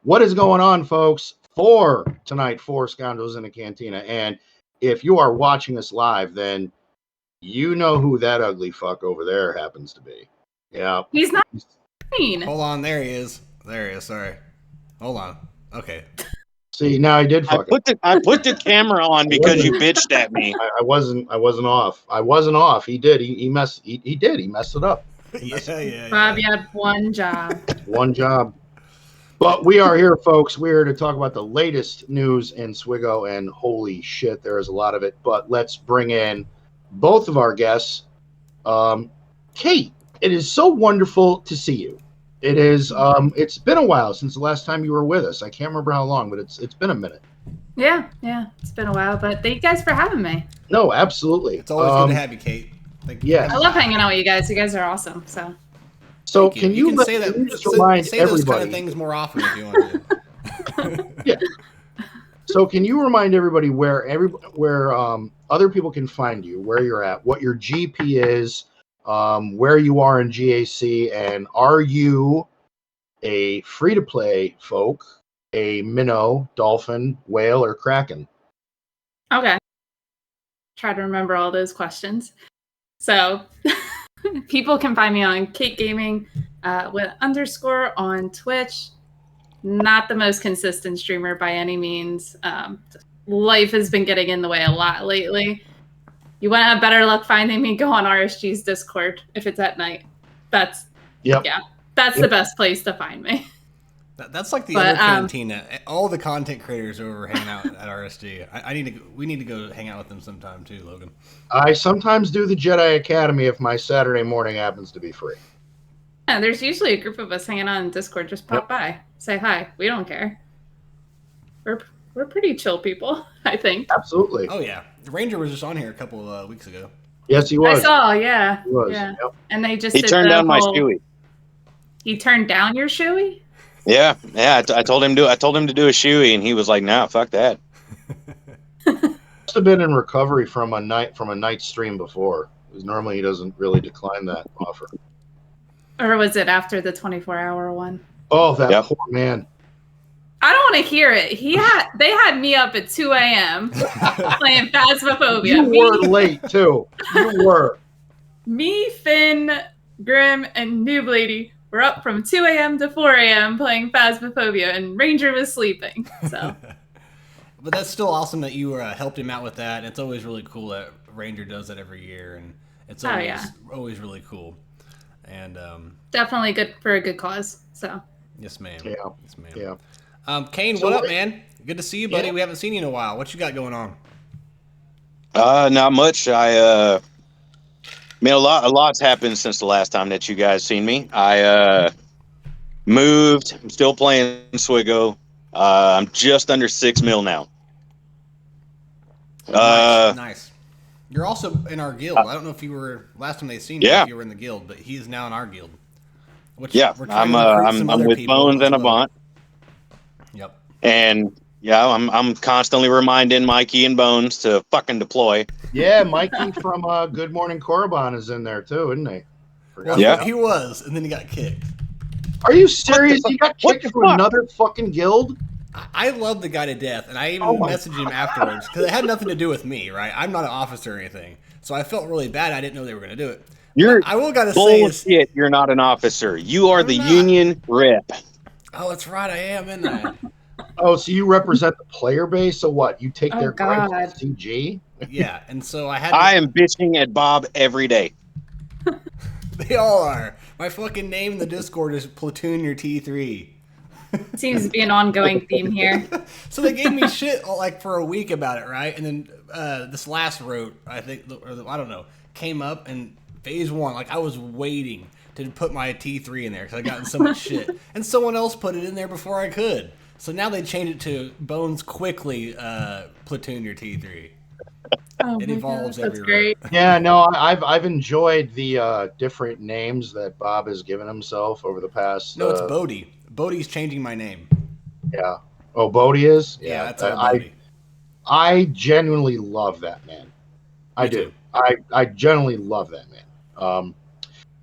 What is going on, folks? For tonight, for Scoundrels in the Cantina. And if you are watching us live, then you know who that ugly fuck over there happens to be. Yeah. He's not mean. Hold on, there he is. There he is, sorry. Hold on. Okay. See, now I did fuck it. I put the camera on because you bitched at me. I wasn't off. I wasn't off. He did. He messed it up. Yeah. Bob, you had one job. One job. But we are here, folks. We're here to talk about the latest news in Swigo, and holy shit, there is a lot of it. But let's bring in both of our guests. Kate, it is so wonderful to see you. It is. It's been a while since the last time you were with us. I can't remember how long, but it's been a minute. Yeah, it's been a while. But thank you guys for having me. No, absolutely. It's always good to have you, Kate. Thank you. Yes. I love hanging out with you guys. You guys are awesome. So can you say that? Just remind say everybody those kind of things more often if you want to. Yeah. So can you remind everybody where other people can find you, where you're at, what your GP is, where you are in GAC, and are you a free-to-play folk, a minnow, dolphin, whale, or kraken? Okay. Try to remember all those questions. So people can find me on Kate Gaming with _ on Twitch. Not the most consistent streamer by any means. Life has been getting in the way a lot lately. You want to have better luck finding me, go on RSG's Discord if it's at night. That's the best place to find me. That's like the other Cantina. All the content creators are over hanging out at RSG. We need to go hang out with them sometime too, Logan. I sometimes do the Jedi Academy if my Saturday morning happens to be free. Yeah, there's usually a group of us hanging out in Discord. Just pop by, say hi. We don't care. We're pretty chill people, I think. Absolutely. Oh yeah, the Ranger was just on here a couple of weeks ago. Yes, he was. I saw, yeah. He was. Yeah. Yep. And they just He turned down my shoey. He turned down your shoey? Yeah. I told him to do a shoey, and he was like, "Nah, fuck that." Must have been in recovery from a night stream before, because normally he doesn't really decline that offer. Or was it after the 24-hour one? Oh, that poor man. I don't want to hear it. They had me up at 2 a.m. playing Phasmophobia. You were late too. You were. Me, Finn, Grim, and Noob Lady were up from 2 a.m. to 4 a.m. playing Phasmophobia, and Ranger was sleeping. So. But that's still awesome that you helped him out with that. And it's always really cool that Ranger does that every year, and it's always really cool. And definitely good for a good cause. So. Yes, ma'am. Yeah. Yes, ma'am. Yeah. Kane, what up, man? Good to see you, buddy. Yeah. We haven't seen you in a while. What you got going on? Not much. A lot's happened since the last time that you guys seen me. I moved. I'm still playing Swigo. I'm just under 6 mil now. Nice. You're also in our guild. I don't know if you were last time they seen you. If you were in the guild, but he's now in our guild. I'm with Bones and Avant. Yep. And I'm constantly reminding Mikey and Bones to fucking deploy. Yeah, Mikey from Good Morning Korriban is in there too, isn't he? Well, he was, and then he got kicked. Are you serious? He got kicked from another fucking guild? I love the guy to death, and I even messaged him afterwards because it had nothing to do with me, right? I'm not an officer or anything, so I felt really bad. I didn't know they were going to do it. I will gotta say, you're not an officer. You are the union rep. Oh, that's right. I am, isn't I? Oh, so you represent the player base? So what? You take their gripes to CG? Yeah, and so I am bitching at Bob every day. They all are. My fucking name in the Discord is Platoon Your T3. Seems to be an ongoing theme here. So they gave me shit like for a week about it, right? And then this last route, I think, or I don't know, came up and phase 1, like I was waiting to put my T3 in there because I gotten so much shit, and someone else put it in there before I could. So now they changed it to Bones quickly Platoon Your T3. It evolves everywhere. That's great. Yeah, no, I've enjoyed the different names that Bob has given himself over the past. No, it's Bodhi. Bodhi's changing my name. Yeah. Oh, Bodhi is? Yeah, that's all Bodhi. I genuinely love that man. I do. I genuinely love that man.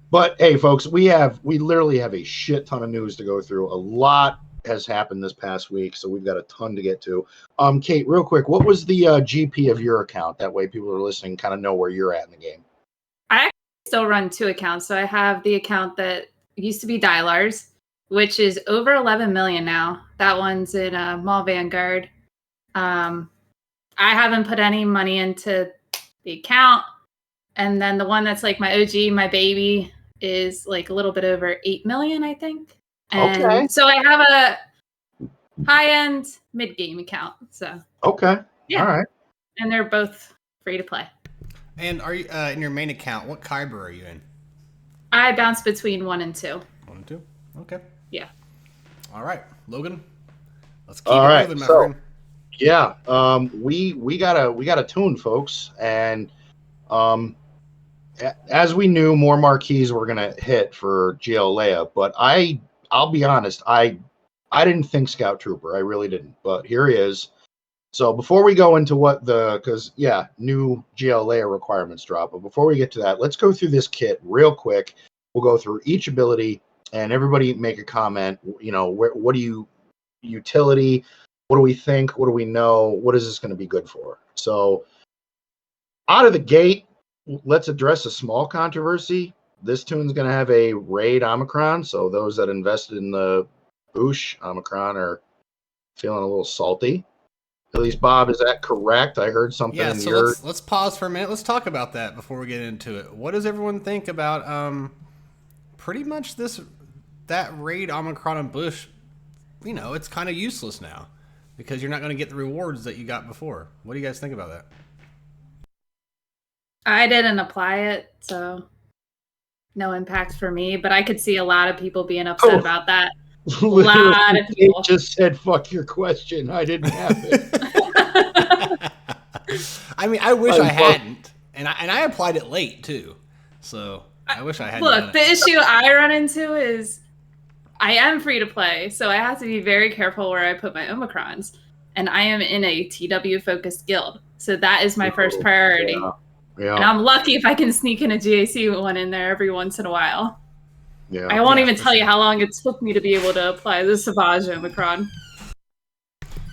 But hey, folks, we literally have a shit ton of news to go through. A lot has happened this past week, so we've got a ton to get to. Kate, real quick, what was the GP of your account? That way people who are listening kind of know where you're at in the game. I actually still run 2 accounts. So I have the account that used to be Dylar's, which is over 11 million now. That one's in Mall Vanguard. I haven't put any money into the account. And then the one that's like my OG, my baby, is like a little bit over 8 million, I think. And Okay. so I have a high-end mid-game account. So Okay. yeah. All right. And they're both free to play. And are you in your main account? What Kyber are you in? I bounce between 1 and 2. 1 and 2. Okay. Yeah. All right, Logan. Let's keep All it right, moving, my so- friend. Yeah. We got a tune, folks, and as we knew, more marquees were gonna hit for GLA, but I'll be honest, I didn't think Scout Trooper. I really didn't. But here he is. So before we go into because new GLA requirements drop. But before we get to that, let's go through this kit real quick. We'll go through each ability, and everybody make a comment. You know, what do you utility? What do we think? What do we know? What is this going to be good for? So out of the gate, let's address a small controversy. This tune's going to have a raid Omicron, so those that invested in the Boosh Omicron are feeling a little salty. At least, Bob, is that correct? I heard something Yeah, in so your... let's pause for a minute. Let's talk about that before we get into it. What does everyone think about pretty much that raid Omicron and Bush? You know, it's kind of useless now because you're not going to get the rewards that you got before. What do you guys think about that? I didn't apply it, so no impact for me, but I could see a lot of people being upset about that. A lot of people just said, fuck your question. I didn't have it. I mean, I wish I hadn't. And I applied it late, too. So I wish I hadn't. Look, the issue I run into is I am free to play, so I have to be very careful where I put my Omicrons. And I am in a TW-focused guild. So that is my first priority. Yeah. And I'm lucky if I can sneak in a GAC one in there every once in a while. Yeah. I won't even tell you how long it took me to be able to apply the Savage Omicron.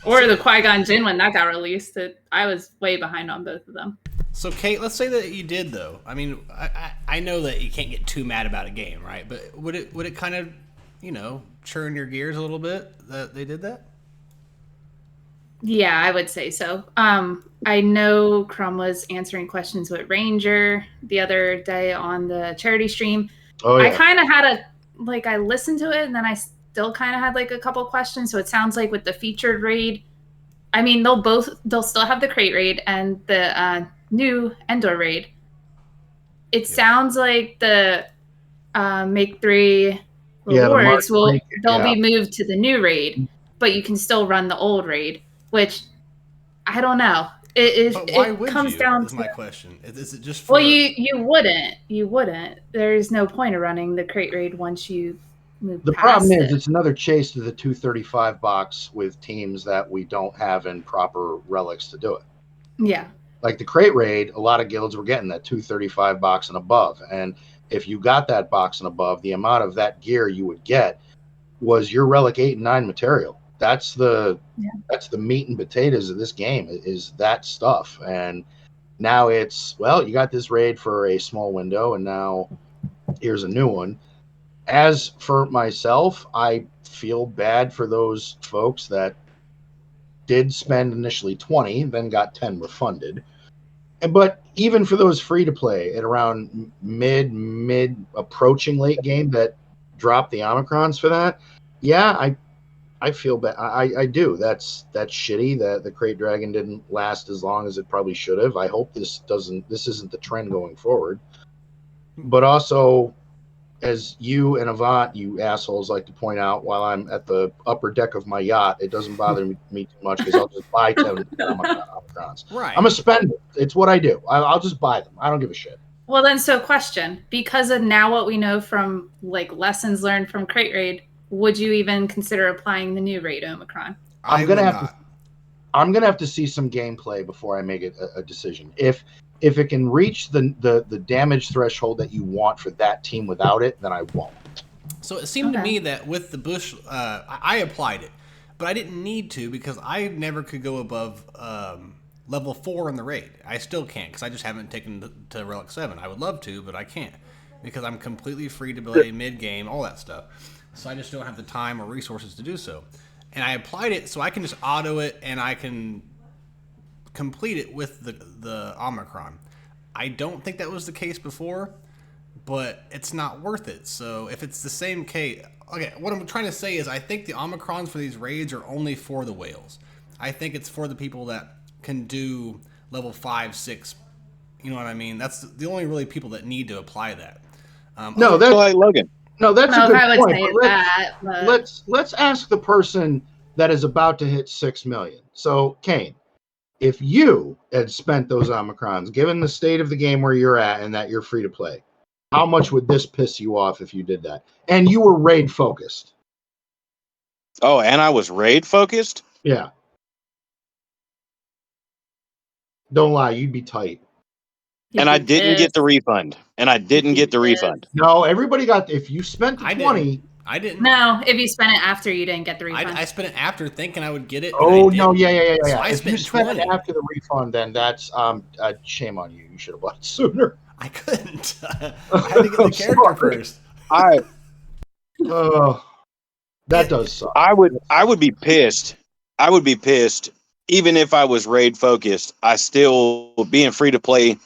Or the Qui-Gon Jinn when that got released. I was way behind on both of them. So, Kate, let's say that you did, though. I mean, I know that you can't get too mad about a game, right? But would it kind of, churn your gears a little bit that they did that? Yeah, I would say so. I know Crumb was answering questions with Ranger the other day on the charity stream. Oh, yeah. I kind of had I listened to it and then I still kind of had a couple questions. So it sounds like with the featured raid, I mean, they'll still have the crate raid and the new Endor raid. It sounds like the Make 3 rewards they'll be moved to the new raid, but you can still run the old raid, which I don't know. But why would comes you? down Is to my question. Is it just for? Well, you wouldn't. There's no point of running the crate raid once you move. The past problem is it. it's another chase to the 235 box with teams that we don't have in proper relics to do it. Yeah. Like the crate raid, a lot of guilds were getting that 235 box and above, and if you got that box and above, the amount of that gear you would get was your relic 8 and 9 material. That's the meat and potatoes of this game is that stuff. And now it's, you got this raid for a small window, and now here's a new one. As for myself, I feel bad for those folks that did spend initially 20, then got 10 refunded. But even for those free to play at around mid approaching late game that dropped the Omicrons for that, I feel bad. I do. That's shitty that the Crate Dragon didn't last as long as it probably should have. I hope this isn't the trend going forward. But also, as you and Avant, you assholes, like to point out, while I'm at the upper deck of my yacht, it doesn't bother me too much because I'll just buy 10 Omicrons. Right. I'm a spender. It's what I do. I'll just buy them. I don't give a shit. Well, then, so question. Because of now what we know from, lessons learned from Crate Raid, would you even consider applying the new raid Omicron? I'm gonna have to see some gameplay before I make it a decision. If it can reach the damage threshold that you want for that team without it, then I won't. So it seemed to me that with the bush, I applied it, but I didn't need to because I never could go above level 4 in the raid. I still can't because I just haven't taken to Relic 7. I would love to, but I can't because I'm completely free to play mid-game, all that stuff. So I just don't have the time or resources to do so. And I applied it so I can just auto it and I can complete it with the Omicron. I don't think that was the case before, but it's not worth it. So if it's the same case, okay, what I'm trying to say is I think the Omicrons for these raids are only for the whales. I think it's for the people that can do level 5, 6. You know what I mean? That's the only really people that need to apply that. No, that's like Logan. No, that's No, a good I would point. say But that. But let's ask the person that is about to hit 6 million. So, Kane, if you had spent those Omicrons, given the state of the game where you're at and that you're free to play, how much would this piss you off if you did that? And you were raid focused. Oh, and I was raid focused? Yeah. Don't lie, you'd be tight. And I didn't get the refund. No, everybody got, if you spent the 20. I didn't. No, if you spent it after, you didn't get the refund. I spent it after thinking I would get it. Oh, no, yeah. So I if you spent spent 20. it after the refund, then that's shame on you. You should have bought it sooner. I couldn't. I had to get the character first. That does suck. I would be pissed. I would be pissed even if I was raid focused. I still, being free to play,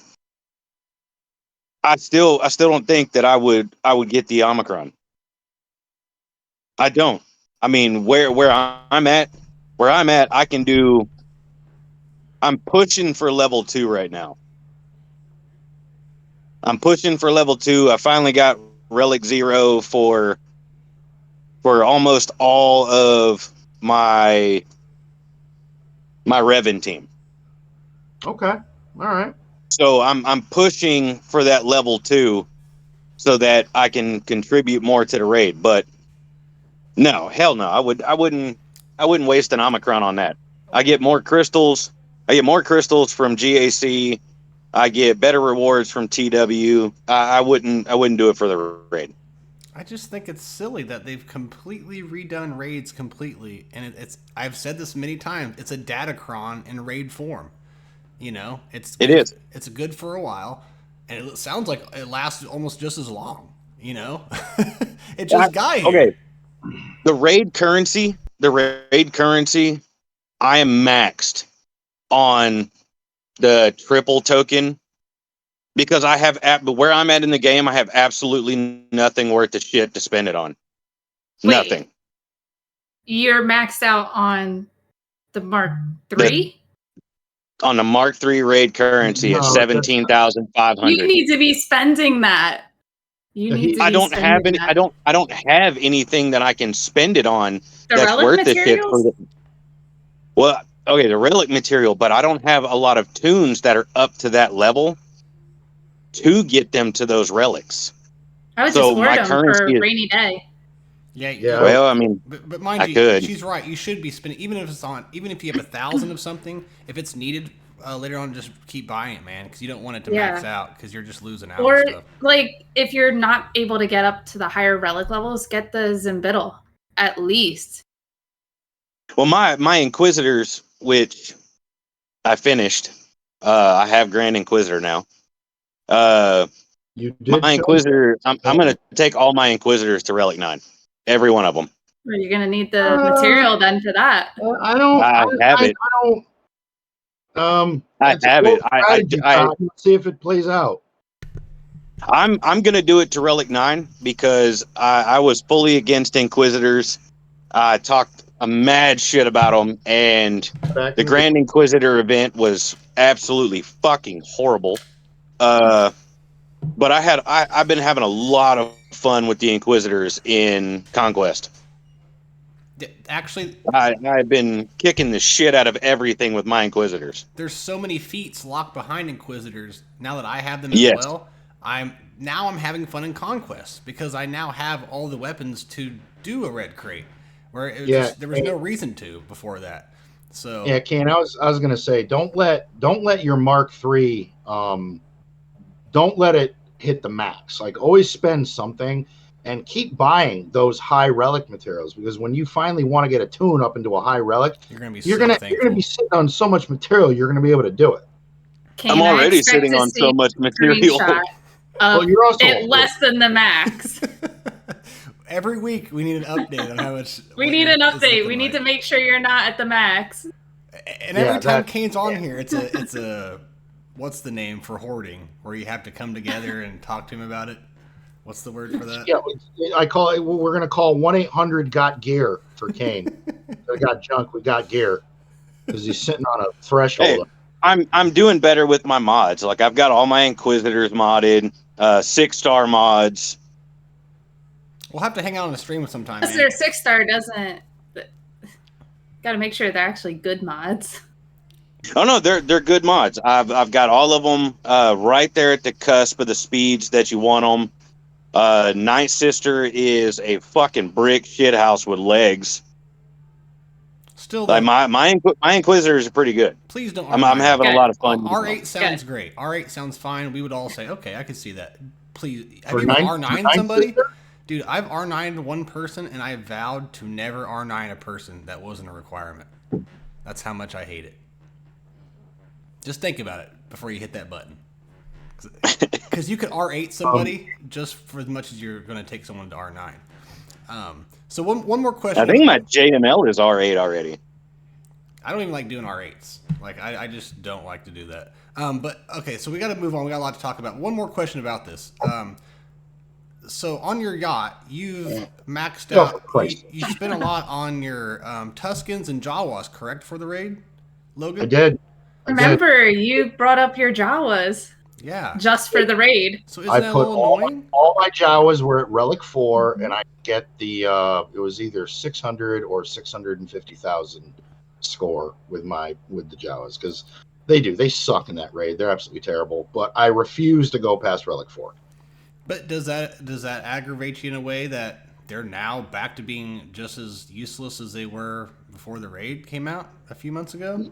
I still don't think that I would get the Omicron. I don't. I mean, where I'm at, I can do. I'm pushing for level 2 right now. I'm pushing for level 2. I finally got Relic 0 for almost all of my Revan team. Okay. All right. So I'm pushing for that level 2 so that I can contribute more to the raid. But no, hell no. I wouldn't waste an Omicron on that. I get more crystals. I get more crystals from GAC. I get better rewards from TW. I wouldn't do it for the raid. I just think it's silly that they've completely redone raids completely, and it's. I've said this many times. It's a datacron in raid form. You know, it's good for a while, and it sounds like it lasts almost just as long. You know, it just got here. Okay, the raid currency. I am maxed on the triple token. Because I have, where I'm at in the game, I have absolutely nothing worth of shit to spend it on. Wait, nothing. You're maxed out on the Mark III? On the Mark III raid currency at 17,500. You need to be spending that. I don't have any. I don't have anything that I can spend it on that's worth the shit. Well, okay, the relic material, but I don't have a lot of tunes that are up to that level to get them to those relics. I would just hoard them for a rainy day. Yeah. Well, I mean, but mind you, she's right. You should be spending, even if you have 1,000 of something, if it's needed later on, just keep buying it, man, because you don't want it to max out because you're just losing out. Or like, if you're not able to get up to the higher relic levels, get the Zimbiddle at least. Well, my Inquisitors, which I finished, I have Grand Inquisitor now. You did my Inquisitor. I'm going to take all my Inquisitors to Relic 9, every one of them. Well, you're going to need the material then for that. I have it. Let's see if it plays out. I'm going to do it to Relic 9 because I was fully against Inquisitors. I talked a mad shit about them, and the Grand Inquisitor event was absolutely fucking horrible. But I've been having a lot of fun with the Inquisitors in Conquest. Actually, I've been kicking the shit out of everything with my Inquisitors. There's so many feats locked behind Inquisitors now that I have them as well. I'm having fun in Conquest because I now have all the weapons to do a red crate, where there was no reason to before that. So yeah, Ken, I was gonna say, don't let your Mark III don't let it hit the max. Like, always spend something. and keep buying those high relic materials, because when you finally want to get a tune up into a high relic, You're gonna be you're so gonna thankful. be sitting on so much material. You're gonna be able to do it. Kane, I'm I already expect sitting to on see so much a material. screenshot Well, of you're also it less than the max. Every week we need an update on how much. We what need your- an it's update. looking We need like. to make sure you're not at the max. And every Yeah, time that- Kane's on here, it's a what's the name for hoarding, where you have to come together and talk to him about it. What's the word for that? Yeah, I call it. We're gonna call 1-800-GOT-GEAR for Kane. We got junk. We got gear, because he's sitting on a threshold. Hey, I'm doing better with my mods. Like I've got all my Inquisitors modded, 6-star mods. We'll have to hang out on a stream sometime, Unless man. their 6-star doesn't. Got to make sure they're actually good mods. Oh no, they're good mods. I've got all of them right there at the cusp of the speeds that you want them. Night Sister is a fucking brick shithouse with legs. Still, Like though, my Inquisitors are pretty good. please don't. I'm having a Good. lot of fun. using them. R8 sounds great. R8 sounds fine. We would all say, okay, I can see that. Please, have For you nine- R9 for somebody? Sister? Dude, I've R9'd one person, and I vowed to never R9 a person that wasn't a requirement. That's how much I hate it. Just think about it before you hit that button. Because you could R8 somebody just for as much as you're going to take someone to R9. So one more question. I think my JML is R8 already. I don't even like doing R8s. Like, I just don't like to do that. But, okay, so we got to move on. We got a lot to talk about. One more question about this. So on your yacht, you've maxed Oh, out. for Christ. You spent a lot on your Tuscans and Jawas, correct, for the raid, Logan? I did. Remember, you brought up your Jawas Yeah. just for the raid. So isn't I that a put little annoying? all my Jawas were at Relic 4, and I get the it was either 600 or 650,000 score with the Jawas, because they suck in that raid. They're absolutely terrible. But I refuse to go past Relic 4. But does that aggravate you in a way that they're now back to being just as useless as they were before the raid came out a few months ago?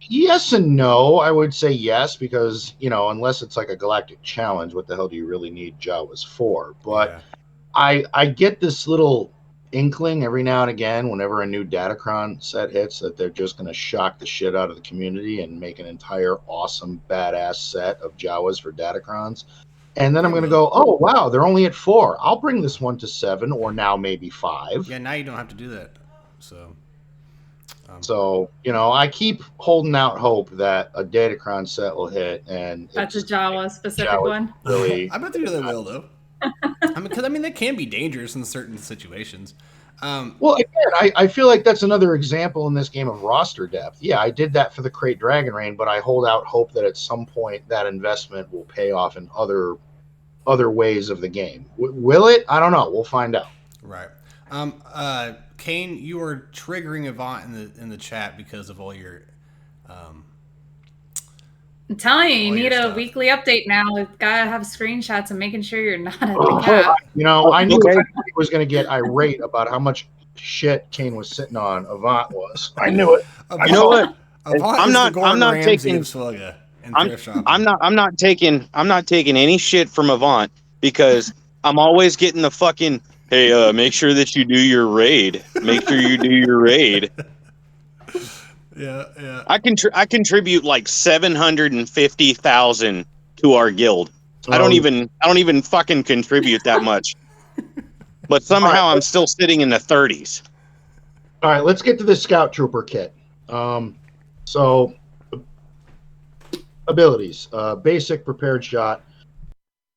Yes and no. I would say yes, because unless it's like a galactic challenge, what the hell do you really need Jawas for? But Yeah. I get this little inkling every now and again whenever a new Datacron set hits that they're just going to shock the shit out of the community and make an entire awesome badass set of Jawas for Datacrons. And then I'm going to go, oh wow, they're only at 4. I'll bring this one to 7, or now maybe 5. Yeah, now you don't have to do that. So I keep holding out hope that a Datacron set will hit, and That's a Jawa specific one. really. I bet they will, though. Because they can be dangerous in certain situations. Well, again, I feel like that's another example in this game of roster depth. Yeah, I did that for the Crate Dragon Reign, but I hold out hope that at some point that investment will pay off in other ways of the game. Will it? I don't know. We'll find out. Right. Kane, you are triggering Avant in the chat because of all your. I'm telling you, you all your need a stuff. weekly update now. We've got to have screenshots and making sure you're not at the cap. I knew Okay. everybody was going to get irate about how much shit Kane was sitting on. Avant was. I knew it. Avant, You know what? Avant I'm is not- the Gordon I'm not Ramsay taking- of Swilga and thrift shopping. I'm not taking any shit from Avant, because I'm always getting the fucking, hey, make sure that you do your raid. Make sure you do your raid. Yeah. I contribute like 750,000 to our guild. I don't even fucking contribute that much. But somehow I'm still sitting in the 30s. All right, let's get to the Scout Trooper kit. So abilities: basic, prepared shot,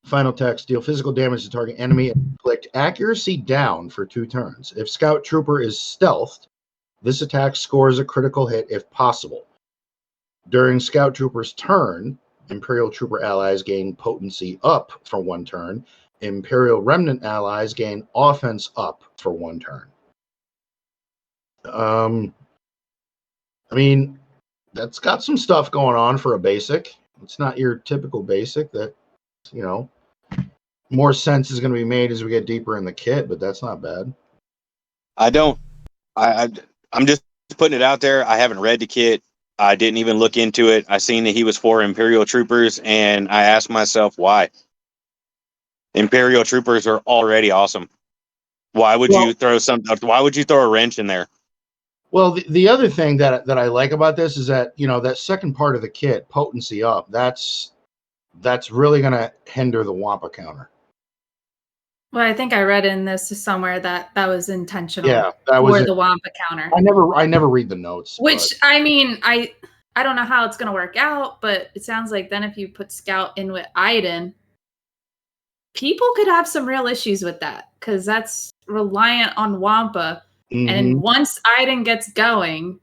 final text, deal physical damage to target enemy, and inflict accuracy down for 2 turns. If Scout Trooper is stealthed, this attack scores a critical hit if possible. During Scout Trooper's turn, Imperial Trooper allies gain potency up for 1 turn. Imperial Remnant allies gain offense up for 1 turn. I mean, that's got some stuff going on for a basic. It's not your typical basic that, more sense is going to be made as we get deeper in the kit, but that's not bad. I'm just putting it out there. I haven't read the kit. I didn't even look into it. I seen that he was for Imperial Troopers, and I asked myself why. Imperial troopers are already awesome. Why would you throw a wrench in there? Well, the other thing that I like about this is that, that second part of the kit, potency up, that's really going to hinder the Wampa counter. Well, I think I read in this somewhere that was intentional. Yeah, that for was the Wampa counter. I never read the notes. Which, I mean, I don't know how it's going to work out, but it sounds like then if you put Scout in with Iden, people could have some real issues with that because that's reliant on Wampa. Mm-hmm. And once Iden gets going,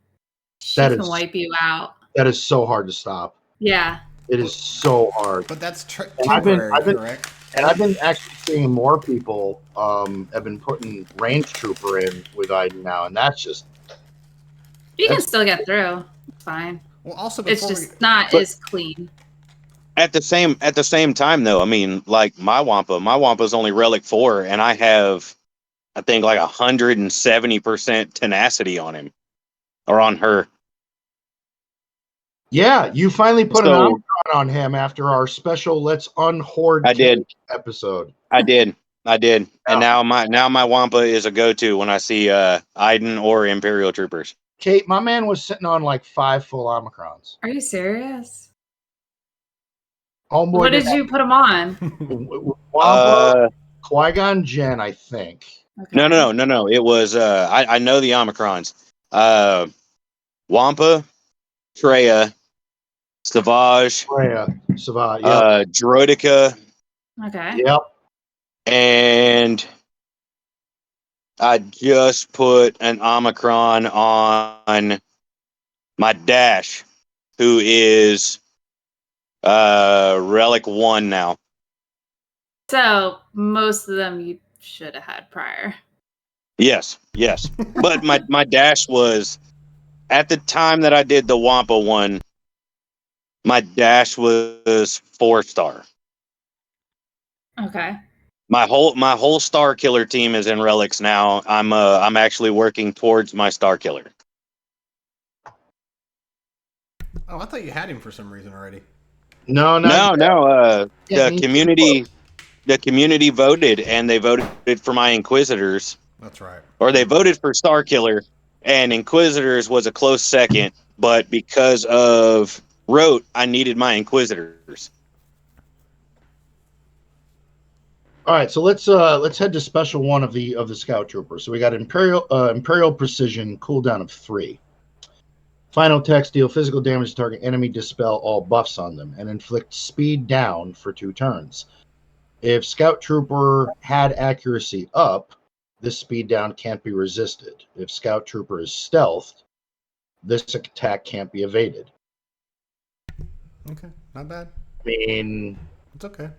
she can wipe you out. That is so hard to stop. Yeah. It is so hard. But that's temporary, correct? And I've been actually seeing more people have been putting range trooper in with Iden now, and that's just you can still get through. It's fine. Well, also it's just not as clean. At the same time, though, I mean, like my Wampa is only Relic 4, and I have, I think, like 170% tenacity on him or on her. Yeah, you finally put an Omicron on him after our special Let's Unhoard episode. I did. Yeah. And now my Wampa is a go-to when I see Iden or Imperial troopers. Kate, my man was sitting on like 5 full Omicrons. Are you serious? Homeboy, what did you put him on? Wampa, Qui-Gon Jinn, I think. Okay. No. It was I know the Omicrons. Wampa, Traya, Savage, yep. Droideka. Okay. Yep. And I just put an Omicron on my Dash, who is Relic 1 now. So most of them you should have had prior. Yes. But my Dash was, at the time that I did the Wampa one, my Dash was 4-star. Okay. My whole Star Killer team is in Relics now. I'm actually working towards my Star Killer. Oh, I thought you had him for some reason already. No. The community voted, and they voted for my Inquisitors. That's right. Or they voted for Star Killer, and Inquisitors was a close second. But because of Rote, I needed my Inquisitors. All right, so let's head to special one of the Scout Trooper. So we got Imperial Precision, cooldown of 3. Final text: deal physical damage to target enemy, dispel all buffs on them, and inflict speed down for 2 turns. If Scout Trooper had accuracy up, this speed down can't be resisted. If Scout Trooper is stealthed, this attack can't be evaded. Okay, not bad. I mean, it's okay.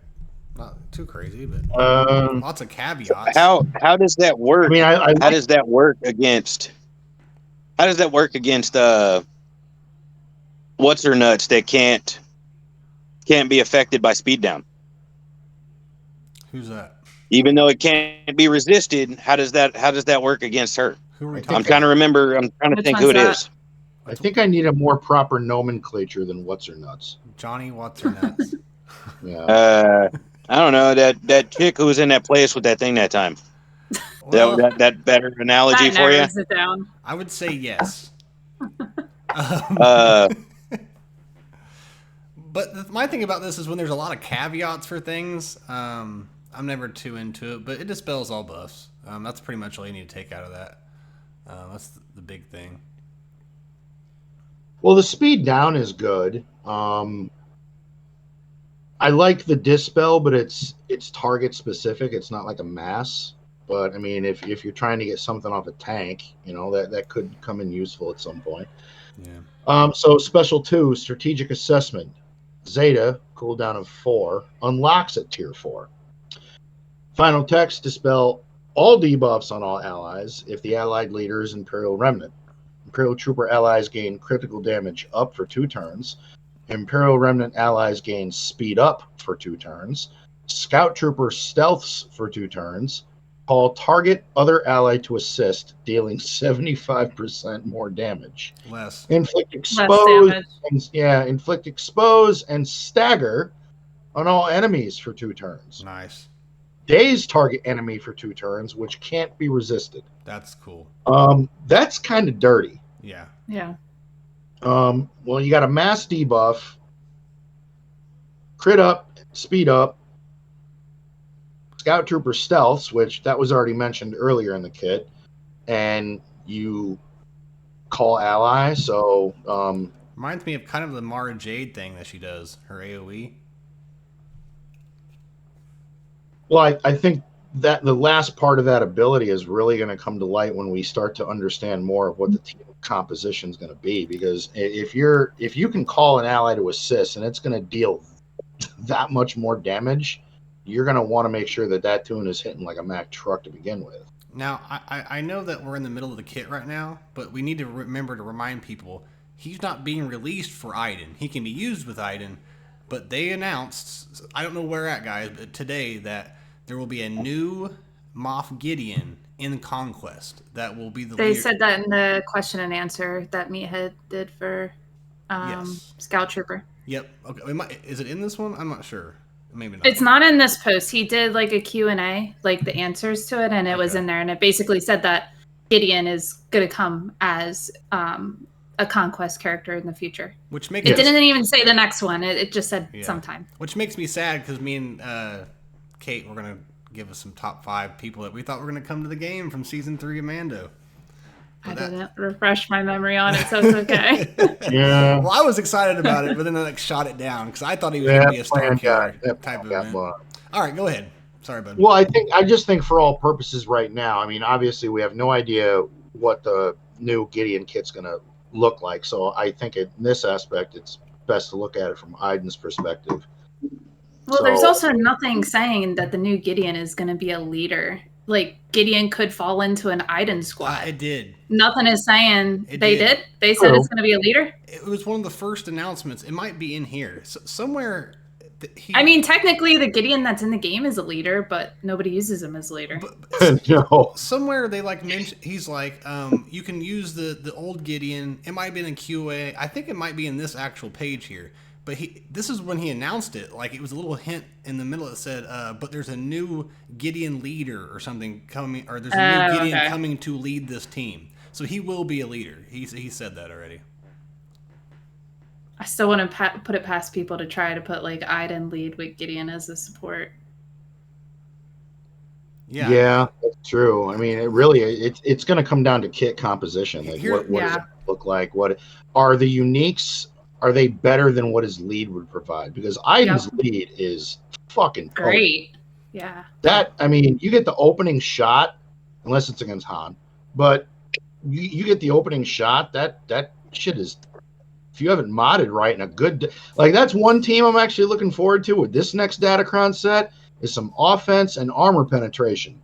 Not too crazy, but lots of caveats. How does that work? I mean, how does that work against? How does that work against what's her nuts that can't be affected by speed down? Who's that? Even though it can't be resisted, how does that work against her? Who are we I'm trying to think who it is. I think I need a more proper nomenclature than what's her nuts. Johnny What's her nuts. Yeah. I don't know, that chick who was in that place with that thing that time. Well, that better analogy for you? It down. I would say yes. But my thing about this is when there's a lot of caveats for things, I'm never too into it, but it dispels all buffs. That's pretty much all you need to take out of that. That's the big thing. Well, the speed down is good. I like the dispel, but it's target specific. It's not like a mass. But I mean, if you're trying to get something off a tank, that could come in useful at some point. Yeah. So special 2, strategic assessment. Zeta, cooldown of 4, unlocks at tier 4. Final text: dispel all debuffs on all allies if the allied leader is Imperial Remnant. Imperial Trooper allies gain critical damage up for 2 turns. Imperial Remnant allies gain speed up for 2 turns. Scout Trooper stealths for 2 turns. Call target other ally to assist, dealing 75% more damage. Less. Inflict expose. Inflict expose and stagger on all enemies for 2 turns. Nice. daze target enemy for 2 turns, which can't be resisted. That's cool. That's kind of dirty. Yeah. Yeah. Well, you got a mass debuff, crit up, speed up, Scout Trooper stealths, which that was already mentioned earlier in the kit, and you call ally. So Reminds me of kind of the Mara Jade thing that she does, her AoE. well, I think that the last part of that ability is really going to come to light when we start to understand more of what the team composition is going to be. Because if you can call an ally to assist and it's going to deal that much more damage, you're going to want to make sure that tune is hitting like a Mack truck to begin with. Now, I know that we're in the middle of the kit right now, but we need to remember to remind people he's not being released for Iden. He can be used with Iden, but they announced, I don't know where at, guys, but today that there will be a new Moff Gideon in Conquest that will be the They leader. said that in the question and answer that Meathead did for Yes. Scout Trooper. Yep. Okay. Is it in this one? I'm not sure. Maybe not. It's not in this post. He did like a Q&A, like the answers to it, and it was in there. And it basically said that Gideon is going to come as a Conquest character in the future. Which makes it didn't even say the next one. It just said sometime. Which makes me sad because me and Kate were going to give us some top 5 people that we thought were going to come to the game from season 3 of Mando. I didn't refresh my memory on it, so it's okay. Yeah. Well, I was excited about it, but then I shot it down because I thought he was going to be a star killer type of event. All right, go ahead. Sorry, bud. Well, I just think for all purposes right now, I mean, obviously we have no idea what the new Gideon kit's going to look like. So I think in this aspect, it's best to look at it from Iden's perspective. Well, there's also nothing saying that the new Gideon is going to be a leader. Like, Gideon could fall into an Iden squad. It did. Nothing is saying they did. They said it's going to be a leader. It was one of the first announcements. It might be in here. somewhere. I mean, technically, the Gideon that's in the game is a leader, but nobody uses him as a leader. No. Somewhere they mention he's like, you can use the old Gideon. It might be in a QA. I think it might be in this actual page here. But this is when he announced it. Like, it was a little hint in the middle that said, but there's a new Gideon leader or something coming, or there's a new Gideon coming to lead this team. So he will be a leader. He said that already. I still want to put it past people to try to put like Iden lead with Gideon as a support. Yeah, that's true. I mean, it's going to come down to kit composition. Like, what does it look like? What are the uniques? Are they better than what his lead would provide? Because Iden's lead is fucking great. Yeah. That, I mean, you get the opening shot, unless it's against Han, but you get the opening shot. That shit is, if you haven't modded right in a good, like, that's one team I'm actually looking forward to with this next Datacron set is some offense and armor penetration.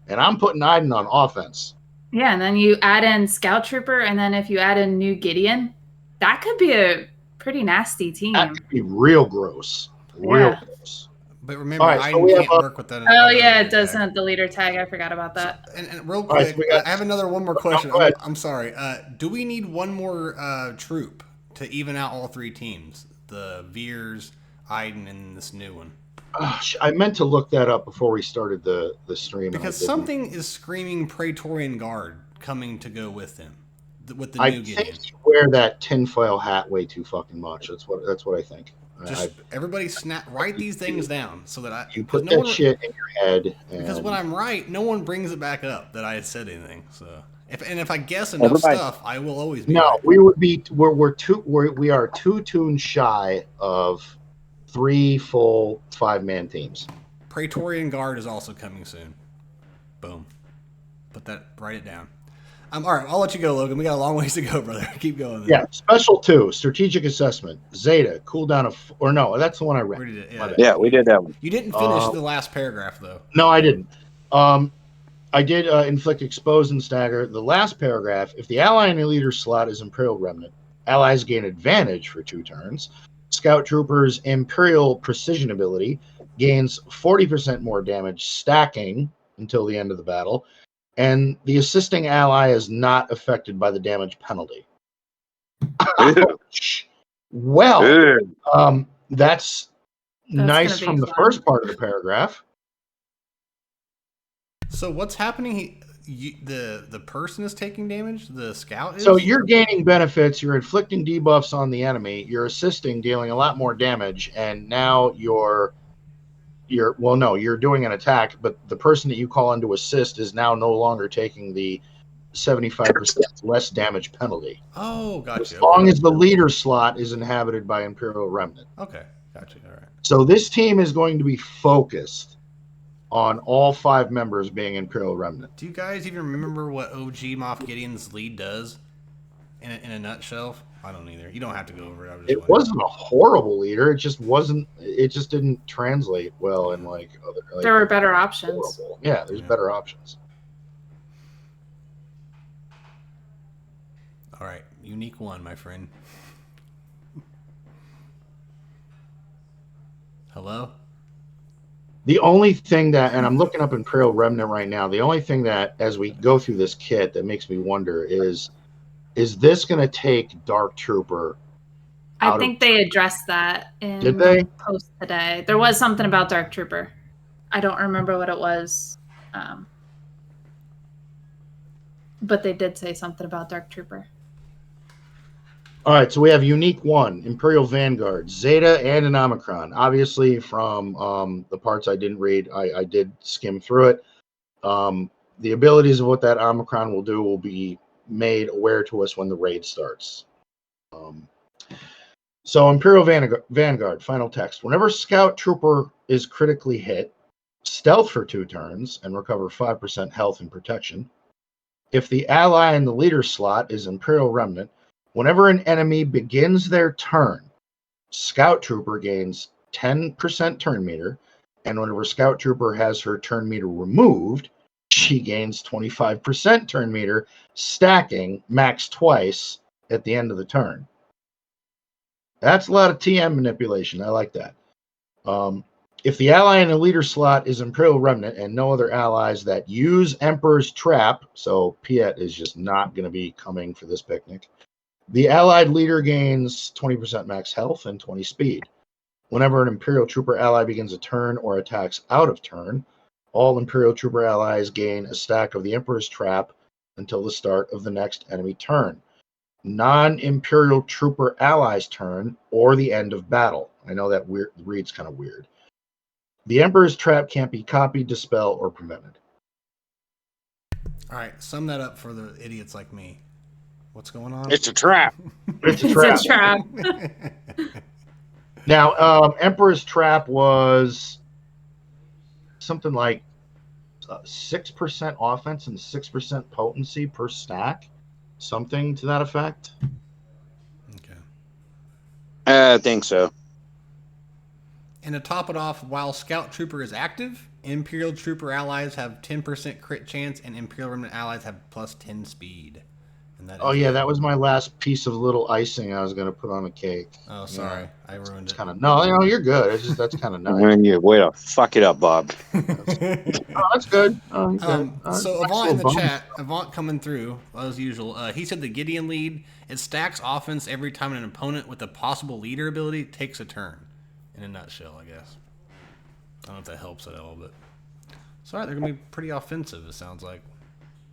And I'm putting Iden on offense. Yeah, and then you add in Scout Trooper, and then if you add in new Gideon, that could be a pretty nasty team. That could be real gross. Real gross. But remember, Iden can't work with that. Oh, yeah, it doesn't. The leader tag. I forgot about that. So, and real quick, I have one more question. I'm sorry. Do we need one more troop to even out all 3 teams? The Veers, Iden, and this new one. I meant to look that up before we started the stream. Because something is screaming Praetorian Guard coming to go with him. With the new Gideon. I think you wear that tinfoil hat way too fucking much. That's what I think. Everybody write these things down so that you put that shit in your head. Because when I'm right, no one brings it back up that I had said anything. So if I guess enough stuff, I will always be. No, right. we would be. We are 2 tunes shy of 3 full 5-man teams. Praetorian Guard is also coming soon. Boom. Write it down. All right, I'll let you go, Logan. We got a long ways to go, brother. Keep going. Yeah, Special 2, Strategic Assessment, Zeta, cooldown of, or no, that's the one I read. We did that one. You didn't finish the last paragraph, though. No, I didn't. I did inflict expose and stagger. The last paragraph, if the ally in a leader slot is Imperial Remnant, allies gain advantage for 2 turns. Scout Trooper's Imperial Precision ability gains 40% more damage stacking until the end of the battle. And the assisting ally is not affected by the damage penalty. Well, that's nice from the first part of the paragraph. So what's happening? The person is taking damage. The scout is. So you're gaining benefits. You're inflicting debuffs on the enemy. You're assisting, dealing a lot more damage, and now you're doing an attack, but the person that you call in to assist is now no longer taking the 75% less damage penalty. Oh, gotcha. As long as the leader slot is inhabited by Imperial Remnant. Okay, gotcha. All right. So this team is going to be focused on all 5 members being Imperial Remnant. Do you guys even remember what OG Moff Gideon's lead does in a nutshell? I don't either. You don't have to go over it. It wasn't a horrible leader. It just wasn't. It just didn't translate well in other. There were better options. Horrible. Yeah, there's better options. All right, unique one, my friend. Hello? The only thing that, and I'm looking up Imperial Remnant right now, the only thing that, as we go through this kit, that makes me wonder is this going to take Dark Trooper? I think they addressed that in Did they? the post today. There was something about Dark Trooper. I don't remember what it was. But they did say something about Dark Trooper. All right, so we have Unique 1, Imperial Vanguard, Zeta, and an Omicron. Obviously, from the parts I didn't read, I did skim through it. The abilities of what that Omicron will do will be made aware to us when the raid starts. So Imperial Vanguard, final text. Whenever Scout Trooper is critically hit, stealth for 2 turns and recover 5% health and protection. If the ally in the leader slot is Imperial Remnant, whenever an enemy begins their turn, Scout Trooper gains 10% turn meter, and whenever Scout Trooper has her turn meter removed, she gains 25% turn meter, stacking max twice at the end of the turn. That's a lot of TM manipulation. I like that. If the ally in the leader slot is Imperial Remnant and no other allies that use Emperor's Trap, so Piet is just not going to be coming for this picnic, the allied leader gains 20% max health and 20 speed. Whenever an Imperial Trooper ally begins a turn or attacks out of turn, all Imperial Trooper allies gain a stack of the Emperor's Trap until the start of the next enemy turn. Non-Imperial Trooper allies' turn or the end of battle. I know that reads kind of weird. The Emperor's Trap can't be copied, dispelled, or prevented. All right, sum that up for the idiots like me. What's going on? It's a trap. It's a trap. It's a trap. Now, Emperor's Trap was something like 6% offense and 6% potency per stack. Something to that effect. Okay. I think so. And to top it off, while Scout Trooper is active, Imperial Trooper allies have 10% crit chance, and Imperial Remnant allies have plus 10 speed. And that That was my last piece of little icing I was going to put on a cake. Oh, sorry, I ruined it. No, you're good. It's just that's kind of nice. Way to fuck it up, Bob. That's good. So Avant in the chat, Avant coming through as usual. He said the Gideon lead, it stacks offense every time an opponent with a possible leader ability takes a turn. In a nutshell, I guess. I don't know if that helps at all, but sorry, they're gonna be pretty offensive. It sounds like.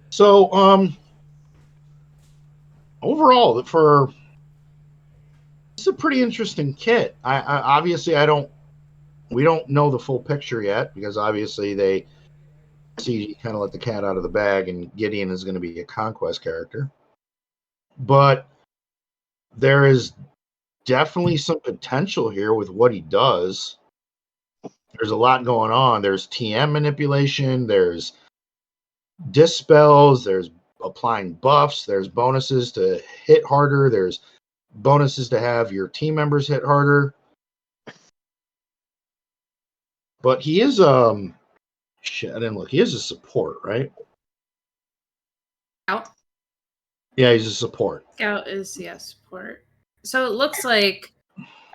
So, overall, it's a pretty interesting kit. I obviously we don't know the full picture yet because obviously they kind of let the cat out of the bag, and Gideon is going to be a conquest character. But there is definitely some potential here with what he does. There's a lot going on. There's TM manipulation. There's dispels. There's applying buffs. There's bonuses to hit harder. There's bonuses to have your team members hit harder. But he is shit, I didn't look. He is a support, right? Scout. Yeah, he's a support. Scout is support. So it looks like,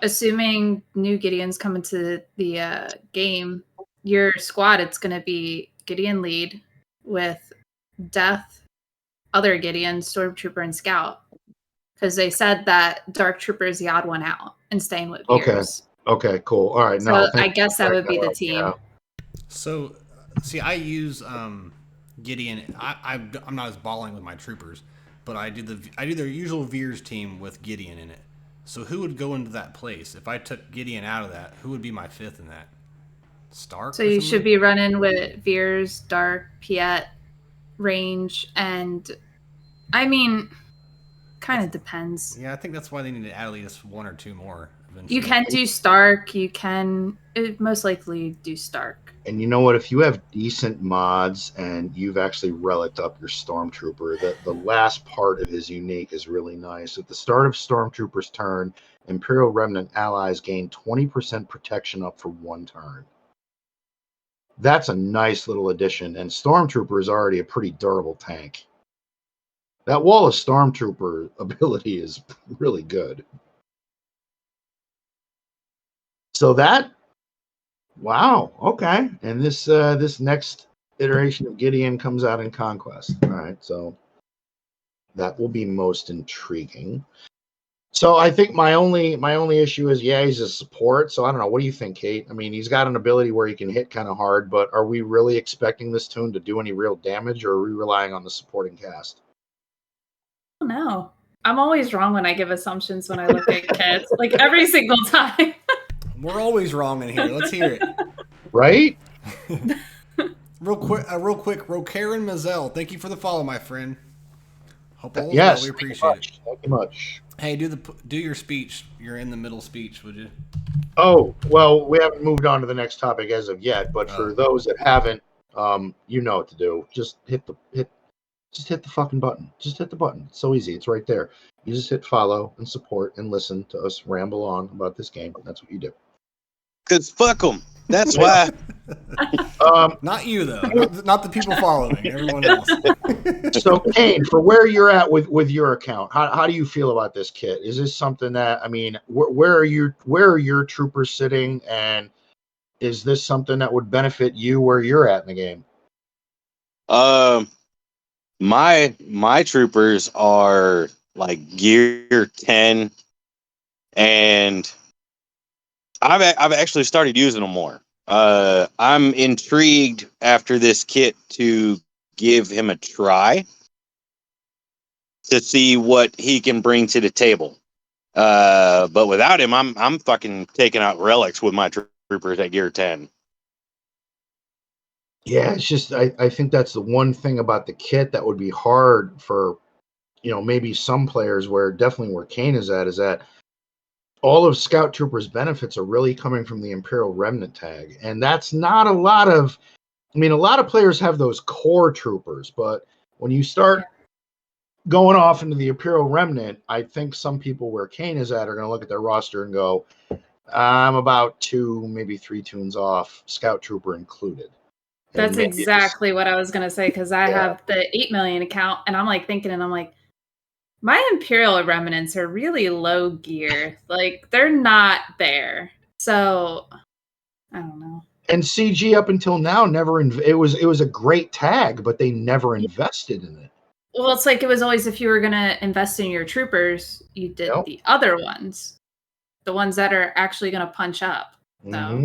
assuming new Gideons come into the game, your squad, it's going to be Gideon lead with Death, other Gideon, Stormtrooper, and Scout. Because they said that Dark Trooper is the odd one out and staying with Veers. Okay, cool. All right. So I guess that would be the team. Yeah. So See, I use Gideon. I'm not as balling with my troopers, but I do their usual Veers team with Gideon in it. So who would go into that place if I took Gideon out of that? Who would be my fifth in that? Stark. So or you something? should be running with Veers, Dark, Piet, Range, and I mean, kind of depends. Yeah, I think that's why they need to add at least one or two more eventually. You can do Stark. You can most likely do Stark. And you know what? If you have decent mods and you've actually relicked up your Stormtrooper, the last part of his unique is really nice. At the start of Stormtrooper's turn, Imperial Remnant allies gain 20% protection up for 1 turn. That's a nice little addition, and Stormtrooper is already a pretty durable tank. That Wall of Stormtrooper ability is really good. So that, wow, okay. And this next iteration of Gideon comes out in Conquest. All right, so that will be most intriguing. So I think my only issue is, yeah, he's a support. So I don't know. What do you think, Kate? I mean, he's got an ability where he can hit kind of hard, but are we really expecting this tune to do any real damage, or are we relying on the supporting cast? I don't know. I'm always wrong when I give assumptions when I look at kits, like every single time. We're always wrong in here. Let's hear it. Right? Real quick, Rokaren Mazel. Thank you for the follow, my friend. Hope all is Yes, well. We appreciate it. Thank you much. Hey, do your speech. You're in the middle speech, would you? Oh, well, we haven't moved on to the next topic as of yet, but for those that haven't, you know what to do. Just hit the fucking button. Just hit the button. It's so easy. It's right there. You just hit follow and support and listen to us ramble on about this game. That's what you do. Cause fuck them. That's why. Not you though. Not the people following. Everyone else. So, Kane, for where you're at with your account, how do you feel about this kit? Is this something that, I mean, where are your troopers sitting, and is this something that would benefit you where you're at in the game? My troopers are like gear 10, and I've actually started using them more. I'm intrigued after this kit to give him a try to see what he can bring to the table. But without him, I'm fucking taking out relics with my troopers at gear 10. Yeah, it's just I think that's the one thing about the kit that would be hard for, maybe some players, where definitely where Kane is that all of Scout Trooper's benefits are really coming from the Imperial Remnant tag. And that's not a lot of, a lot of players have those core troopers, but when you start going off into the Imperial Remnant, I think some people where Kane is at are going to look at their roster and go, I'm about 2, maybe 3 tunes off, Scout Trooper included. That's exactly what I was going to say, because I have the 8 million account, and I'm like thinking, and I'm like, my Imperial Remnants are really low gear. Like, they're not there. So, I don't know. And CG up until now it was a great tag, but they never invested in it. Well, it's like it was always, if you were going to invest in your troopers, you did the other ones. The ones that are actually going to punch up. So. Mm-hmm.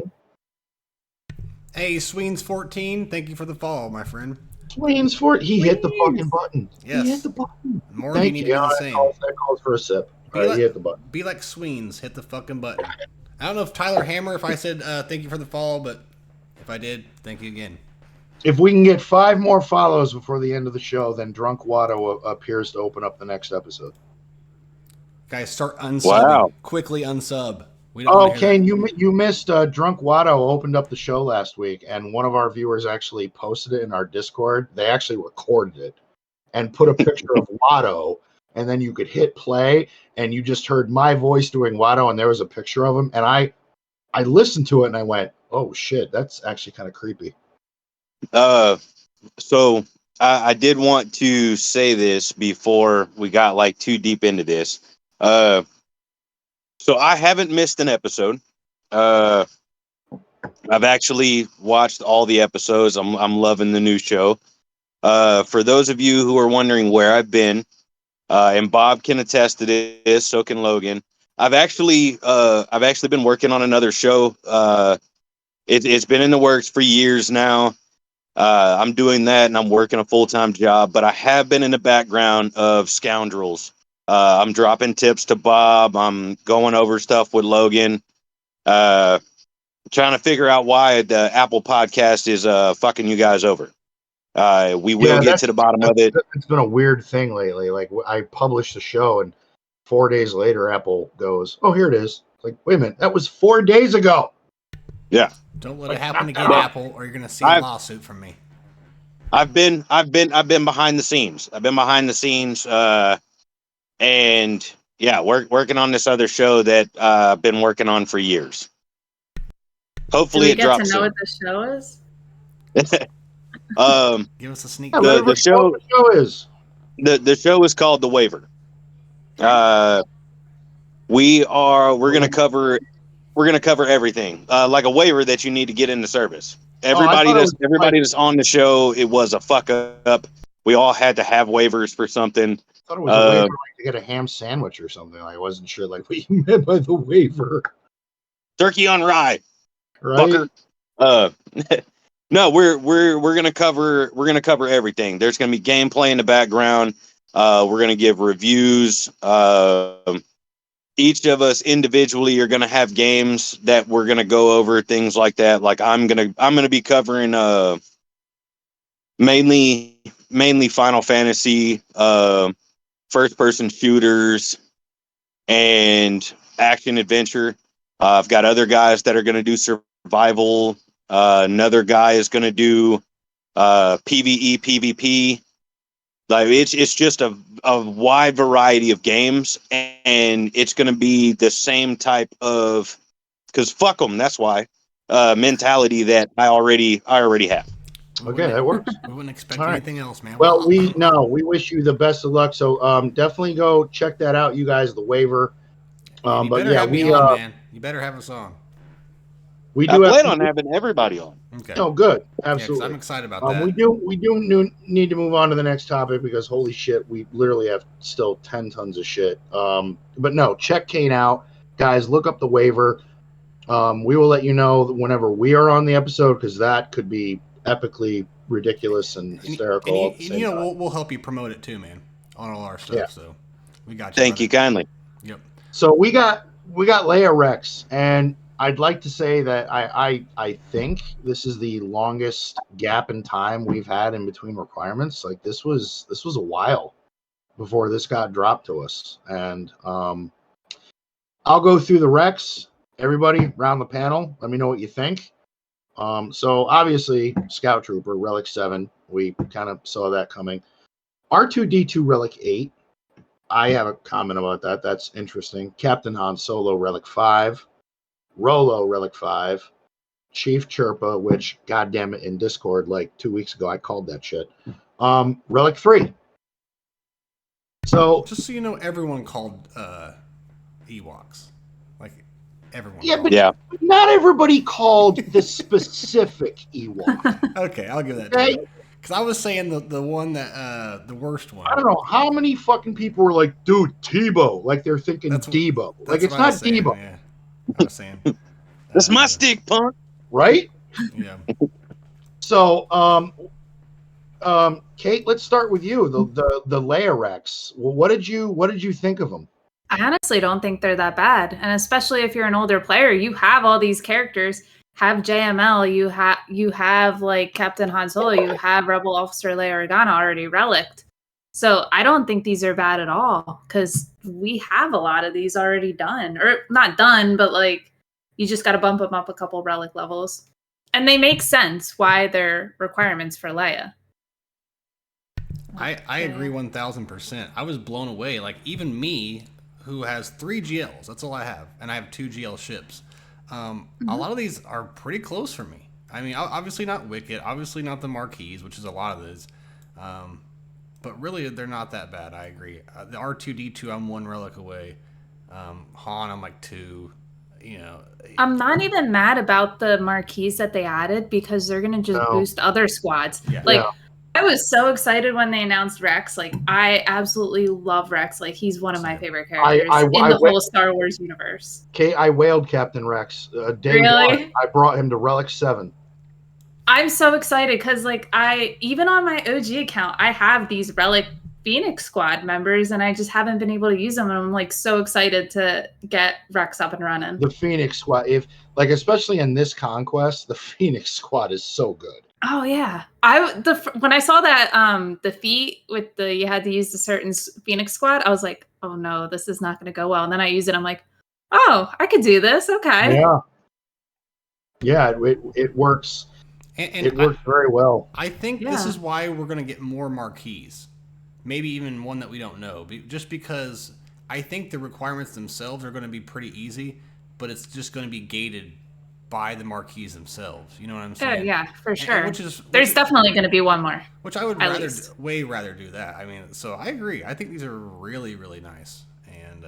Hey, Sweens14, thank you for the follow, my friend. Sweens14, he hit the fucking button. Yes. He hit the button. More of you need to do the same. That calls for a sip. He hit the button. Be like Sweens, hit the fucking button. I don't know if Tyler Hammer, if I said thank you for the follow, but if I did, thank you again. If we can get 5 more follows before the end of the show, then Drunk Watto appears to open up the next episode. Guys, start unsubbing. Wow. Quickly unsub. Kane, you missed Drunk Watto opened up the show last week, and one of our viewers actually posted it in our Discord. They actually recorded it and put a picture of Watto, and then you could hit play, and you just heard my voice doing Watto, and there was a picture of him, and I listened to it, and I went, oh, shit, that's actually kind of creepy. So I did want to say this before we got like too deep into this. So I haven't missed an episode. I've actually watched all the episodes. I'm loving the new show. For those of you who are wondering where I've been, and Bob can attest to this, so can Logan. I've actually been working on another show. It's been in the works for years now. I'm doing that, and I'm working a full-time job. But I have been in the background of Scoundrels. I'm dropping tips to Bob. I'm going over stuff with Logan. Trying to figure out why the Apple Podcast is fucking you guys over. We will get to the bottom of it. It's been a weird thing lately. Like I published the show, and 4 days later, Apple goes, "Oh, here it is." It's like, wait a minute, that was 4 days ago. Yeah. Don't let it happen again, Apple, or you're gonna see a lawsuit from me. I've been behind the scenes. I've been behind the scenes, and yeah, working on this other show that I've been working on for years. Hopefully, it drops. Do we get to know what the show is? Give us a sneak Yeah, peek. The show is the show is called The Waiver. We're gonna cover everything, like a waiver that you need to get into service. Everybody that's on the show, it was a fuck up. We all had to have waivers for something. I thought it was a waiver to get a ham sandwich or something. I wasn't sure like what you meant by the waiver. Turkey on rye, right? Fucker. No, we're gonna cover everything. There's gonna be gameplay in the background. We're gonna give reviews. Each of us individually are gonna have games that we're gonna go over, things like that. Like I'm gonna be covering mainly Final Fantasy, first person shooters, and action adventure. I've got other guys that are gonna do survival. Another guy is going to do PvE, PvP. Like it's just a wide variety of games, and it's going to be the same type of, because fuck them. That's why mentality that I already have. Okay, that works. We wouldn't expect anything else, man. Well, we wish you the best of luck. So definitely go check that out, you guys. The waiver. You But better yeah, have me on, man. You better have us on. We I do plan on having everybody on. Okay. Oh, good. Absolutely. I'm excited about that. We do need to move on to the next topic because holy shit, we literally have still 10 tons of shit. But no, check Cain out, guys. Look up the waiver. We will let you know whenever we are on the episode because that could be epically ridiculous and hysterical. And you know, we'll help you promote it too, man, on all our stuff. Yeah. So we got you. Thank you kindly. Yep. So we got Leia Rex, and I'd like to say that I think this is the longest gap in time we've had in between requirements. Like this was a while before this got dropped to us. And I'll go through the Rex. Everybody around the panel, let me know what you think. So obviously Scout Trooper, Relic 7, we kind of saw that coming. R2-D2 Relic 8. I have a comment about that. That's interesting. Captain Han Solo Relic 5. Rolo Relic 5, Chief Chirpa, which goddamn it in Discord like 2 weeks ago I called that shit. Relic 3. So just so you know, everyone called Ewoks. Like everyone. Yeah, but not everybody called the specific Ewok. Okay, I'll give that to you. Because I was saying the one that the worst one. I don't know how many fucking people were like, dude, Tebow. Like they're thinking Debo. Like it's not Debo. Yeah. I was saying. That's my stick, punk. Right? Yeah. So, Kate, let's start with you. The Leia Rex. Well, what did you think of them? I honestly don't think they're that bad, and especially if you're an older player, you have all these characters. Have JML, you have like Captain Han Solo, you have Rebel Officer Leia Organa already reliced. So I don't think these are bad at all because we have a lot of these already done, or not done, but like you just got to bump them up a couple relic levels, and they make sense why they're requirements for Leia. I agree 1,000%. I was blown away. Like even me, who has 3 GLs, that's all I have, and I have 2 GL ships. A lot of these are pretty close for me. I mean, obviously not Wicket, obviously not the Marquise, which is a lot of these. But really, they're not that bad. I agree. The R2-D2, I'm 1 relic away. Han, I'm like 2. You know, I'm not even mad about the Marquise that they added because they're gonna just boost other squads. Yeah. I was so excited when they announced Rex. Like, I absolutely love Rex. Like, he's one of my favorite characters in the whole Star Wars universe. Okay, I wailed Captain Rex. Day one, I brought him to Relic 7. I'm so excited because like even on my OG account, I have these Relic Phoenix Squad members, and I just haven't been able to use them. And I'm like so excited to get Rex up and running. The Phoenix Squad, especially in this conquest, the Phoenix Squad is so good. Oh yeah, when I saw that the feat with you had to use the certain Phoenix Squad, I was like, oh no, this is not going to go well. And then I use it, I'm like, oh, I could do this. Okay. Yeah, it works. And it works very well. I think this is why we're going to get more marquees. Maybe even one that we don't know. Just because I think the requirements themselves are going to be pretty easy, but it's just going to be gated by the marquees themselves. You know what I'm saying? Yeah, for sure. And there's definitely going to be one more. Which I would way rather do that. I mean, so I agree. I think these are really, really nice. And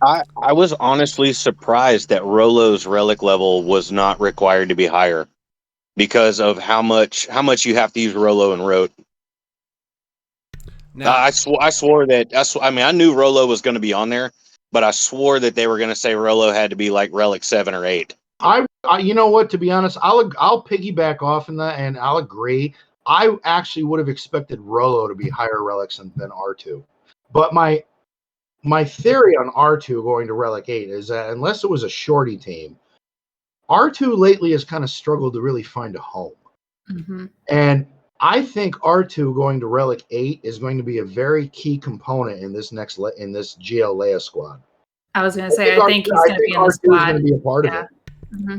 I was honestly surprised that Rolo's relic level was not required to be higher because of how much you have to use Rolo and Rote. Now, I swore that I knew Rolo was going to be on there, but I swore that they were going to say Rolo had to be like Relic 7 or 8. I you know what? To be honest, I'll piggyback off in that, and I'll agree. I actually would have expected Rolo to be higher relics than R2, but my theory on R2 going to Relic 8 is that unless it was a shorty team, R2 lately has kind of struggled to really find a home, and I think R2 going to Relic 8 is going to be a very key component in this GL Leia squad. I was going to say, I think he's going to be in the squad. Is going to be a part of it.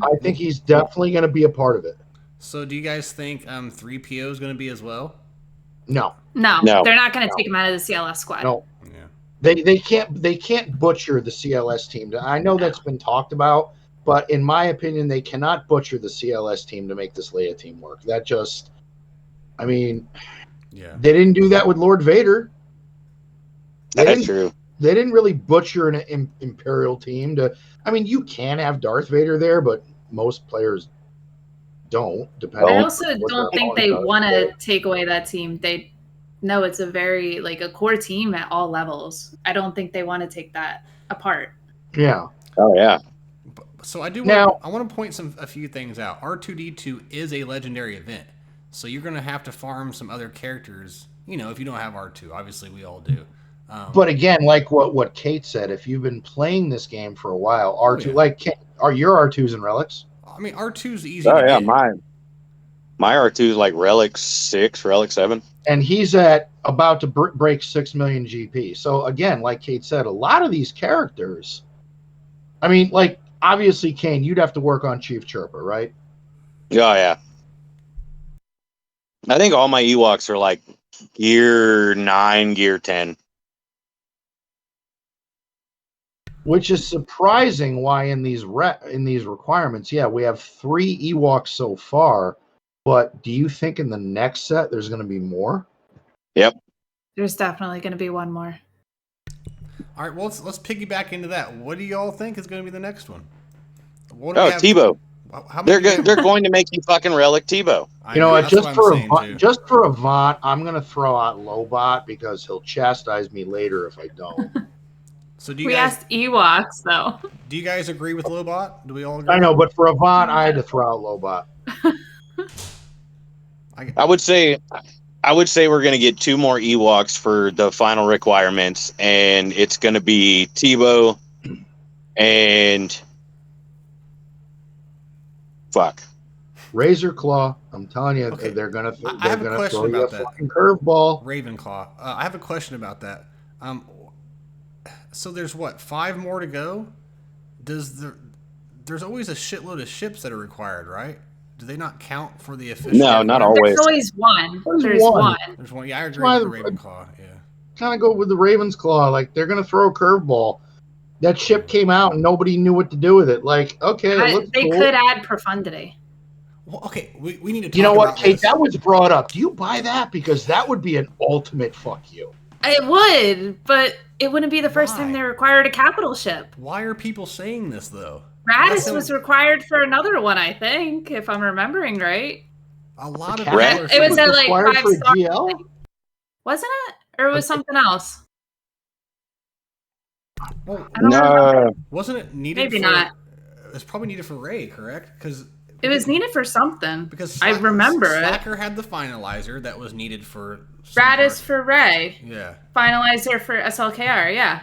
I think he's definitely going to be a part of it. So do you guys think 3PO is going to be as well? No. They're not going to take him out of the CLS squad. No. Yeah. They can't butcher the CLS team. I know that's been talked about, but in my opinion, they cannot butcher the CLS team to make this Leia team work. That just, I mean, they didn't do that with Lord Vader. That's true. They didn't really butcher an Imperial team to. I mean, you can have Darth Vader there, but most players don't. I also don't think they want to take away that team. They know it's a very a core team at all levels. I don't think they want to take that apart. Yeah. Oh yeah. So I want to point a few things out. R2D2 is a legendary event, so you're going to have to farm some other characters. You know, if you don't have R2, obviously we all do. But again, like what Kate said, if you've been playing this game for a while, R2 are your R2s and relics? I mean, R2's easy. Oh yeah, my R2 is like Relic 6, Relic 7, and he's at about to break 6 million GP. So again, like Kate said, a lot of these characters. I mean, like obviously, Kane, you'd have to work on Chief Chirper, right? Oh yeah. I think all my Ewoks are like Gear 9, Gear 10. Which is surprising why in these requirements, we have 3 Ewoks so far, but do you think in the next set there's going to be more? Yep. There's definitely going to be one more. All right, well, let's piggyback into that. What do y'all think is going to be the next one? Tebow. They're going to make you fucking Relic Tebow. You know what? Just for Avant, I'm going to throw out Lobot because he'll chastise me later if I don't. So we asked Ewoks, though. Do you guys agree with Lobot? Do we all agree? I know, but for Avant, I had to throw out Lobot. I would say we're going to get 2 more Ewoks for the final requirements, and it's going to be Tebow and Razor Claw. I'm telling you, they're going to throw you a fucking curveball. Ravenclaw. I have a question about that. So there's 5 more to go? There's always a shitload of ships that are required, right? Do they not count for the official? No, not always. There's always one. There's one. There's one. Yeah, I agree with the Ravenclaw. Yeah. Kind of go with the Raven's Claw. Like they're gonna throw a curveball. That ship came out and nobody knew what to do with it. Like, okay, it looks they cool. could add profundity. Well, okay, we need to talk You know what, Kate? This. That was brought up. Do you buy that? Because that would be an ultimate fuck you. It would, but it wouldn't be the first time they required a capital ship. Why are people saying this, though? Radis was required for another one, I think, if I'm remembering right. A lot of it was at like 5 stars. Wasn't it? Or it was something else? Well, no. Wasn't it needed Maybe not. It's probably needed for Rey, correct? Because It was needed for something. Because I remember Slacker had the finalizer that was needed for Radis for Ray. Yeah. Finalizer for SLKR, yeah.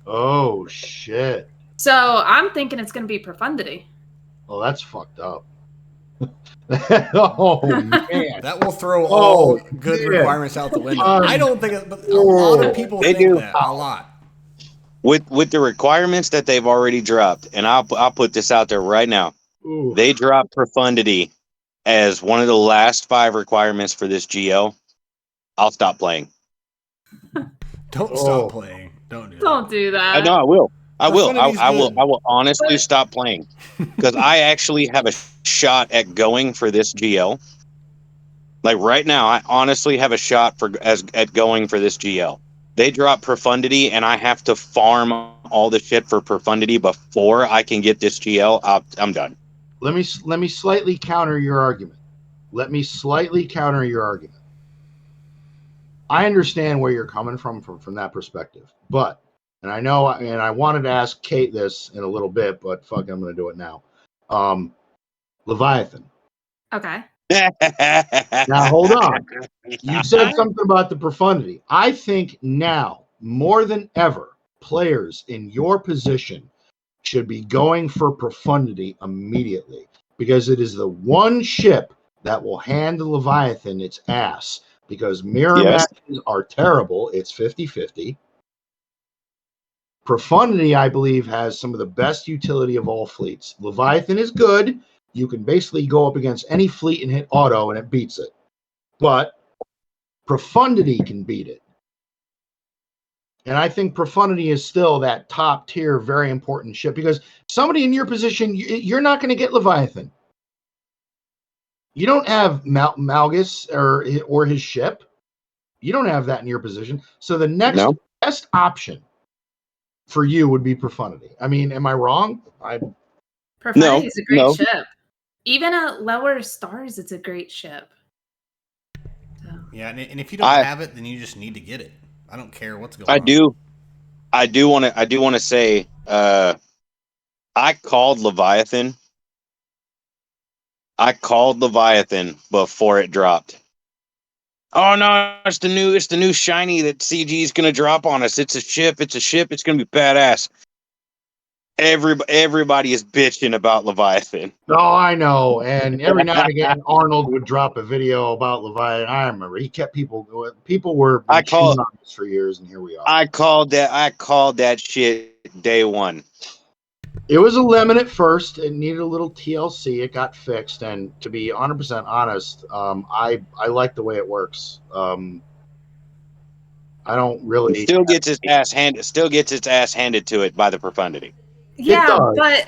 Oh, shit. So I'm thinking it's going to be Profundity. Oh, that's fucked up. Oh, man. That will throw all good man. requirements out the window. I don't think it, but a lot of people They think do. that. A lot. With the requirements that they've already dropped, and I'll put this out there right now. Ooh. They dropped Profundity as one of the last 5 requirements for this GL. I'll stop playing. Don't stop playing. Don't do that. Don't do that. No, I will. I will. Profundity's I will. good. I will honestly stop playing because I actually have a shot at going for this GL. Like right now, I honestly have a shot at going for this GL. They drop Profundity, and I have to farm all the shit for Profundity before I can get this GL. I'm done. Let me slightly counter your argument. I understand where you're coming from that perspective, but and I know, and I wanted to ask Kate this in a little bit, but fuck, I'm going to do it now. Leviathan. Okay. Now hold on. You said something about the Profundity. I think now more than ever, players in your position should be going for Profundity immediately because it is the one ship that will hand the Leviathan its ass because mirror matches are terrible. It's 50-50. Profundity, I believe, has some of the best utility of all fleets. Leviathan is good. You can basically go up against any fleet and hit auto and it beats it. But Profundity can beat it. And I think Profundity is still that top tier, very important ship because somebody in your position, you're not going to get Leviathan. You don't have Malgus or his ship. You don't have that in your position. So the next best option for you would be Profundity. I mean, am I wrong? Profundity is a great ship. Even at lower stars, it's a great ship. So. Yeah, and if you don't have it, then you just need to get it. I don't care what's going on. I do want to say I called Leviathan. Before it dropped. Oh no, it's the new shiny that CG is going to drop on us. It's a ship. It's going to be badass. Everybody is bitching about Leviathan. Oh, I know. And every now and again, Arnold would drop a video about Leviathan. I remember he kept people were on this for years, and here we are. I called that shit day one. It was a lemon at first. It needed a little TLC. It got fixed, and to be 100% honest, I like the way it works. I don't really. It still gets its ass handed to it by the Profundity. Yeah, but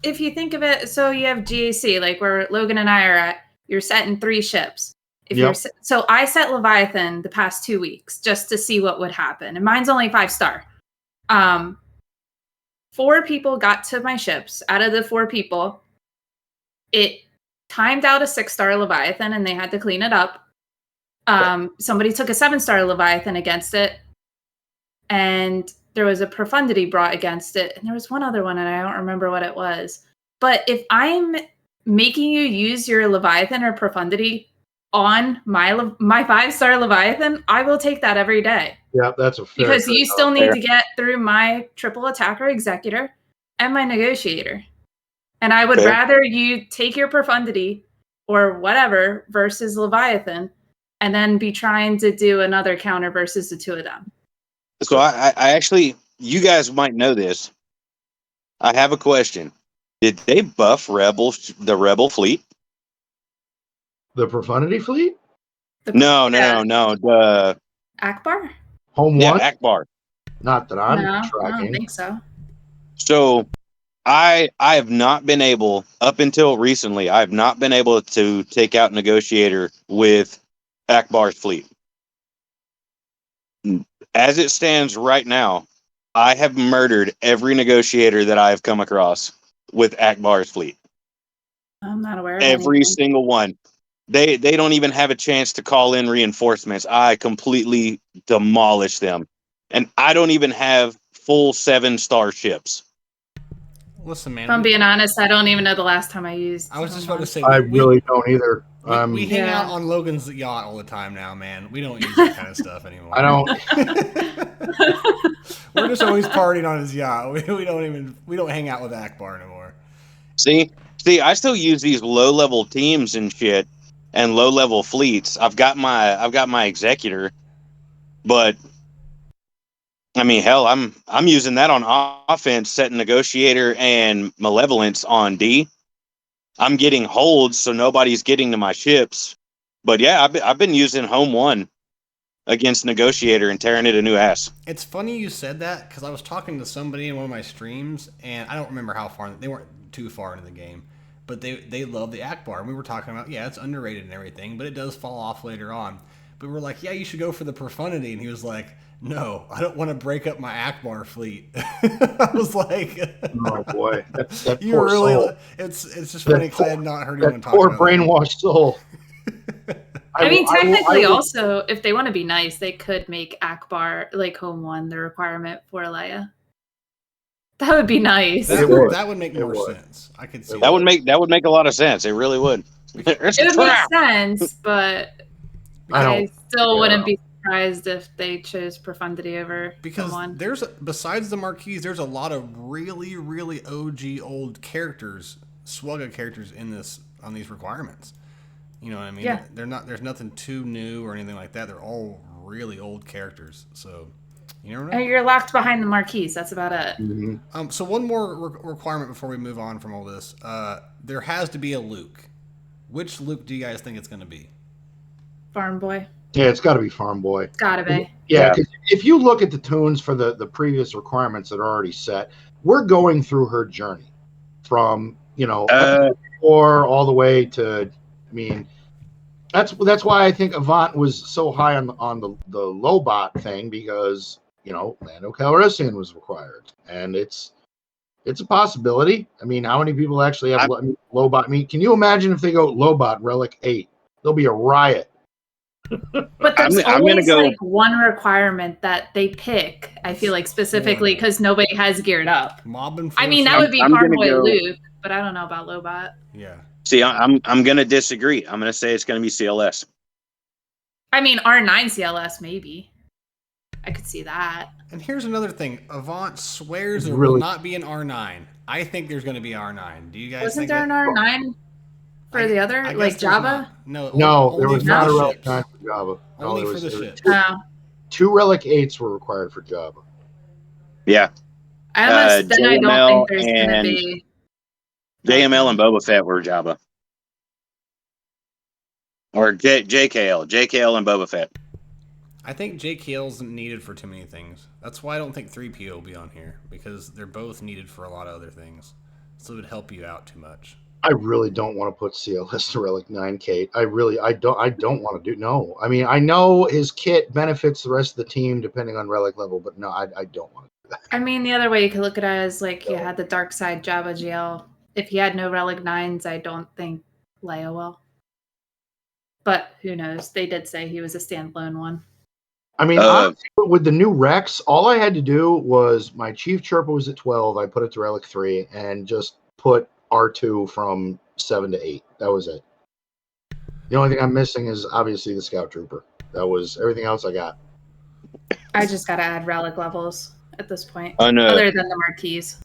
if you think of it, so you have GAC, like where Logan and I are at. You're setting 3 ships. So I set Leviathan the past 2 weeks just to see what would happen, and mine's only 5-star. 4 people got to my ships. Out of the 4 people, it timed out a 6-star Leviathan, and they had to clean it up. Somebody took a 7-star Leviathan against it, and there was a Profundity brought against it, and there was one other one, and I don't remember what it was. But if I'm making you use your Leviathan or Profundity on my 5-star Leviathan, I will take that every day. Yeah, that's a fair. Because you still need to get through my triple attacker executor and my negotiator. And I would rather you take your Profundity or whatever versus Leviathan and then be trying to do another counter versus the 2 of them. So I actually, you guys might know this. I have a question. Did they buff the Rebel fleet? The Profundity fleet? No. The Akbar? Home one? Akbar. Not that I'm tracking. I don't think so. So I have not been able, up until recently, I have not been able to take out Negotiator with Akbar's fleet. As it stands right now, I have murdered every Negotiator that I have come across with Akbar's fleet. I'm not aware of every single one. They don't even have a chance to call in reinforcements. I completely demolish them. And I don't even have full 7-star ships. Listen, man. If I'm being honest, I don't even know the last time I used. I was just about to say. I really don't either. We hang Yeah. out on Logan's yacht all the time now, man. We don't use that kind of stuff anymore. I don't. We're just always partying on his yacht. We don't hang out with Akbar anymore. See, I still use these low-level teams and shit, and low-level fleets. I've got my executor, but I mean, hell, I'm using that on offense, setting negotiator and malevolence on D. I'm getting holds, so nobody's getting to my ships. But yeah, I've been using home one against negotiator and tearing it a new ass. It's funny you said that because I was talking to somebody in one of my streams, and I don't remember how far they weren't too far into the game, but they love the Akbar. And we were talking about it's underrated and everything, but it does fall off later on. But we were like, yeah, you should go for the profundity, and he was like, no, I don't want to break up my Akbar fleet. I was like, Oh boy, that you poor really. soul. It's just funny because I had not heard anyone That talk poor about brainwashed soul. I mean, technically, I will- also, if they want to be nice, they could make Akbar like home one the requirement for Leia. That would be nice. that. It would. That would make It more would. sense. I could see That would make a lot of sense. It really would. It's It a would make trap. sense, but I I don't- still yeah. wouldn't be surprised if they chose profundity over because one. there's besides the Marquis, there's a lot of really OG old characters, Swugga characters in this on these requirements. You know what I mean? Yeah. There's nothing too new or anything like that. They're all really old characters. So you never know. And you're locked behind the marquise. That's about it. Mhm. So one more requirement before we move on from all this. There has to be a Luke. Which Luke do you guys think it's going to be? Farm boy. Yeah, it's got to be Farm Boy. Gotta be. Yeah, Yeah. 'cause if you look at the tunes for the previous requirements that are already set, we're going through her journey from or all the way to. I mean, that's why I think Avant was so high on the Lobot thing, because Lando Calrissian was required, and it's a possibility. I mean, how many people actually have Lobot meet? Can you imagine if they go Lobot Relic 8? There'll be a riot. But there's I'm gonna always go- like one requirement that they pick, I feel like, specifically because nobody has geared up. Mob and I mean, that would be I'm Farm gonna Boy go- Luke, but I don't know about Lobot. Yeah. See, I'm gonna disagree. I'm gonna say it's gonna be CLS. I mean, R9 CLS, maybe. I could see that. And here's another thing. Avant swears there Really? will not be an R9. I think there's going to be R9. Do you guys Wasn't think there an that? R9 for I- the other? I guess Like there's Java? not. No, No, there only was for not the a Relic ships. 9 for Java. No, Only there for the was ships. No. two Relic 8s were required for Java. Yeah, I almost, then I JML don't think there's going to and- be. JML and Boba Fett were Jabba, or JKL and Boba Fett. I think JKL's needed for too many things. That's why I don't think 3PO will be on here, because they're both needed for a lot of other things. So it would help you out too much. I really don't want to put CLS to Relic 9, Kate. I don't want to do. No, I mean, I know his kit benefits the rest of the team depending on Relic level, but no, I don't want to do that. I mean, the other way you could look at it is like you had the dark side Java GL. If he had no Relic 9s, I don't think Leia will. But who knows? They did say he was a standalone one. I mean, honestly, with the new Rex, all I had to do was my Chief Chirpa was at 12. I put it to Relic 3 and just put R2 from 7 to 8. That was it. The only thing I'm missing is obviously the Scout Trooper. That was everything else I got. I just got to add Relic levels at this point, Oh, no. other than the marquees.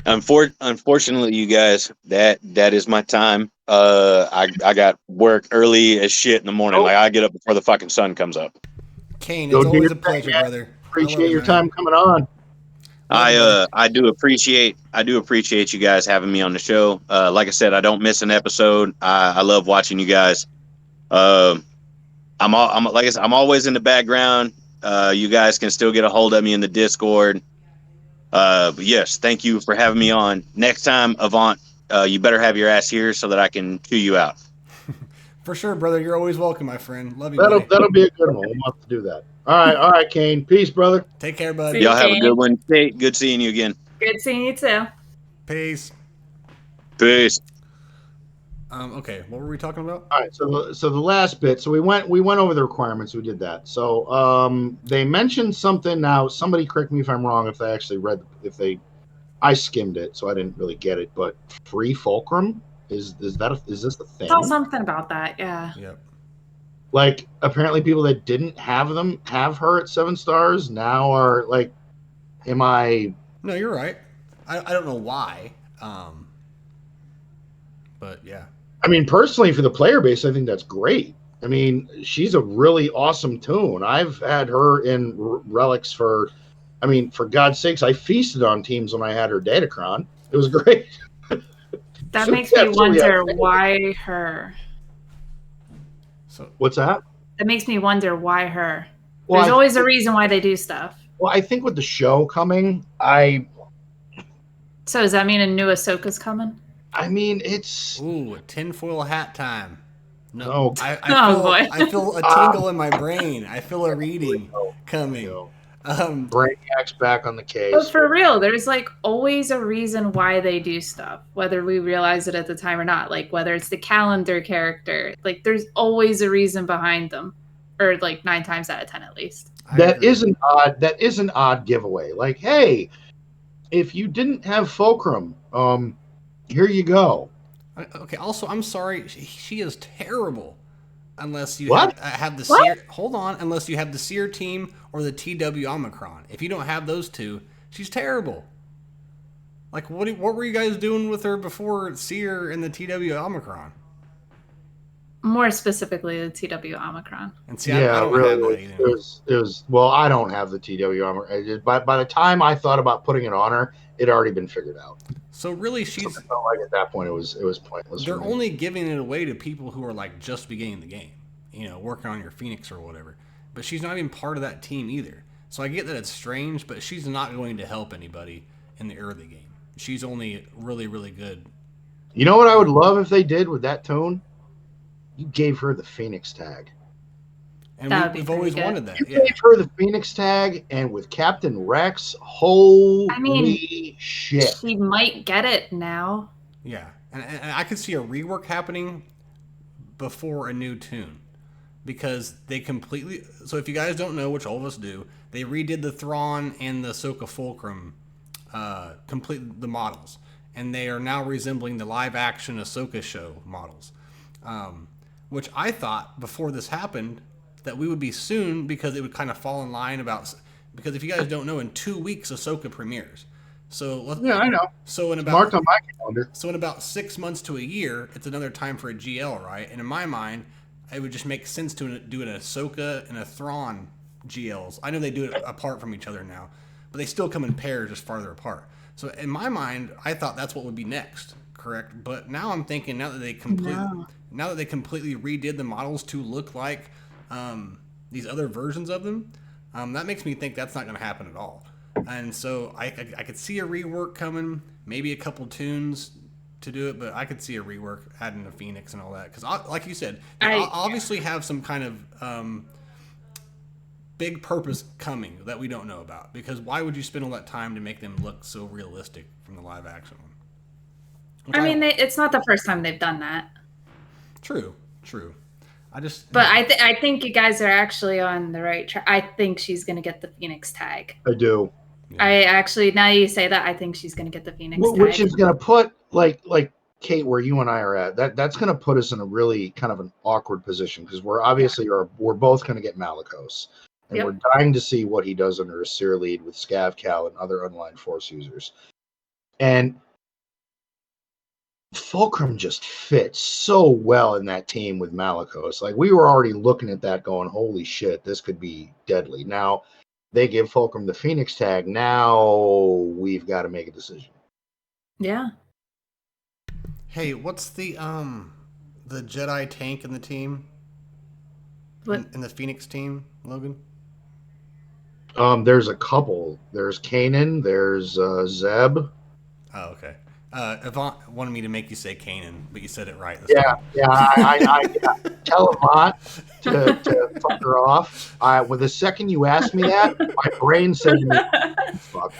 Unfortunately, you guys, that is my time. I got work early as shit in the morning. Oh. Like I get up before the fucking sun comes up. Kane, Go it's do always your a pleasure, thing, man. brother. I Appreciate love it, your man. time coming on. I do appreciate you guys having me on the show. Like I said, I don't miss an episode. I love watching you guys. I'm like I said, I'm always in the background. You guys can still get a hold of me in the Discord. But yes, thank you for having me on. Next time, Avant, you better have your ass here so that I can chew you out. For sure, brother. You're always welcome, my friend. Love you, That'll buddy. be a good one. We'll have to do that. All right, Kane. Peace, brother. Take care, buddy. See Y'all have a Okay. good one. Hey, good seeing you again. Good seeing you too. Peace. Peace. Okay, what were we talking about? All right, so the last bit. So we went over the requirements. We did that. So they mentioned something. Now somebody correct me if I'm wrong. If they actually read, if they I skimmed it, so I didn't really get it. But free fulcrum is this the I saw thing? something about that. Yeah. Yep. Like apparently people that didn't have her at 7 stars now are like, am I? No, you're right. I don't know why. But yeah. I mean, personally, for the player base, I think that's great. I mean, she's a really awesome tune. I've had her in relics for, I mean, for God's sakes, I feasted on teams when I had her Datacron. It was great. That So, makes yeah, me so, yeah. wonder why her. So What's that? That makes me wonder why her. Well, There's always a reason why they do stuff. Well, I think with the show coming, So does that mean a new Ahsoka's coming? I mean, it's ooh, tinfoil hat time. No, Oh. I Oh, feel boy. I feel a tingle in my brain. I feel a reading coming. you know, Um, Brainiac's back on the case. But for real, there's like always a reason why they do stuff, whether we realize it at the time or not. Like whether it's the calendar character, like there's always a reason behind them, or like 9 times out of 10 at least. That is an odd giveaway. Like, hey, if you didn't have Fulcrum, here you go. Okay. Also, I'm sorry. She is terrible. Unless you What? have the What? Seer. Hold on. Unless you have the Seer team or the TW Omicron. If you don't have those two, she's terrible. Like, what were you guys doing with her before Seer and the TW Omicron? More specifically, the TW Omicron. And see, I don't have that either. It was. Well, I don't have the TW armor. By the time I thought about putting it on her, it had already been figured out. So really, she's. So I felt like at that point it was pointless. They're for me. only giving it away to people who are like just beginning the game, working on your Phoenix or whatever. But she's not even part of that team either. So I get that it's strange, but she's not going to help anybody in the early game. She's only really, really good. You know what I would love if they did with that tone? You gave her the Phoenix tag. And That would be we've always pretty good. wanted that. You Yeah. gave her the Phoenix tag, and with Captain Rex, holy shit! She might get it now. Yeah. And I could see a rework happening before a new tune. Because they completely. So if you guys don't know, which all of us do, they redid the Thrawn and the Ahsoka Fulcrum, complete the models. And they are now resembling the live action Ahsoka show models. Which I thought before this happened that we would be soon because it would kind of fall in line because if you guys don't know, in 2 weeks Ahsoka premieres. So Yeah, I know. So in Marked about on my calendar. so in about 6 months to a year, it's another time for a GL, right? And in my mind, it would just make sense to do an Ahsoka and a Thrawn GLs. I know they do it apart from each other now, but they still come in pairs just farther apart. So in my mind, I thought that's what would be next, correct? But now I'm thinking now that they completely redid the models to look like these other versions of them, that makes me think that's not going to happen at all. And so I could see a rework coming, maybe a couple tunes to do it, but I could see a rework adding a Phoenix and all that. Because like you said, they obviously have some kind of big purpose coming that we don't know about. Because why would you spend all that time to make them look so realistic from the live action one? I mean, it's not the first time they've done that. True. But I think you guys are actually on the right track. I think she's going to get the Phoenix tag. I do. Yeah. I actually, now you say that, I think she's going to get the Phoenix tag. Which is going to put like Kate, where you and I are at. That's going to put us in a really kind of an awkward position because we're both going to get Malicos, and Yep. we're dying to see what he does under a Seer lead with Scav Cal and other unlined Force users. And Fulcrum just fits so well in that team with Malicos. Like we were already looking at that going, holy shit, this could be deadly. Now they give Fulcrum the Phoenix tag. Now we've got to make a decision. Yeah. Hey, what's the Jedi tank in the team? What? In the Phoenix team, Logan? There's a couple. There's Kanan. There's Zeb. Oh, okay. Yvonne wanted me to make you say Kanan, but you said it right. I tell Yvonne to fuck her off. With the second you asked me that, my brain said to me, fuck.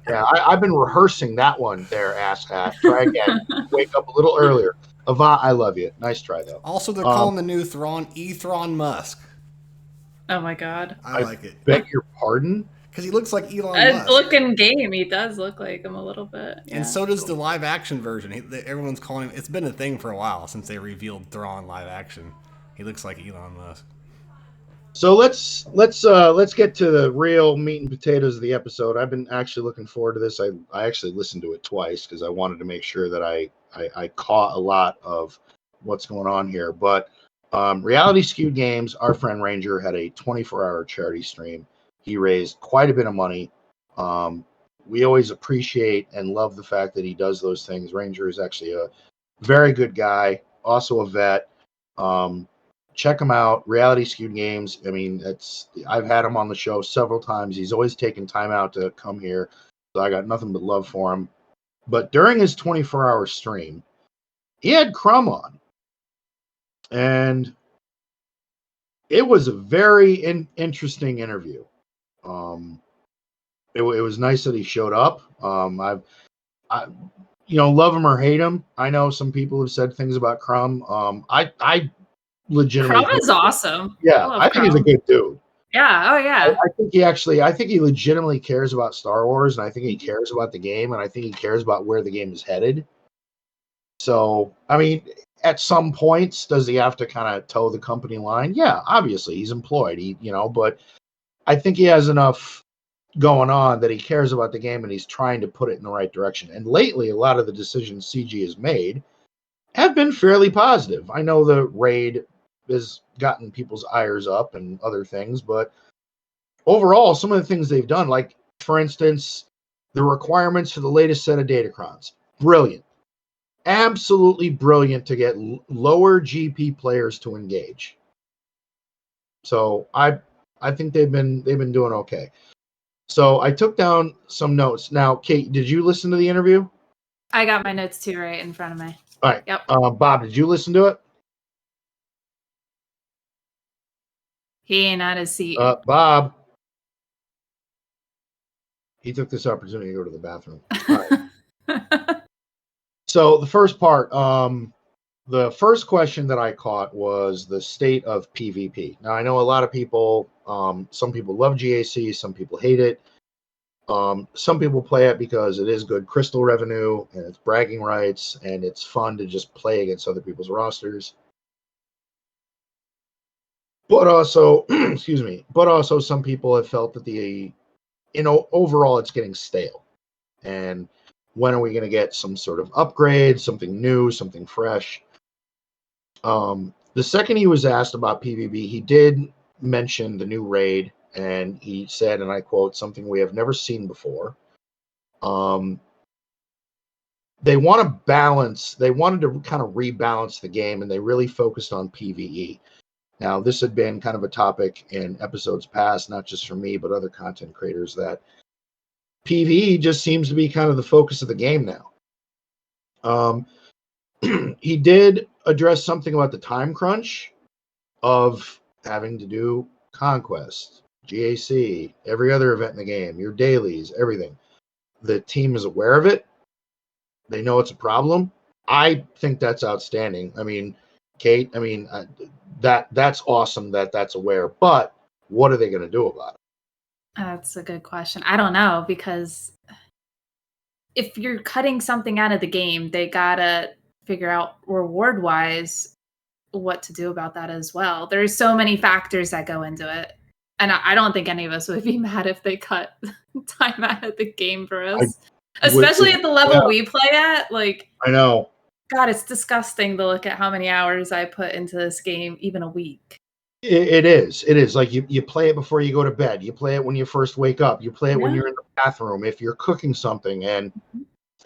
Yeah, I've been rehearsing that one there, asshat. Try again. Wake up a little earlier. Yvonne, I love you. Nice try, though. Also, they're calling the new Thrawn Thrawn Musk. Oh my God. I like it. Beg your pardon? Because he looks like Elon A Musk. look in game, he does look like him a little bit. Yeah. And so does the live action version. Everyone's calling him. It's been a thing for a while since they revealed Thrawn live action. He looks like Elon Musk. So let's get to the real meat and potatoes of the episode. I've been actually looking forward to this. I actually listened to it twice because I wanted to make sure that I caught a lot of what's going on here. But Reality Skewed Games, our friend Ranger had a 24-hour charity stream. He raised quite a bit of money. We always appreciate and love the fact that he does those things. Ranger is actually a very good guy, also a vet. Check him out, Reality Skewed Games. I mean, I've had him on the show several times. He's always taken time out to come here, so I got nothing but love for him. But during his 24-hour stream, he had Crumb on, and it was a very interesting interview. It was nice that he showed up. I love him or hate him. I know some people have said things about Crumb. I legitimately Crumb is awesome. Yeah, I think he's a good dude. Yeah. Oh yeah. I think he legitimately cares about Star Wars, and I think he cares about the game, and I think he cares about where the game is headed. So, I mean, at some points, does he have to kind of toe the company line? Yeah, obviously he's employed. But I think he has enough going on that he cares about the game and he's trying to put it in the right direction. And lately, a lot of the decisions CG has made have been fairly positive. I know the raid has gotten people's ires up and other things, but overall, some of the things they've done, like, for instance, the requirements for the latest set of Datacrons, brilliant. Absolutely brilliant to get lower GP players to engage. So I think they've been doing okay. So I took down some notes. Now, Kate, did you listen to the interview? I got my notes too right in front of me. All right. Yep. Bob, did you listen to it? He ain't at his seat. Bob. He took this opportunity to go to the bathroom. All right. So the first part, the first question that I caught was the state of PvP. Now, I know a lot of people, some people love GAC, some people hate it. Some people play it because it is good crystal revenue and it's bragging rights and it's fun to just play against other people's rosters. But also, excuse me, but also some people have felt that overall it's getting stale. And when are we going to get some sort of upgrade, something new, something fresh? The second he was asked about PvP, he did mention the new raid, and he said, and I quote, something we have never seen before. They want to balance, they wanted to kind of rebalance the game, and they really focused on PvE. Now, this had been kind of a topic in episodes past, not just for me, but other content creators, that PvE just seems to be kind of the focus of the game now. He did address something about the time crunch of having to do Conquest, GAC, every other event in the game, your dailies, everything. The team is aware of it. They know it's a problem. I think that's outstanding. I mean, Kate, that's awesome that that's aware, but what are they going to do about it? That's a good question. I don't know, because if you're cutting something out of the game, they gotta figure out reward-wise what to do about that as well. There's so many factors that go into it. And I don't think any of us would be mad if they cut time out of the game for us. Especially at the level we play at. Like, I know. God, it's disgusting to look at how many hours I put into this game, even a week. It is. It is. Like, you play it before you go to bed. You play it when you first wake up. You play it when you're in the bathroom. If you're cooking something and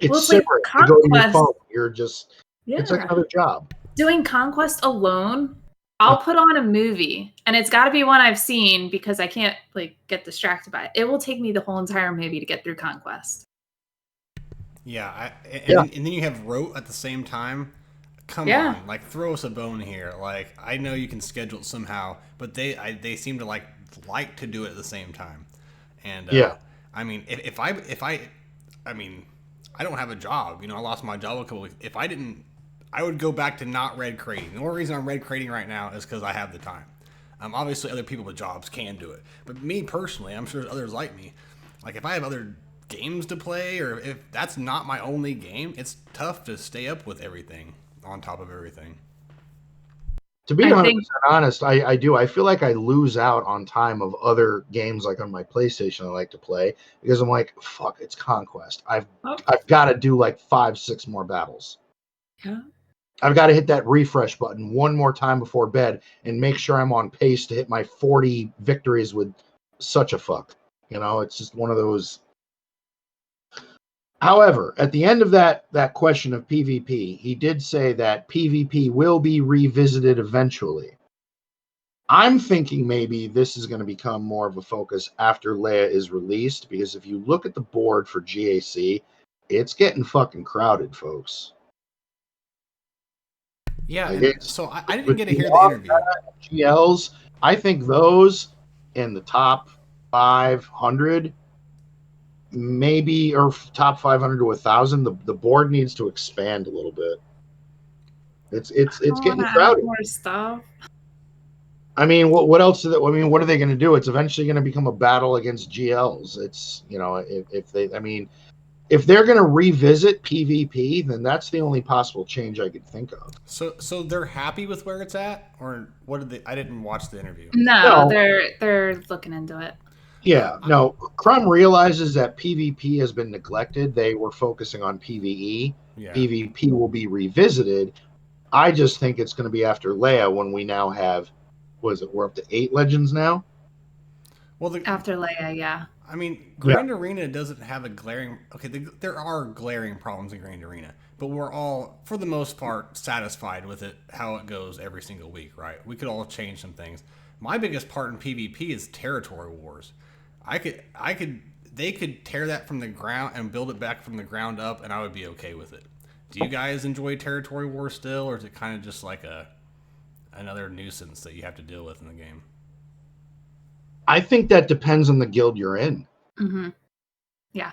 it's simmering, like you go to your phone. You're just, it's like another job. Doing Conquest alone, I'll put on a movie, and it's got to be one I've seen because I can't get distracted by it. It will take me the whole entire movie to get through Conquest. Yeah, and then you have Rote at the same time. Come on, throw us a bone here. Like, I know you can schedule it somehow, but they seem to like to do it at the same time. And I mean, if I don't have a job. I lost my job a couple weeks. If I didn't, I would go back to not red crating. The only reason I'm red crating right now is because I have the time. Obviously, other people with jobs can do it, but me personally, I'm sure there's others like me. Like if I have other games to play, or if that's not my only game, it's tough to stay up with everything on top of everything. To be I 100% think- honest, I do. I feel like I lose out on time of other games like on my PlayStation I like to play because I'm like, fuck, it's Conquest. I've got to do like 5-6 more battles. Yeah. I've got to hit that refresh button one more time before bed and make sure I'm on pace to hit my 40 victories with such a fuck. It's just one of those. However, at the end of that question of PvP, he did say that PvP will be revisited eventually. I'm thinking maybe this is going to become more of a focus after Leia is released, because if you look at the board for GAC, it's getting fucking crowded, folks. Yeah, Like so I didn't get to hear the interview. GLs, I think those in the top 500, maybe, or top 500 to 1,000, the board needs to expand a little bit. It's getting crowded. More stuff. I mean, what else? What are they going to do? It's eventually going to become a battle against GLs. It's if they're going to revisit PvP, then that's the only possible change I could think of. So they're happy with where it's at, or what did they? I didn't watch the interview. No, No. they're looking into it. Yeah, no. Crumb realizes that PvP has been neglected. They were focusing on PvE. Yeah. PvP will be revisited. I just think it's going to be after Leia when we now have, we're up to 8 legends now? Well, After Leia, yeah. I mean, Grand Arena doesn't have a glaring... Okay, there are glaring problems in Grand Arena, but we're all, for the most part, satisfied with it, how it goes every single week, right? We could all change some things. My biggest part in PvP is territory wars. They could tear that from the ground and build it back from the ground up, and I would be okay with it. Do you guys enjoy territory wars still, or is it kind of just like another nuisance that you have to deal with in the game? I think that depends on the guild you're in. Mm-hmm. Yeah,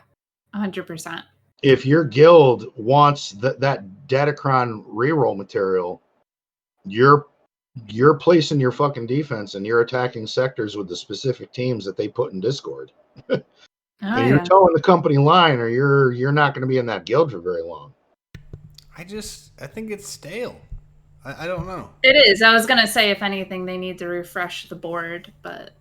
100%. If your guild wants that Datacron reroll material, you're placing your fucking defense and you're attacking sectors with the specific teams that they put in Discord. And you're towing the company line, or you're not going to be in that guild for very long. I think it's stale. I don't know. It is. I was gonna say, if anything, they need to refresh the board, but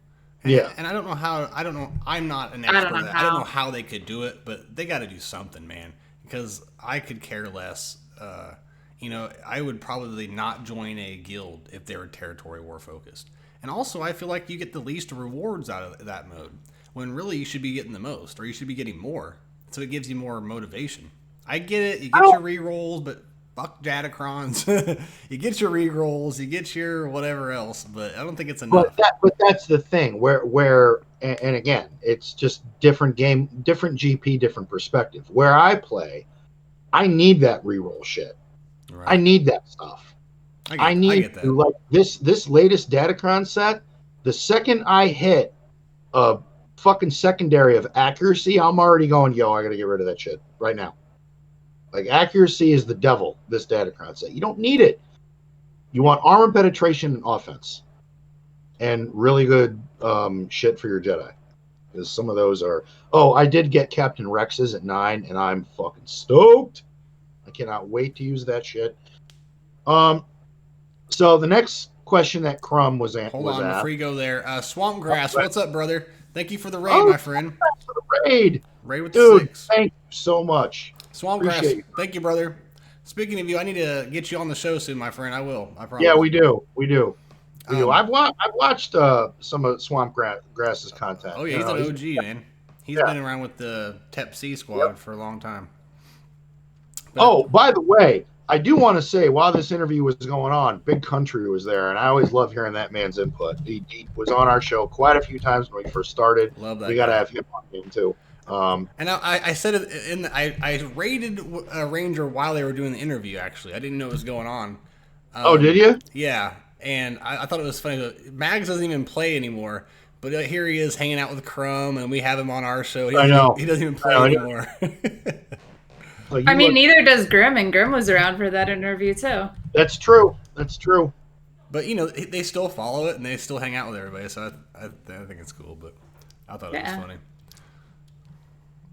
and I don't know how. I don't know. I'm not an expert. I don't know how they could do it, but they got to do something, man. Because I could care less. I would probably not join a guild if they were territory war focused. And also, I feel like you get the least rewards out of that mode, when really you should be getting the most, or you should be getting more. So it gives you more motivation. I get it. You get your rerolls, but fuck Datacrons. You get your rerolls, you get your whatever else, but I don't think it's enough. But that's the thing. Where and again, it's just different game, different GP, different perspective. Where I play, I need that reroll shit. Right. I need that stuff. I get that. Like this latest Datacron set. The second I hit a fucking secondary of accuracy, I'm already going, yo, I got to get rid of that shit right now. Like, accuracy is the devil, this Datacron set. You don't need it. You want armor penetration and offense. And really good shit for your Jedi. Because some of those are... Oh, I did get Captain Rex's at 9, and I'm fucking stoked. I cannot wait to use that shit. So the next question that Crumb was asked... Hold on, before you go there. Swampgrass, what's up, brother? Thank you for the raid, my friend. For the raid. Raid with the 6. Thank you so much. Swampgrass, thank you, brother. Speaking of you, I need to get you on the show soon, my friend. I will. I promise. Yeah, we do. I've watched some of Swampgrass's content. Oh yeah, he's an OG, man. He's been around with the Tep C squad for a long time. But, by the way, I do want to say, while this interview was going on, Big Country was there, and I always love hearing that man's input. He was on our show quite a few times when we first started. Love that. We got to have him on game too. And I said it I raided Ranger while they were doing the interview. Actually, I didn't know what was going on. Did you? Yeah, and I thought it was funny. Mags doesn't even play anymore, but here he is hanging out with Crumb, and we have him on our show. I know. He doesn't even play anymore. Neither does Grim, and Grim was around for that interview too. That's true. But they still follow it, and they still hang out with everybody. So I think it's cool. But I thought it was funny.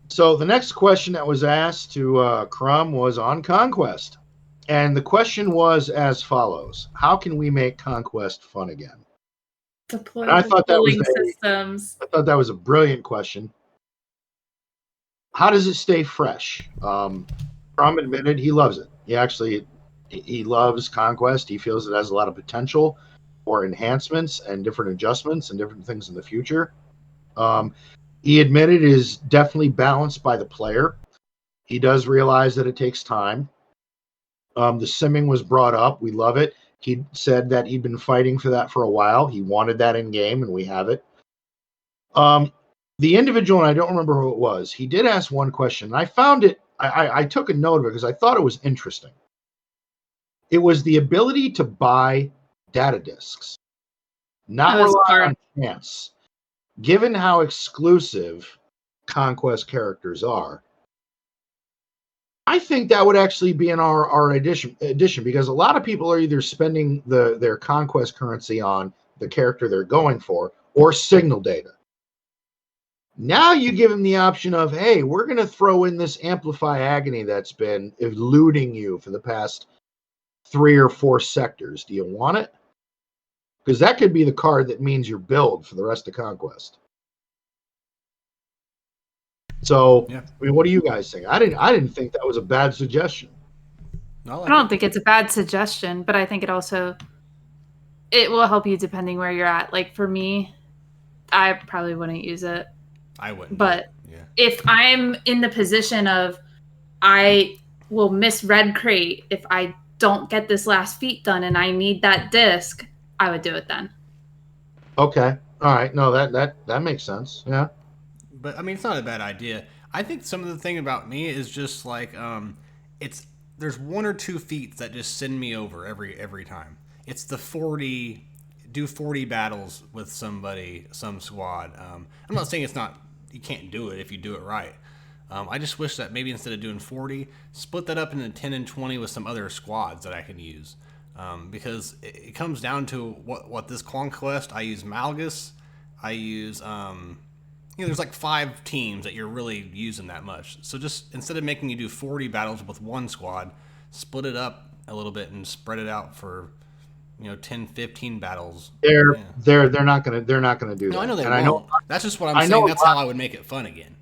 So the next question that was asked to Crumb was on Conquest. And the question was as follows. How can we make Conquest fun again? Deploy And I thought that was systems. a brilliant question. How does it stay fresh? Crumb admitted he loves it. He loves Conquest. He feels it has a lot of potential for enhancements and different adjustments and different things in the future. He admitted it is definitely balanced by the player. He does realize that it takes time. The simming was brought up. We love it. He said that he'd been fighting for that for a while. He wanted that in game, and we have it. The individual, and I don't remember who it was, he did ask one question. And I found it, I took a note of it because I thought it was interesting. It was the ability to buy data discs, not rely on chance. Given how exclusive Conquest characters are, I think that would actually be in our edition because a lot of people are either spending their Conquest currency on the character they're going for or signal data. Now you give them the option of, hey, we're going to throw in this Amplify Agony that's been eluding you for the past 3 or 4 sectors. Do you want it? Because that could be the card that means your build for the rest of Conquest. So, yeah. I mean, what do you guys think? I didn't think that was a bad suggestion. I don't think it's a bad suggestion, but I think it will help you depending where you're at. Like for me, I probably wouldn't use it. I wouldn't. But if I'm in the position of I will miss red crate if I don't get this last feat done and I need that disc, I would do it then. Okay. All right. No, that makes sense. Yeah. But I mean, it's not a bad idea. I think some of the thing about me is just like there's 1 or 2 feats that just send me over every time. It's the 40 battles with somebody, some squad. I'm not saying you can't do it if you do it right. I just wish that maybe instead of doing 40, split that up into 10 and 20 with some other squads that I can use. Because it comes down to what this Conquest, I use Malgus, I use there's like 5 teams that you're really using that much. So just instead of making you do 40 battles with one squad, split it up a little bit and spread it out for 10, 15 battles. They're not gonna do that. No, I know they won't. I know that's just what I'm saying. That's how I would make it fun again.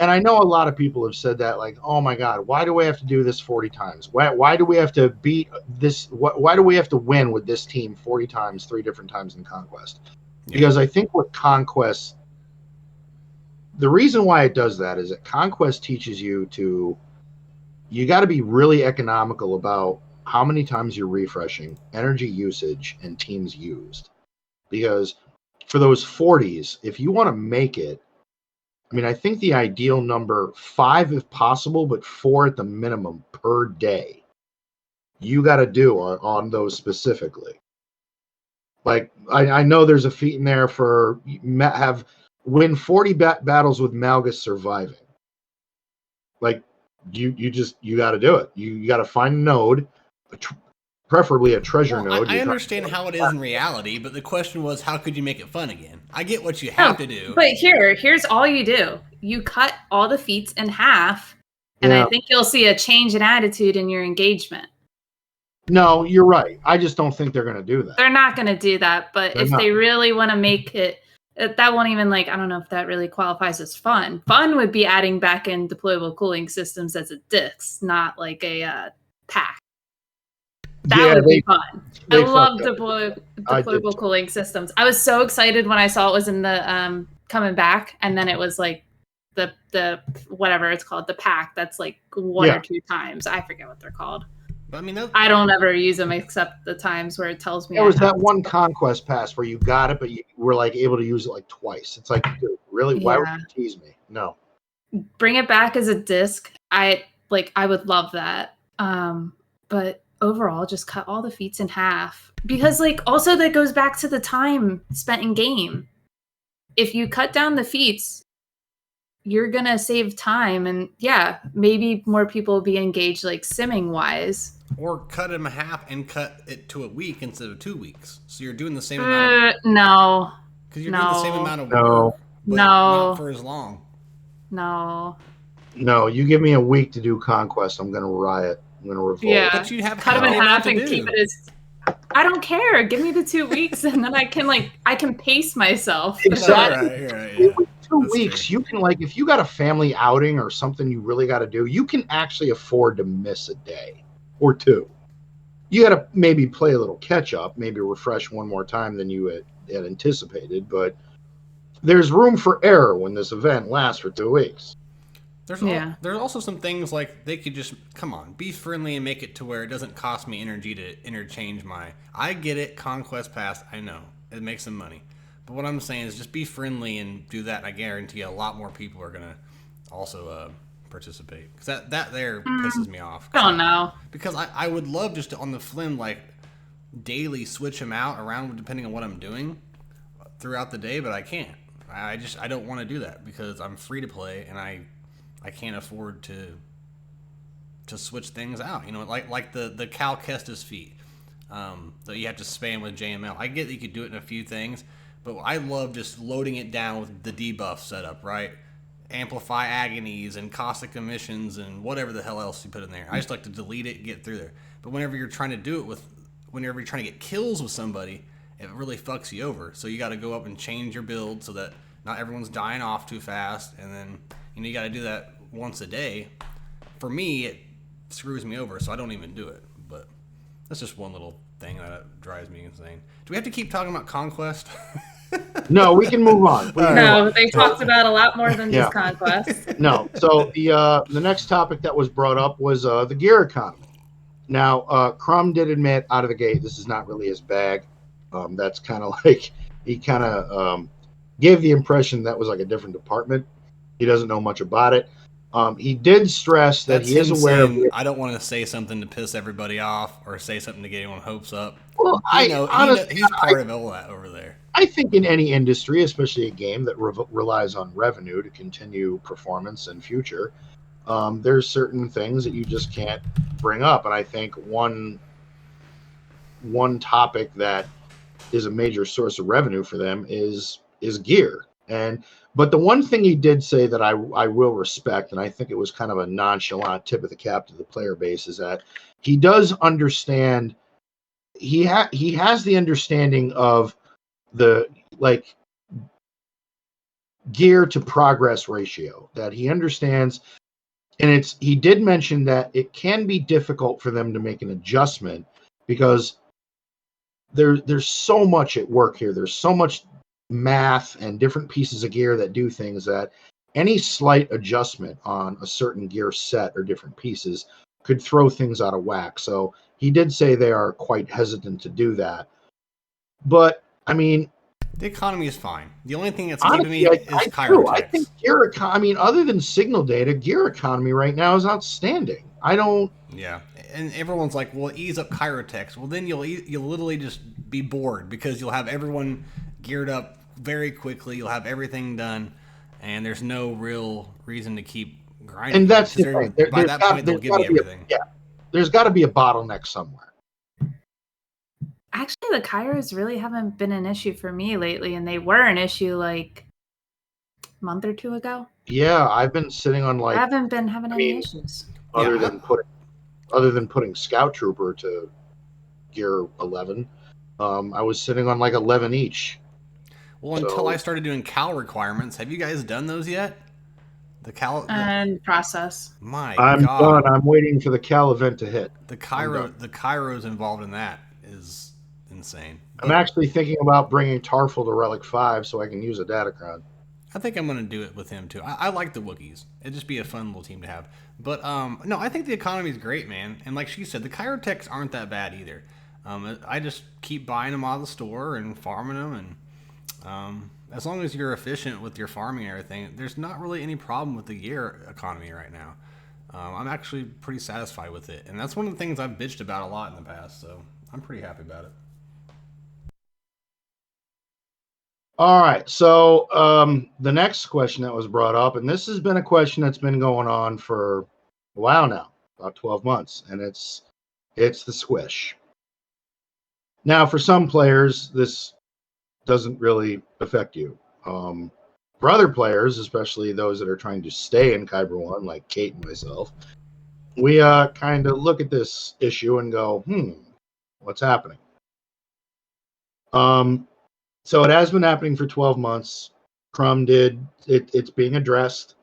And I know a lot of people have said that, like, oh my God, why do we have to do this 40 times? Why do we have to beat this? Why do we have to win with this team 40 times, 3 different times in Conquest? Because I think with Conquest, the reason why it does that is that Conquest teaches you got to be really economical about how many times you're refreshing, energy usage, and teams used. Because for those 40s, if you want to make it, I mean, I think the ideal number 5 if possible, but 4 at the minimum per day. You got to do on those specifically. Like I know there's a feat in there for win 40 battles with Malgus surviving. Like you got to do it. You got to find a node, preferably a treasure node. I understand how it is in reality, but the question was, how could you make it fun again? I get what you have to do. But here's all you do. You cut all the feats in half, and I think you'll see a change in attitude in your engagement. No, you're right. I just don't think they're going to do that. They're not going to do that, but if they really want to make it, that won't even I don't know if that really qualifies as fun. Fun would be adding back in deployable cooling systems as a disc, not like a pack. That would be fun. I love deployable cooling systems. I was so excited when I saw it was in the coming back, and then it was like the whatever it's called, the pack that's like 1 or 2 times. I forget what they're called. But I mean, I don't ever use them except the times where it tells me. There was that one Conquest pass where you got it, but you were like able to use it like twice. It's like, dude, really? Why would you tease me? No. Bring it back as a disc. I would love that. But overall, just cut all the feats in half, because also that goes back to the time spent in game. If you cut down the feats, you're gonna save time, and maybe more people will be engaged simming wise. Or cut them in half and cut it to a week instead of 2 weeks. So you're doing the same amount of no. Because you're doing the same amount of work, but not for as long. No. No, you give me a week to do Conquest, I'm going to riot. I'm going to revolt. Yeah. But you have Cut them half in the amount half to and do. keep it as. I don't care. Give me the 2 weeks, and then I can pace myself. Exactly. You're right, yeah. With 2 That's weeks, true. you can, like, if you got a family outing or something you really got to do, you can actually afford to miss a day or two. You got to maybe play a little catch up, maybe refresh one more time than you had anticipated, but there's room for error when this event lasts for 2 weeks. There's Yeah. there's also some things like they could just come on, be friendly and make it to where it doesn't cost me energy to interchange my. I get it, Conquest Pass. I know it makes them money, but what I'm saying is just be friendly and do that. And I guarantee a lot more people are gonna also participate because that there pisses me off. I don't know. Because I would love just to, on the flim like daily switch them out around depending on what I'm doing throughout the day, but I can't. I don't want to do that because I'm free to play and I can't afford to switch things out. You know, like the Cal Kestis feat that you have to spam with JML. I get that you could do it in a few things, but I love just loading it down with the debuff setup, right? Amplify agonies and caustic emissions and whatever the hell else you put in there. I just like to delete it and get through there. But whenever you're trying to do it whenever you're trying to get kills with somebody, it really fucks you over. So you got to go up and change your build so that not everyone's dying off too fast, and then you got to do that once a day. For me, it screws me over, so I don't even do it. But that's just one little thing that drives me insane. Do we have to keep talking about Conquest? No, we can move on. No, they talked about a lot more than just Conquest. No. So the next topic that was brought up was the gear economy. Now, Crumb did admit out of the gate this is not really his bag. That's kind of like he kind of gave the impression that was like a different department. He doesn't know much about it. He did stress that That's he is him aware of saying, it. I don't want to say something to piss everybody off or say something to get anyone hopes up. Well, He's part of all that over there. I think in any industry, especially a game that relies on revenue to continue performance and future, there's certain things that you just can't bring up. And I think one topic that is a major source of revenue for them is gear. But the one thing he did say that I will respect, and I think it was kind of a nonchalant tip of the cap to the player base, is that he does understand. He has the understanding of the like gear to progress ratio that he understands, and he did mention that it can be difficult for them to make an adjustment because there's so much at work here. There's so much math and different pieces of gear that do things that any slight adjustment on a certain gear set or different pieces could throw things out of whack. So he did say they are quite hesitant to do that. But I mean, the economy is fine. The only thing that's honestly, keeping me is Chirotex. I think gear economy, other than signal data, gear economy right now is outstanding. I don't. Yeah, and everyone's like, "Well, ease up Chirotex." Well, then you'll literally just be bored because you'll have everyone geared up very quickly. You'll have everything done, and there's no real reason to keep grinding. And that's the thing. By that point, they'll give you everything. There's got to be a bottleneck somewhere. Actually, the Kairos really haven't been an issue for me lately, and they were an issue like a month or two ago. Yeah, I've been sitting on like. I haven't been having any issues. Other than putting Scout Trooper to gear 11, I was sitting on like 11 each. Well, until I started doing Cal requirements, have you guys done those yet? The Cal and process. I'm done. I'm waiting for the Cal event to hit. The Kairos involved in that is insane. I'm actually thinking about bringing Tarful to Relic 5 so I can use a Datacron. I think I'm going to do it with him too. I like the Wookiees. It'd just be a fun little team to have. But no, I think the economy is great, man. And like she said, the Chirotechs aren't that bad either. I just keep buying them out of the store and farming them, and as long as you're efficient with your farming and everything, there's not really any problem with the gear economy right now. I'm actually pretty satisfied with it, and that's one of the things I've bitched about a lot in the past, so I'm pretty happy about it. All right, so the next question that was brought up, and this has been a question that's been going on for a while now, about 12 months, and it's the squish. Now, for some players, this doesn't really affect you. for other players, especially those that are trying to stay in Kyber 1, like Kate and myself, we kind of look at this issue and go, what's happening? So it has been happening for 12 months. Crum did it. It's being addressed.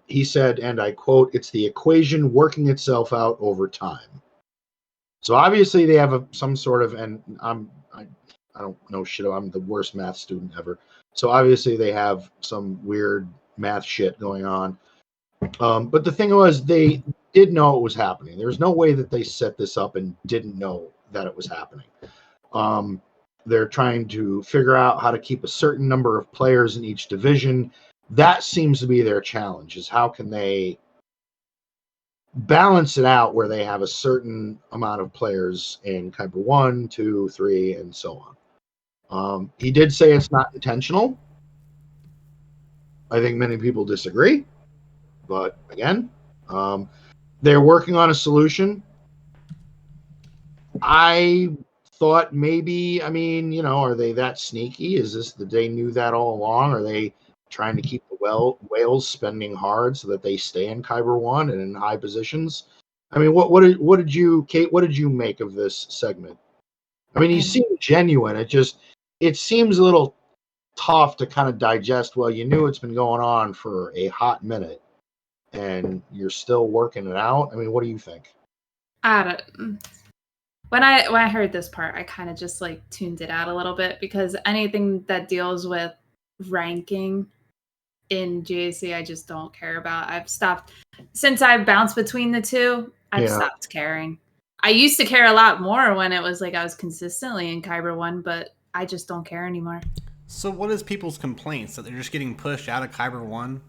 He said, and I quote, "It's the equation working itself out over time." So obviously they have some sort of, and I don't know shit. I'm the worst math student ever. So obviously they have some weird math shit going on. But the thing was, they did know it was happening. There's no way that they set this up and didn't know that it was happening. They're trying to figure out how to keep a certain number of players in each division. That seems to be their challenge, is how can they balance it out where they have a certain amount of players in Kyber 1, 2, 3, and so on. He did say it's not intentional. I think many people disagree. But again, they're working on a solution. I thought maybe, are they that sneaky? Is this that they knew that all along? Are they trying to keep the whales spending hard so that they stay in Kyber 1 and in high positions? I mean, what did you, Kate, what did you make of this segment? I mean, he seemed genuine. It seems a little tough to kind of digest. Well, you knew it's been going on for a hot minute and you're still working it out. I mean, what do you think? When I heard this part, I kind of just like tuned it out a little bit, because anything that deals with ranking in GAC, I just don't care about. I've stopped since I've bounced between the two. I've stopped caring. I used to care a lot more when it was like I was consistently in Kyber 1, but I just don't care anymore. So what is people's complaints? That they're just getting pushed out of Kyber 1?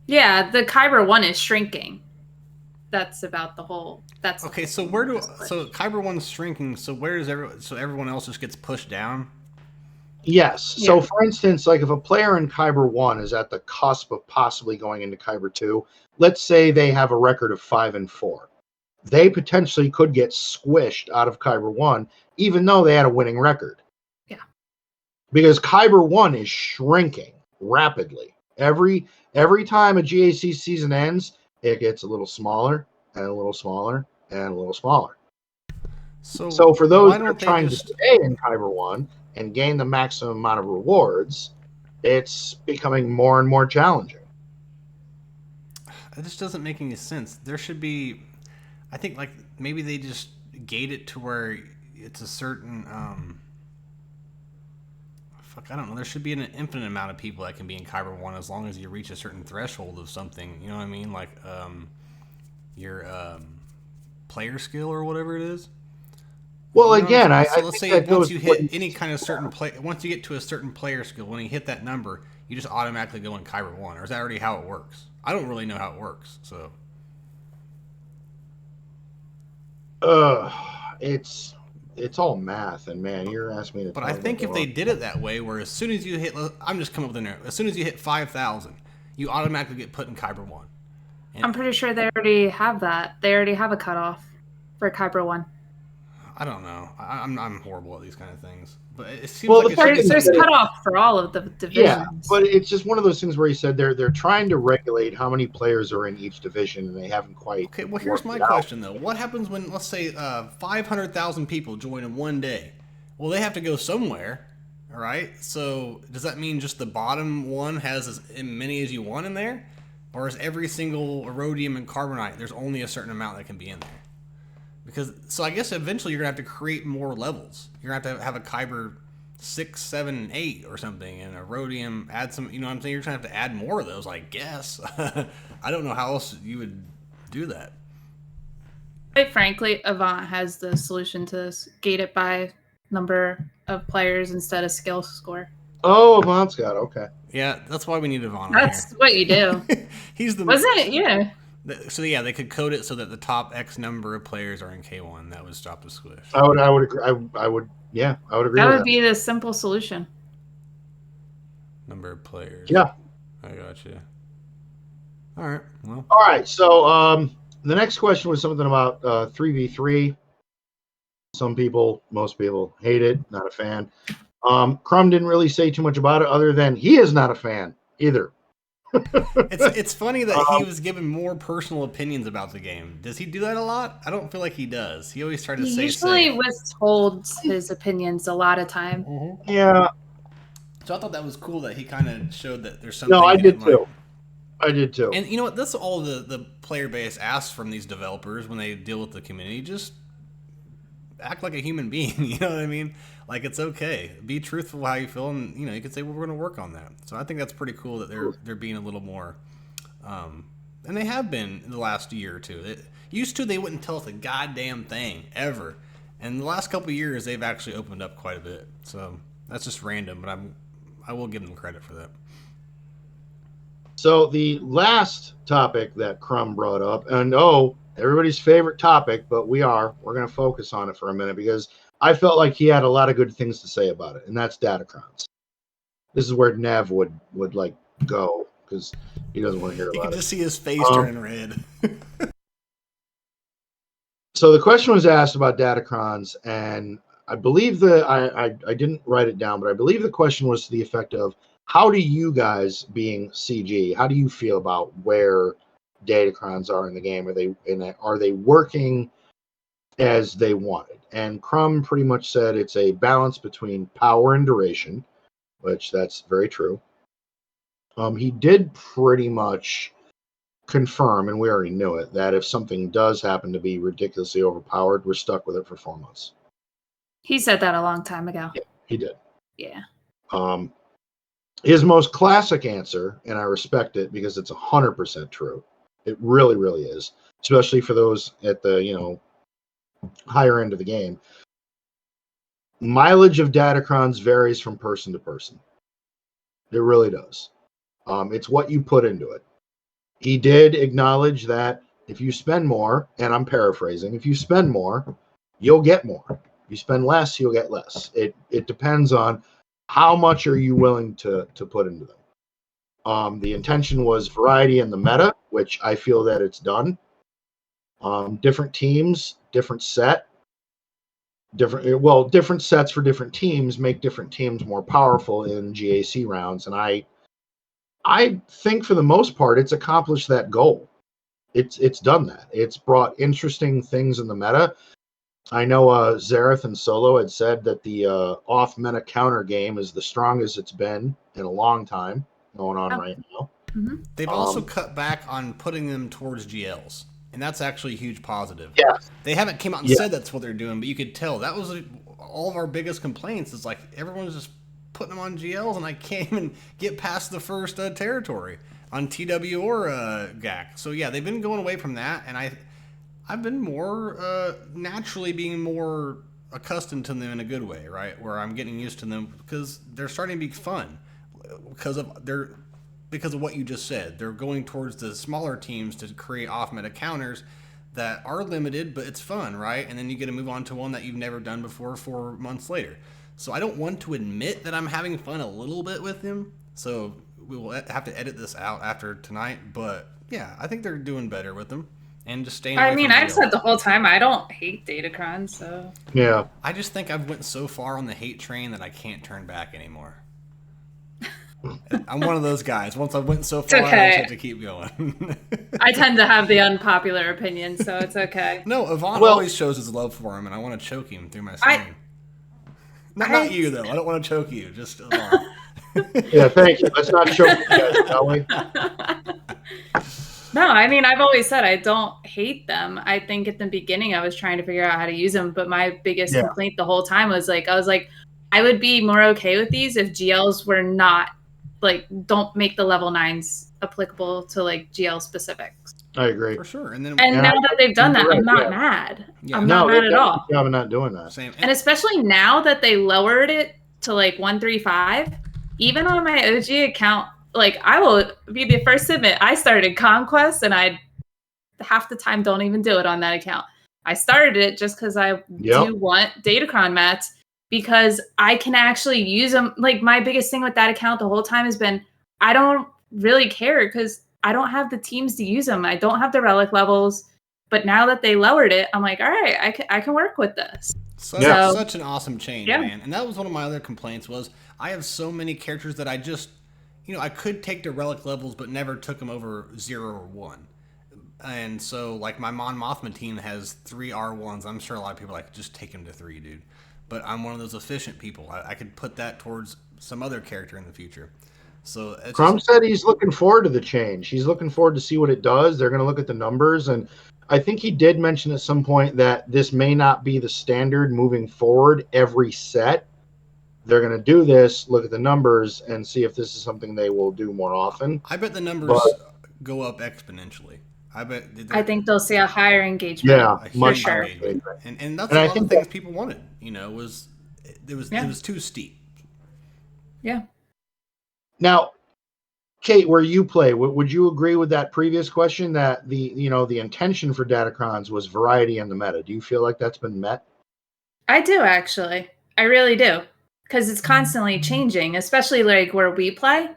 Yeah, the Kyber 1 is shrinking. That's about the whole. That's okay. So Kyber 1's shrinking. So where does everyone else just gets pushed down? Yes. Yeah. So for instance, like if a player in Kyber 1 is at the cusp of possibly going into Kyber 2, let's say they have a record of 5-4, they potentially could get squished out of Kyber 1, even though they had a winning record. Yeah. Because Kyber 1 is shrinking rapidly. Every time a GAC season ends, it gets a little smaller and a little smaller and a little smaller. So for those that are trying to stay in Kyber 1 and gain the maximum amount of rewards, it's becoming more and more challenging. It just doesn't make any sense. There should be, I think, like maybe they just gate it to where it's a certain, I don't know. There should be an infinite amount of people that can be in Kyber 1 as long as you reach a certain threshold of something. You know what I mean? Like your player skill or whatever it is. Well, again, let's say once you hit any kind of certain once you get to a certain player skill, when you hit that number, you just automatically go in Kyber 1. Or is that already how it works? I don't really know how it works. So, it's all math, and man, you're asking me to. But I think if they did it that way, where as soon as you hit, I'm just coming up with a number. As soon as you hit 5,000, you automatically get put in Kyber 1. I'm pretty sure they already have that. They already have a cutoff for Kyber 1. I don't know. I'm horrible at these kind of things, but it seems like there's cutoff for all of the divisions. Yeah, but it's just one of those things where he said they're trying to regulate how many players are in each division, and they haven't quite. Okay, well here's my question though: what happens when, let's say, 500,000 people join in one day? Well, they have to go somewhere, all right? So does that mean just the bottom one has as many as you want in there, or is every single Erodium and Carbonite there's only a certain amount that can be in there? So I guess eventually you're going to have to create more levels. You're going to have a Kyber 6, 7, and 8 or something, and a Rhodium, add some, you know what I'm saying? You're going to have to add more of those, I guess. I don't know how else you would do that. Quite frankly, Avant has the solution to this. Gate it by number of players instead of skill score. Oh, Avant's got it. Okay. Yeah, that's why we need Avant. That's what you do. He's the. Wasn't it? Yeah. So yeah, they could code it so that the top X number of players are in K1. That would stop the squish. I would agree. I would agree. That would be the simple solution. Number of players. Yeah, I got you. All right. Well. All right. So the next question was something about 3v3. Most people hate it. Not a fan. Crumb didn't really say too much about it other than he is not a fan either. It's funny that he was given more personal opinions about the game. Does he do that a lot? I don't feel like he does. He always tried to He say usually safe. withholds his opinions a lot of time. Mm-hmm. Yeah. So I thought that was cool that he kind of showed that there's something. No, I in did it too. I did too. And you know what? That's all the player base asks from these developers when they deal with the community. Just act like a human being. You know what I mean? Like, it's okay. Be truthful how you feel, and you can say, well, we're going to work on that. So I think that's pretty cool that they're being a little more, and they have been in the last year or two. Used to, they wouldn't tell us a goddamn thing ever, and the last couple of years they've actually opened up quite a bit. So that's just random, but I will give them credit for that. So the last topic that Crumb brought up, and everybody's favorite topic, but we're going to focus on it for a minute because I felt like he had a lot of good things to say about it, and that's Datacrons. This is where Nev would like go because he doesn't want to hear about it. You can just see his face turning red. So the question was asked about Datacrons, and I believe I didn't write it down, but I believe the question was to the effect of, how do you guys, being CG, how do you feel about where Datacrons are in the game? Are they working as they wanted? And Crumb pretty much said it's a balance between power and duration, which that's very true. He did pretty much confirm, and we already knew it, that if something does happen to be ridiculously overpowered, we're stuck with it for 4 months. He said that a long time ago. Yeah, he did. Yeah. His most classic answer, and I respect it because it's 100% true. It really, really is, especially for those at the higher end of the game. Mileage of Datacrons varies from person to person. It really does. It's what you put into it. He did acknowledge that if you spend more, and I'm paraphrasing, if you spend more, you'll get more. If you spend less, you'll get less. It depends on how much are you willing to put into them. The intention was variety in the meta, which I feel that it's done. Different teams, different sets for different teams make different teams more powerful in GAC rounds, and I think for the most part it's accomplished that goal. It's done that. It's brought interesting things in the meta. I know Zareth and Solo had said that the off-meta counter game is the strongest it's been in a long time going on right now. Mm-hmm. They've also cut back on putting them towards GLs, and that's actually a huge positive. Yeah. They haven't came out and said that's what they're doing, but you could tell. That was all of our biggest complaints is like everyone's just putting them on GLs, and I can't even get past the first territory on TW or GAC. So yeah, they've been going away from that, and I've been more naturally being more accustomed to them in a good way, right? Where I'm getting used to them because they're starting to be fun because of what you just said. They're going towards the smaller teams to create off-meta counters that are limited, but it's fun, right? And then you get to move on to one that you've never done before 4 months later. So I don't want to admit that I'm having fun a little bit with them. So we will have to edit this out after tonight. But yeah, I think they're doing better with them. And just staying away from I've GLs. said the whole time I don't hate Datacron, so Yeah. I just think I've went so far on the hate train that I can't turn back anymore. I'm one of those guys. Once I went so far, okay. I just have to keep going. I tend to have the unpopular opinion, so it's okay. No, Yvonne always shows his love for him, and I want to choke him through my screen. Not you, though. I don't want to choke you. Just Yvonne. Yeah, thank you. Let's not choke you guys, shall we? No, I mean, I've always said I don't hate them. I think at the beginning I was trying to figure out how to use them, but my biggest complaint the whole time was I would be more okay with these if GLs were not don't make the level 9s applicable to GL specifics. I agree. For sure. And now that they've done that, I'm not mad. Yeah. I'm not mad at all. I'm not doing that. Same. And especially now that they lowered it to 135, even on my OG account, I will be the first to admit, I started Conquest and I half the time don't even do it on that account. I started it just because I do want Datacron mats because I can actually use them. My biggest thing with that account the whole time has been I don't really care because I don't have the teams to use them. I don't have the relic levels. But now that they lowered it, I'm like, all right, I can work with this. Such an awesome change, yeah. man. And that was one of my other complaints was I have so many characters that I just, I could take to relic levels, but never took them over 0 or 1. And so, like, my Mon Mothma team has 3 R1s. I'm sure a lot of people are like, just take him to 3, dude. But I'm one of those efficient people. I could put that towards some other character in the future. So Crumb said he's looking forward to the change. He's looking forward to see what it does. They're going to look at the numbers, and I think he did mention at some point that this may not be the standard moving forward every set. They're going to do this, look at the numbers, and see if this is something they will do more often. I bet the numbers go up exponentially. I think they'll see a higher engagement. Yeah, for sure. Engagement. And that's a lot of things people wanted. It was too steep. Yeah. Now, Kate, where you play, would you agree with that previous question that the intention for Datacrons was variety in the meta? Do you feel like that's been met? I do, actually. I really do. Because it's constantly changing, especially like where we play.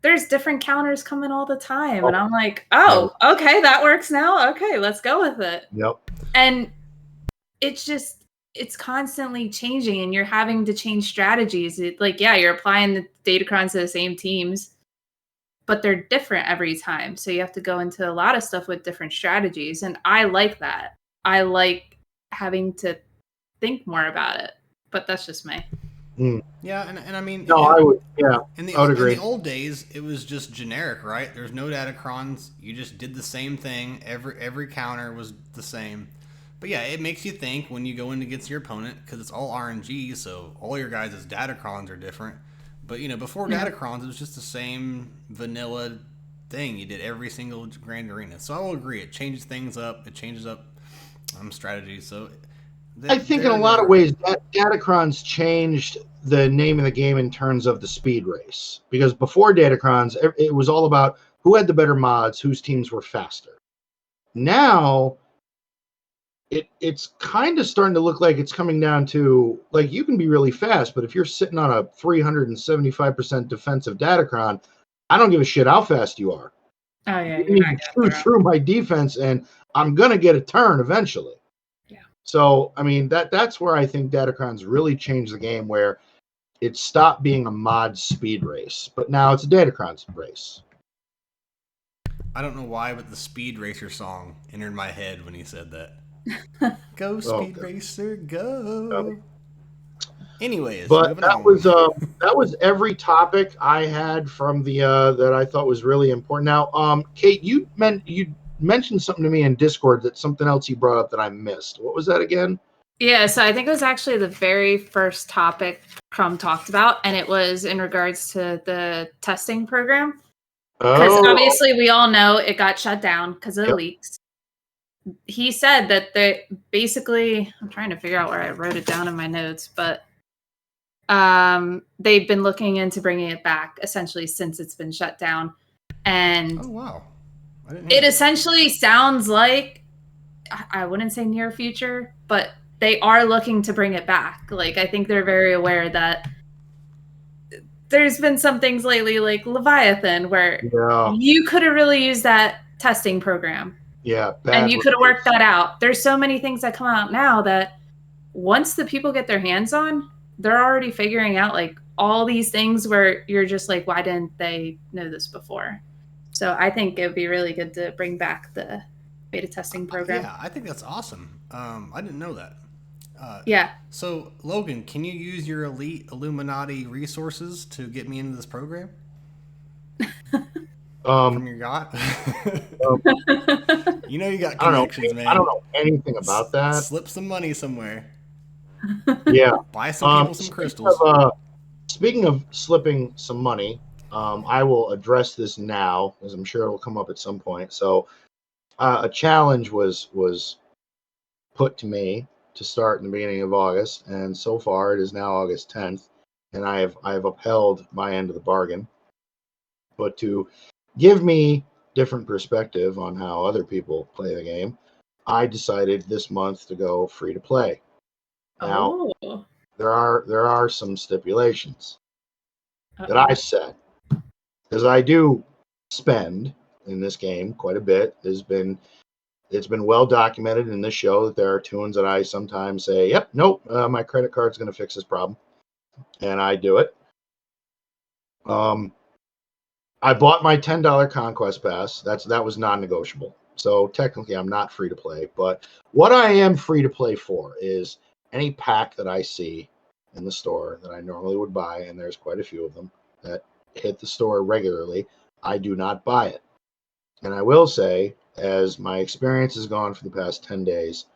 There's different counters coming all the time. And I'm like, okay, that works now. Okay, let's go with it. Yep. And it's constantly changing and you're having to change strategies. You're applying the Datacrons to the same teams, but they're different every time. So you have to go into a lot of stuff with different strategies. And I like that. I like having to think more about it, but that's just me. Yeah, and I mean, I would. Yeah, I would agree. In the old days, it was just generic, right? There's no Datacrons. You just did the same thing. Every counter was the same. But yeah, it makes you think when you go in against your opponent because it's all RNG, so all your guys' Datacrons are different. But before Datacrons, it was just the same vanilla thing. You did every single Grand Arena. So I will agree. It changes things up. It changes up strategy. So I think in a lot of ways, Datacrons changed the name of the game in terms of the speed race. Because before Datacrons, it was all about who had the better mods, whose teams were faster. Now, it's kind of starting to look like it's coming down to, like, you can be really fast, but if you're sitting on a 375% defensive Datacron, I don't give a shit how fast you are. Oh, yeah. You need to shoot through my defense, and I'm going to get a turn eventually. So, I mean, that's where I think Datacrons really changed the game, where it stopped being a mod speed race, but now it's a Datacrons race. I don't know why, but the Speed Racer song entered my head when he said that. Go Speed Racer, go. Anyways, but that was every topic I had from the that I thought was really important. Now, Kate, you mentioned something to me in Discord, that something else you brought up that I missed. What was that again? Yeah, so I think it was actually the very first topic Crumb talked about, and it was in regards to the testing program. Because obviously we all know it got shut down because of the leaks. He said that they basically, I'm trying to figure out where I wrote it down in my notes, but they've been looking into bringing it back essentially since it's been shut down. And it essentially sounds like, I wouldn't say near future, but they are looking to bring it back. Like, I think they're very aware that there's been some things lately, like Leviathan, where you could have really used that testing program. Yeah. And you could have worked that out. There's so many things that come out now that once the people get their hands on, they're already figuring out like all these things where you're just like, why didn't they know this before? So I think it would be really good to bring back the beta testing program. Yeah, I think that's awesome. I didn't know that. Yeah. So, Logan, can you use your elite Illuminati resources to get me into this program? From your yacht? You got connections, man. I don't know anything about that. Slip some money somewhere. Yeah. Buy some people some crystals. Speaking of slipping some money, I will address this now, as I'm sure it will come up at some point. So, a challenge was put to me to start in the beginning of August, and so far it is now August 10th, and I have upheld my end of the bargain. But to give me different perspective on how other people play the game, I decided this month to go free to play. Now, there are some stipulations that I set, because I do spend in this game quite a bit. There's been It's been well documented in this show that there are tunes that I sometimes say, "Yep, nope, my credit card's going to fix this problem," and I do it. I bought my $10 Conquest Pass. That was non-negotiable. So technically, I'm not free to play. But what I am free to play for is any pack that I see in the store that I normally would buy, and there's quite a few of them that hit the store regularly. I do not buy it. And I will say, as my experience has gone for the past 10 days,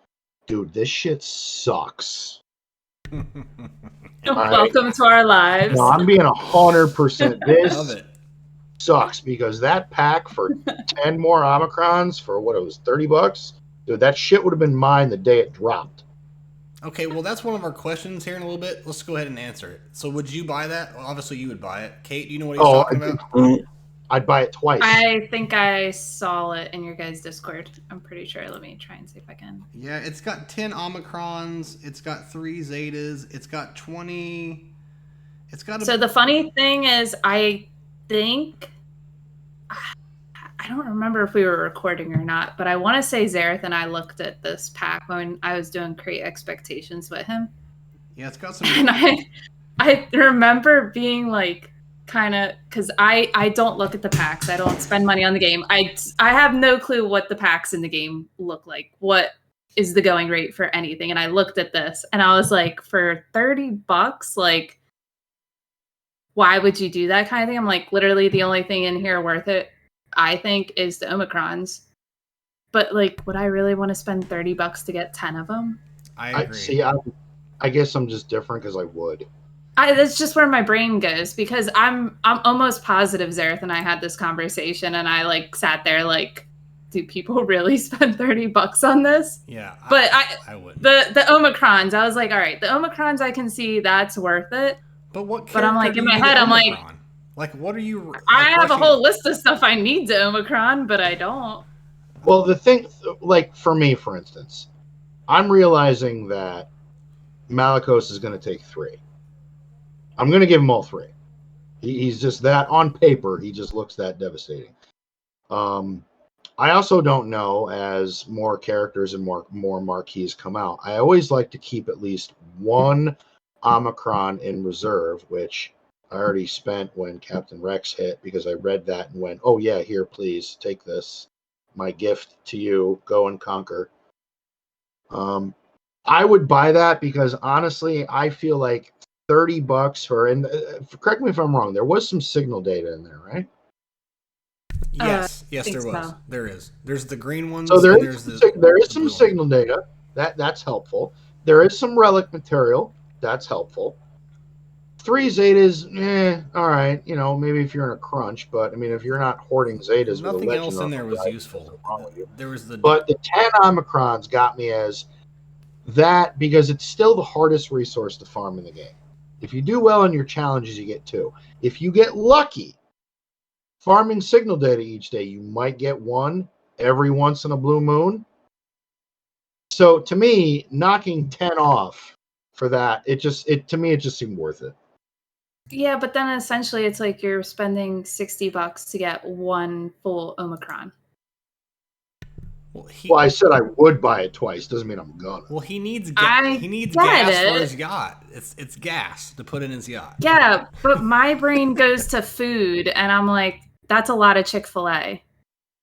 dude, this shit sucks. Welcome to our lives. No, I'm being 100%. Love This it. sucks because that pack for 10 more Omicrons for what it was, $30, dude, that shit would have been mine the day it dropped. Okay, well, that's one of our questions here in a little bit. Let's go ahead and answer it. So, would you buy that? Well, obviously, you would buy it. Kate, do you know what he's talking about? I'd buy it twice. I think I saw it in your guys' Discord. I'm pretty sure. Let me try and see if I can. Yeah, it's got 10 Omicrons. It's got 3 Zetas. It's got 20. It's got. So the funny thing is, I think I don't remember if we were recording or not, but I want to say Zareth and I looked at this pack when I was doing Create Expectations with him. Yeah, it's got some. And I remember being like, kind of, because I don't look at the packs. I don't spend money on the game. I have no clue what the packs in the game look like. What is the going rate for anything? And I looked at this and I was like, for $30, like, why would you do that kind of thing? I'm like, literally the only thing in here worth it, I think, is the Omicrons. But like, would I really want to spend $30 to get 10 of them? I agree. I guess I'm just different because I would. That's just where my brain goes, because I'm almost positive Zareth and I had this conversation and I like sat there like, do people really spend $30 on this? Yeah, but I would. The Omicrons, I was like, all right, the Omicrons I can see that's worth it. But what? But I'm like, in my head, I'm like, what are you? Like, I have a whole list of stuff I need to Omicron, but I don't. Well, the thing, like for me, for instance, I'm realizing that Malicos is going to take 3. I'm going to give him all 3. He's just that, on paper, he just looks that devastating. I also don't know, as more characters and more marquees come out, I always like to keep at least one Omicron in reserve, which I already spent when Captain Rex hit, because I read that and went, oh yeah, here, please, take this. My gift to you, go and conquer. I would buy that because honestly, I feel like $30 for, and correct me if I'm wrong, there was some signal data in there, right? Yes, there was. So. There is. There's the green ones. So there is some blue signal data. That's helpful. There is some relic material. That's helpful. 3 Zetas, all right. You know, maybe if you're in a crunch, but I mean, if you're not hoarding Zetas, nothing with a else in there was useful. But the 10 Omicrons got me as that, because it's still the hardest resource to farm in the game. If you do well in your challenges, you get 2. If you get lucky, farming signal data each day, you might get 1 every once in a blue moon. So to me, knocking 10 off for that, it just seemed worth it. Yeah, but then essentially it's like you're spending $60 to get 1 full Omicron. Well, I said I would buy it twice. Doesn't mean I'm gonna. Well, he needs gas for his yacht. It's gas to put in his yacht. Yeah, but my brain goes to food, and I'm like, that's a lot of Chick-fil-A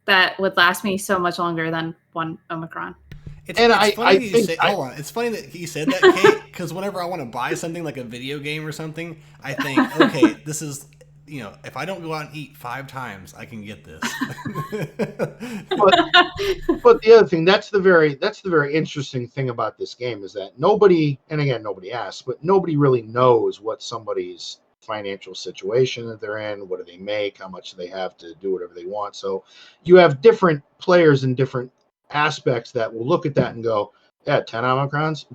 that would last me so much longer than 1 Omicron. It's funny that he said that, Kate, because whenever I want to buy something like a video game or something, I think, okay, this is, you know, if I don't go out and eat 5 times, I can get this. but the other thing, that's the very interesting thing about this game, is that nobody asks, but nobody really knows what somebody's financial situation that they're in, what do they make, how much do they have to do whatever they want. So you have different players in different aspects that will look at that and go, yeah, 10 Omicrons.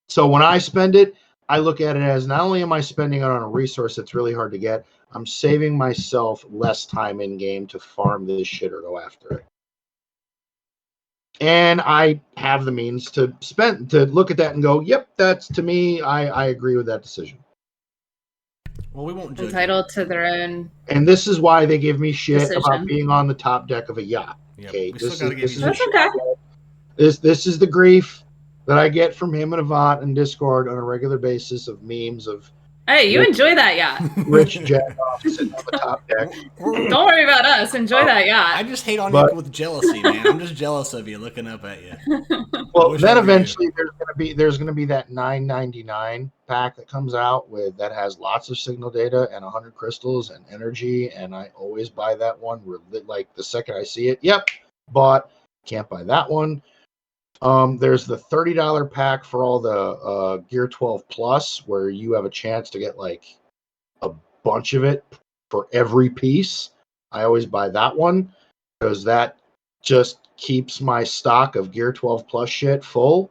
So when I spend it, I look at it as, not only am I spending it on a resource that's really hard to get, I'm saving myself less time in game to farm this shit or go after it. And I have the means to look at that and go, yep, that's, to me, I agree with that decision. Well, we won't judge. entitled to their own. And this is why they give me shit Decision. about being on the top deck of a yacht. Yep. Okay, We this still gotta give is you That's shit. okay. this is the grief that I get from him and Avant and Discord on a regular basis of memes of Hey, you enjoy that yacht. rich jack-off sitting on the top deck. Don't worry about us. Enjoy that yacht. I just hate on But- you with jealousy, man. I'm just jealous of you looking up at you. Well, wish then I were you. eventually there's gonna be that $9.99 pack that comes out that has lots of signal data and 100 crystals and energy, and I always buy that one. Like the second I see it, yep, bought. Can't buy that one. There's the $30 pack for all the Gear 12 Plus, where you have a chance to get like a bunch of it for every piece. I always buy that one because that just keeps my stock of Gear 12 Plus shit full.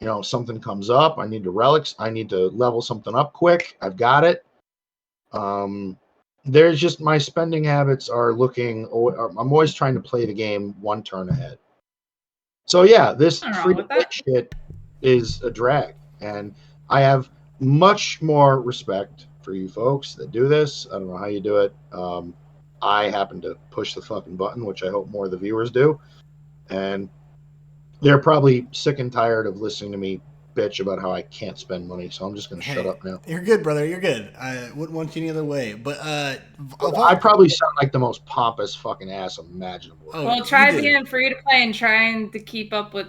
You know, something comes up, I need the relics, I need to level something up quick. I've got it. There's just my spending habits are looking. I'm always trying to play the game one turn ahead. So yeah, this Nothing wrong free with to play that. shit is a drag, and I have much more respect for you folks that do this. I don't know how you do it. I happen to push the fucking button, which I hope more of the viewers do, and they're probably sick and tired of listening to me bitch about how I can't spend money. So I'm just going to shut up now. You're good, brother. You're good. I wouldn't want you any other way. But I probably sound like the most pompous fucking ass imaginable. Oh, Well, you try do. being free to play and trying to keep up with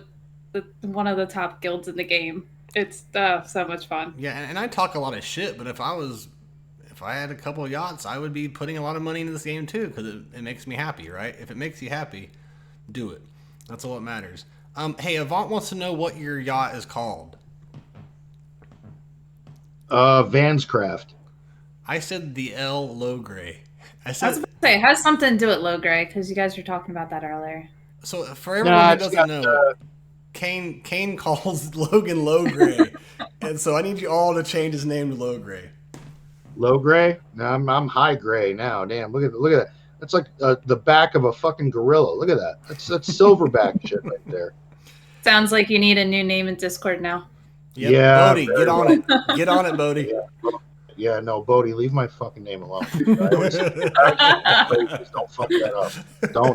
one of the top guilds in the game. It's so much fun. Yeah, and I talk a lot of shit, but if I had a couple of yachts, I would be putting a lot of money into this game too, because it makes me happy, right? If it makes you happy, do it. That's all that matters. Hey, Avant wants to know what your yacht is called. Vanscraft. I said the L Low Gray. I I was said about to say, it has something to do with low gray, because you guys were talking about that earlier. so. For everyone who it's doesn't got, know, Kane calls Logan Low Gray, and so I need you all to change his name to Low Gray. Low gray? No, I'm high gray now. Damn, look at that. That's like the back of a fucking gorilla. Look at that. That's silverback shit right there. Sounds like you need a new name in Discord now. Yep. Yeah, Bodie, very get on well. it. Get on it, Bodie. Yeah, no, Bodie, leave my fucking name alone. Dude. Don't fuck that up.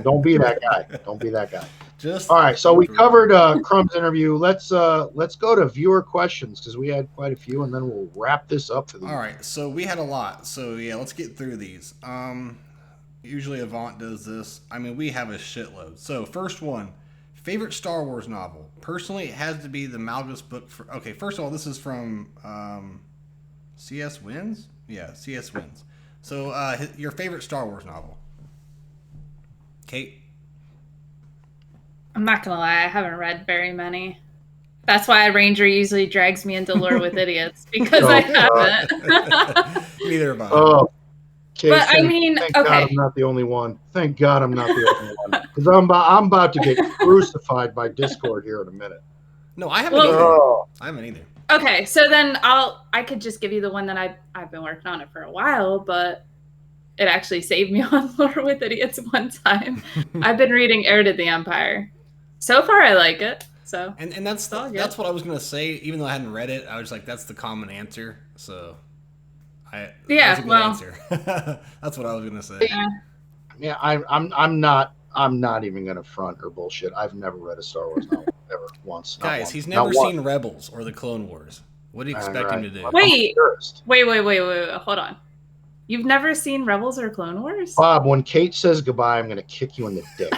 Don't be that guy. Don't be that guy. Just All right, so we covered Crumb's interview. Let's go to viewer questions because we had quite a few, and then we'll wrap this up for the. All right, so we had a lot. So yeah, let's get through these. Usually Avant does this. I mean, we have a shitload. So first one, favorite Star Wars novel. Personally, it has to be the Malgus book. Okay, first of all, this is from CS Wins. Yeah, CS Wins. So your favorite Star Wars novel, Kate. I'm not gonna lie, I haven't read very many. That's why Ranger usually drags me into lore with idiots, because I haven't. Neither have I. Oh, okay, But I mean, thank God okay. I'm not the only one. Thank God I'm not the only one because I'm about to get crucified by Discord here in a minute. No, I haven't Well- either. Oh, I haven't either. Okay, so then I could just give you the one that I've been working on it for a while, but it actually saved me on Lore with Idiots one time. I've been reading Heir to the Empire. So far, I like it. So And that's all good. that's what I was gonna say. Even though I hadn't read it, I was like, that's the common answer. So, Yeah, that's a good well- answer. That's what I was gonna say. yeah, I'm not even gonna front or bullshit. I've never read a Star Wars novel ever once. Not Guys, once. he's Not never once. seen Rebels or the Clone Wars. What do you expect him to do? I'm a Wait. purist. wait, hold on. You've never seen Rebels or Clone Wars? Bob, when Kate says goodbye, I'm gonna kick you in the dick.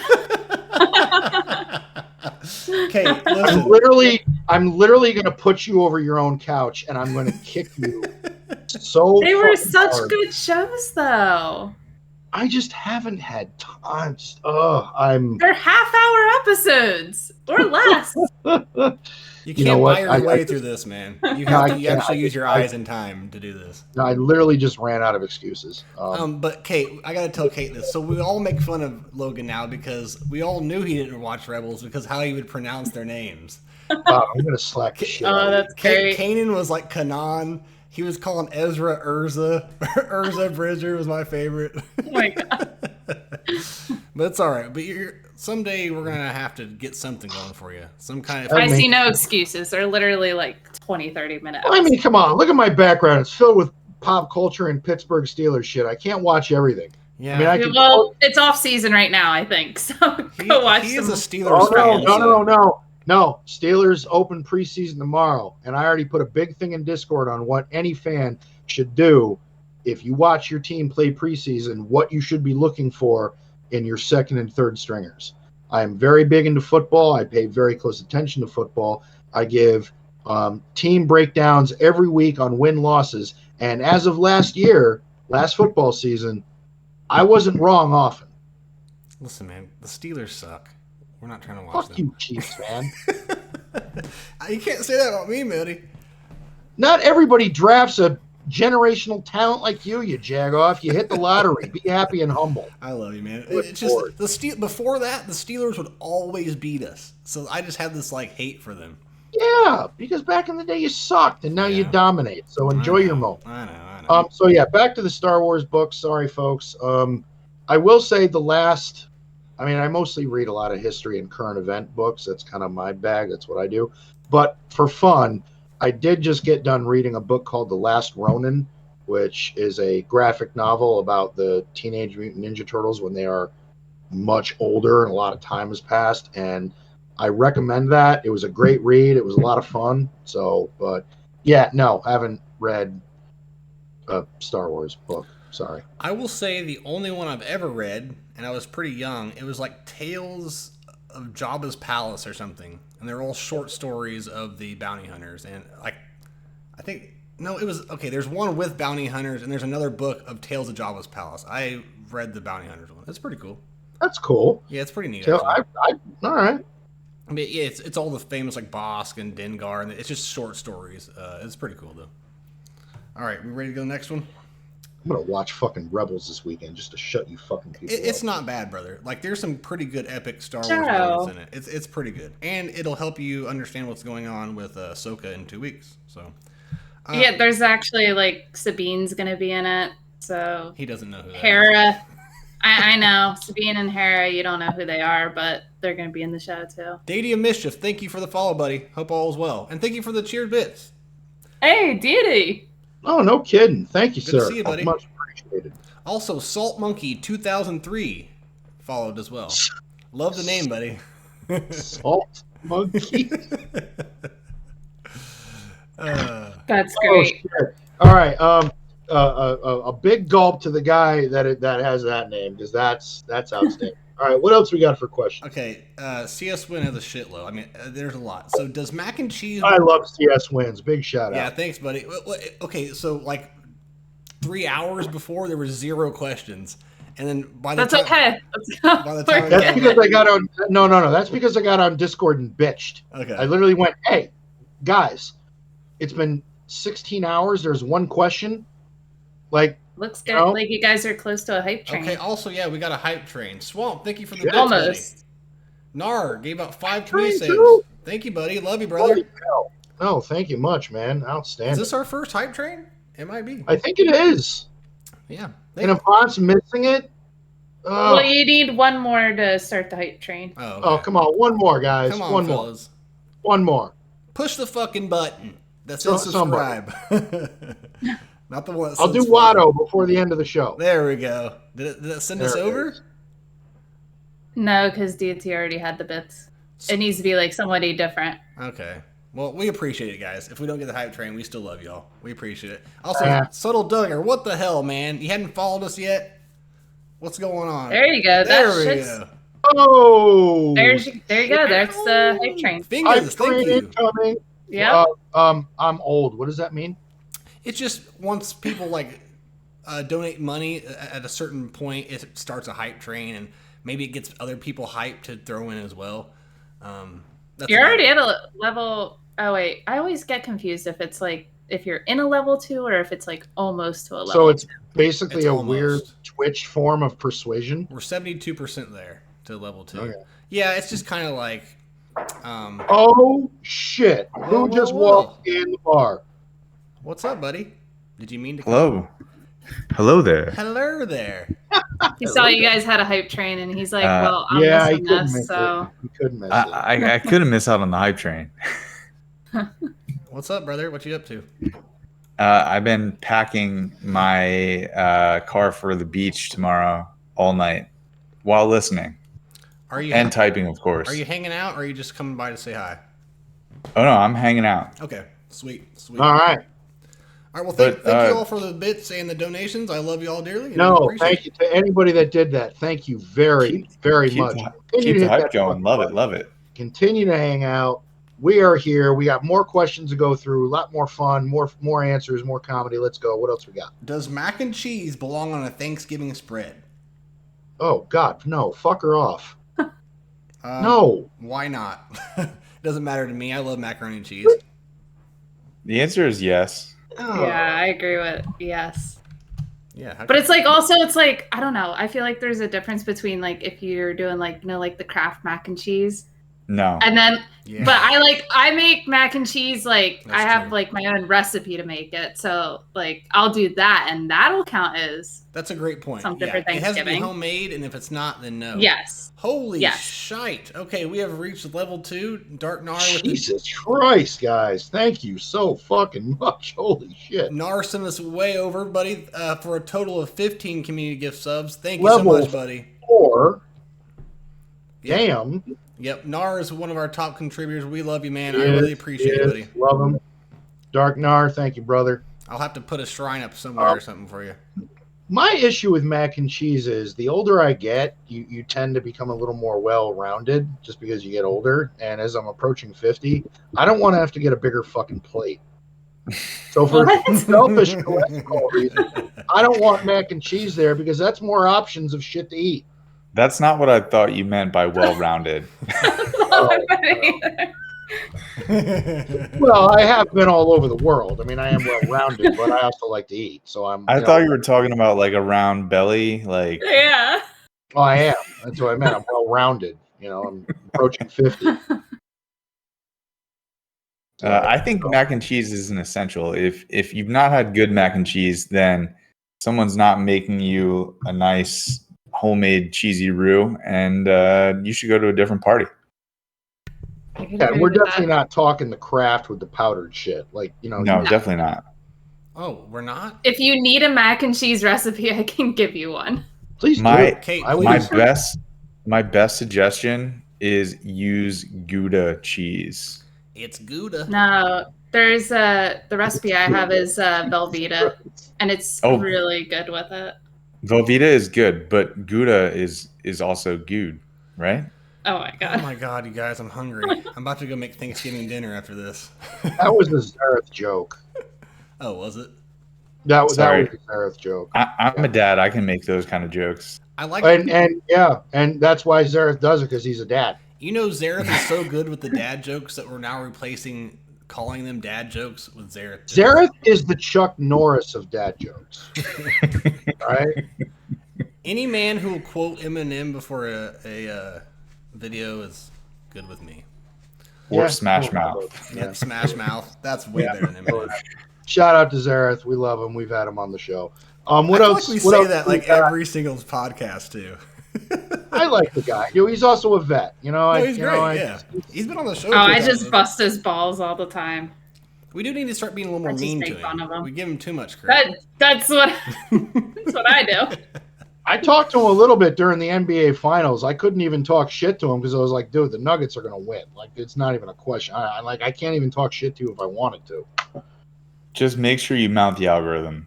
Okay, listen. I'm literally gonna put you over your own couch and I'm gonna kick you so They were fucking such hard. good shows, though. I just haven't had time. I'm They're half-hour episodes or less. You You can't know what? buy your I way just- through this, man. You No, have I to you can't. actually use your eyes and time to do this. No, I literally just ran out of excuses. But Kate, I gotta tell Kate this. So we all make fun of Logan now because we all knew he didn't watch Rebels because how he would pronounce their names. Bob, I'm gonna slack the shit out Oh, of you. that's great. Kanan was like Kanan. He was calling Ezra Urza. Urza Bridger was my favorite. Oh my god. But it's all right. But someday we're gonna have to get something going for you. Some kind of. I mean- see no excuses. They're literally like 20, 30 minutes. I mean, come on, look at my background. It's filled with pop culture and Pittsburgh Steelers shit. I can't watch everything. Yeah. I mean, I can. Well, it's off season right now, I think. So go watch he some. is a Steelers fan. No. Steelers open preseason tomorrow, and I already put a big thing in Discord on what any fan should do if you watch your team play preseason, what you should be looking for in your second and third stringers. I am very big into football. I pay very close attention to football. I give team breakdowns every week on win-losses. And as of last football season, I wasn't wrong often. Listen, man, the Steelers suck. We're not trying to watch Fuck them. you, Chiefs, man. You can't say that about me, buddy. Not everybody drafts a generational talent like you jagoff. You hit the lottery. Be happy and humble. I love you, man. Good It's just Lord. before that, the Steelers would always beat us. So I just had this like hate for them. Yeah, because back in the day you sucked and now you dominate. So enjoy your moment. I know. So yeah, back to the Star Wars books. Sorry, folks. I will say I mostly read a lot of history and current event books. That's kind of my bag. That's what I do. But for fun, I did just get done reading a book called The Last Ronin, which is a graphic novel about the Teenage Mutant Ninja Turtles when they are much older and a lot of time has passed. And I recommend that. It was a great read. It was a lot of fun. So, but yeah, no, I haven't read a Star Wars book. Sorry. I will say the only one I've ever read, and I was pretty young, it was like Tales of Jabba's Palace or something. And they're all short stories of the bounty hunters. And there's one with bounty hunters, and there's another book of Tales of Jabba's Palace. I read the bounty hunters one. It's pretty cool. That's cool. Yeah, it's pretty neat. So all right. I mean, yeah, it's all the famous like Bosk and Dengar, and it's just short stories. It's pretty cool though. All right, we ready to go next one? I'm gonna watch fucking Rebels this weekend just to shut you fucking people It's up. not bad, brother. Like there's some pretty good epic Star Wars Ciao. moments in it. It's pretty good, and it'll help you understand what's going on with Ahsoka in 2 weeks. So Yeah, there's actually like Sabine's gonna be in it. So he doesn't know who that is. Hera. I know Sabine and Hera. You don't know who they are, but they're gonna be in the show too. Deity of Mischief, thank you for the follow, buddy. Hope all is well, and thank you for the cheered bits. Hey, Deity. Oh, no kidding. Thank you, Good sir. to see you, buddy. Much appreciated. Also, Salt Monkey 2003 followed as well. Love the name, buddy. Salt monkey. That's Oh, great. shit. All right. A big gulp to the guy that has that name because that's outstanding. All right. What else we got for questions? Okay, CS Win has a shitload. I mean, there's a lot. So does mac and cheese? I love CS wins. Big shout Yeah, out. thanks, buddy. Okay, so like 3 hours before there were 0 questions, and then by the That's time, okay. By the time That's because I got on. No. That's because I got on Discord and bitched. Okay. I literally went, "Hey, guys, it's been 16 hours. There's one question. Like, Looks good. No. Like you guys are close to a hype train. Okay. Also, yeah, we got a hype train. Swamp, thank you for the bits, Almost. buddy. Nar gave out 5 Train community saves. too. Thank you, buddy. Love you, brother. holy hell. No, thank you much, man. Is Outstanding. this our first hype train? It might be. I think it is. Yeah. And if Bond's missing it, Well, you need one more to start the hype train. Oh, okay. oh, come on, one more, guys. Come on, one fellas. more. One more. Push the fucking button that says Somebody. subscribe. Not the one that I'll says do follow. Watto before the end of the show. There we go. Did it send us There it over? is. No, because DT already had the bits. It needs to be like somebody different. Okay. Well, we appreciate it, guys. If we don't get the hype train, we still love y'all. We appreciate it. Also, Yeah. Subtle Duggar, what the hell, man? You hadn't followed us yet? What's going on? There you go. There That we shit's. go. Oh, Oh, there you go. That's the hype train. Fingers, thank you. incoming. Yeah. I'm old. What does that mean? It's just once people like donate money at a certain point, it starts a hype train, and maybe it gets other people hyped to throw in as well. That's You're about already it. at a level. Oh wait, I always get confused if it's like if you're in a level 2 or if it's like almost to a level. So it's basically It's a almost. weird twitch form of persuasion. We're 72% there to level 2. Okay. Yeah, it's just kind of like. Oh shit! Who Whoa, just whoa. walked in the bar? What's up, buddy? Did you mean to? Hello. Hello there. Hello there. he saw you guys had a hype train, and he's like, "Well, I'm Yeah, he missing couldn't this." miss So it. He couldn't miss it. I couldn't miss out on the hype train. What's up, brother? What you up to? I've been packing my car for the beach tomorrow all night while listening Are you and typing, of course. Are you hanging out, or are you just coming by to say hi? Oh no, I'm hanging out. Okay, sweet. All right. All right, well, But, thank you all for the bits and the donations. I love you all dearly. And No, appreciate thank you to anybody that did that. Thank you very much. Keep the hype that going. fucking Love it. button. Love it. Continue to hang out. We are here. We got more questions to go through. A lot more fun. More answers. More comedy. Let's go. What else we got? Does mac and cheese belong on a Thanksgiving spread? Oh God, no. Fuck her off. No. Why not? Doesn't matter to me. I love macaroni and cheese. The answer is yes. Oh. Yeah, I agree with yes. Yeah, But it's like also it's like I don't know. I feel like there's a difference between like if you're doing like like the Kraft mac and cheese. No. And then Yeah. but I make mac and cheese like That's I have true. like my own recipe to make it. So like I'll do that and that'll count as That's a great point. something for It has to be Thanksgiving. homemade, and if it's not, then no. Yes. Holy Yes. shite. Okay, we have reached level 2. Dark Nar with Jesus Christ, guys. Thank you so fucking much. Holy shit. Nar sent us way over, buddy, for a total of 15 community gift subs. Thank you Level so much, buddy. 4. Yep. Damn. Yep, Nar is one of our top contributors. We love you, man. I really appreciate it, buddy. Love him. Dark Nar, thank you, brother. I'll have to put a shrine up somewhere or something for you. My issue with mac and cheese is the older I get, you tend to become a little more well-rounded just because you get older. And as I'm approaching 50, I don't want to have to get a bigger fucking plate. So for selfish cholesterol reasons, I don't want mac and cheese there because that's more options of shit to eat. That's not what I thought you meant by well-rounded. Well, I have been all over the world. I mean, I am well-rounded, but I also like to eat. So I thought you were talking about like a round belly, like Yeah. Oh, I am. That's what I meant. I'm well-rounded. I'm approaching 50. I think mac and cheese is an essential. If you've not had good mac and cheese, then someone's not making you a nice homemade cheesy roux, and you should go to a different party. Yeah, we're definitely not talking the Kraft with the powdered shit. Like, No, definitely not. Oh, we're not? If you need a mac and cheese recipe, I can give you one. Please My do. my best suggestion is use Gouda cheese. It's Gouda. No, there's the recipe I have is Velveeta, and it's really good with it. Velveeta is good, but Gouda is also good, right? Oh my god! Oh my god, you guys, I'm hungry. I'm about to go make Thanksgiving dinner after this. That was a Zareth joke. Oh, was it? That was a Zareth joke. I'm a dad. I can make those kind of jokes. I like and that's why Zareth does it, because he's a dad. Zareth is so good with the dad jokes that we're now replacing calling them dad jokes with Zareth. Zareth is the Chuck Norris of dad jokes. Right? Any man who will quote Eminem before a video is good with me. Or Smash Mouth. Yeah, Smash Mouth. That's way better than Eminem. Shout out to Zareth. We love him. We've had him on the show. What I else? Like we say that like every single podcast too. I like the guy. He's also a vet. He's great. He's been on the show. Oh, I just bust his balls all the time. We do need to start being a little more mean to him. We give him too much credit. That's what I do. I talked to him a little bit during the NBA Finals. I couldn't even talk shit to him because I was like, dude, the Nuggets are going to win. Like, it's not even a question. I can't even talk shit to you if I wanted to. Just make sure you mount the algorithm.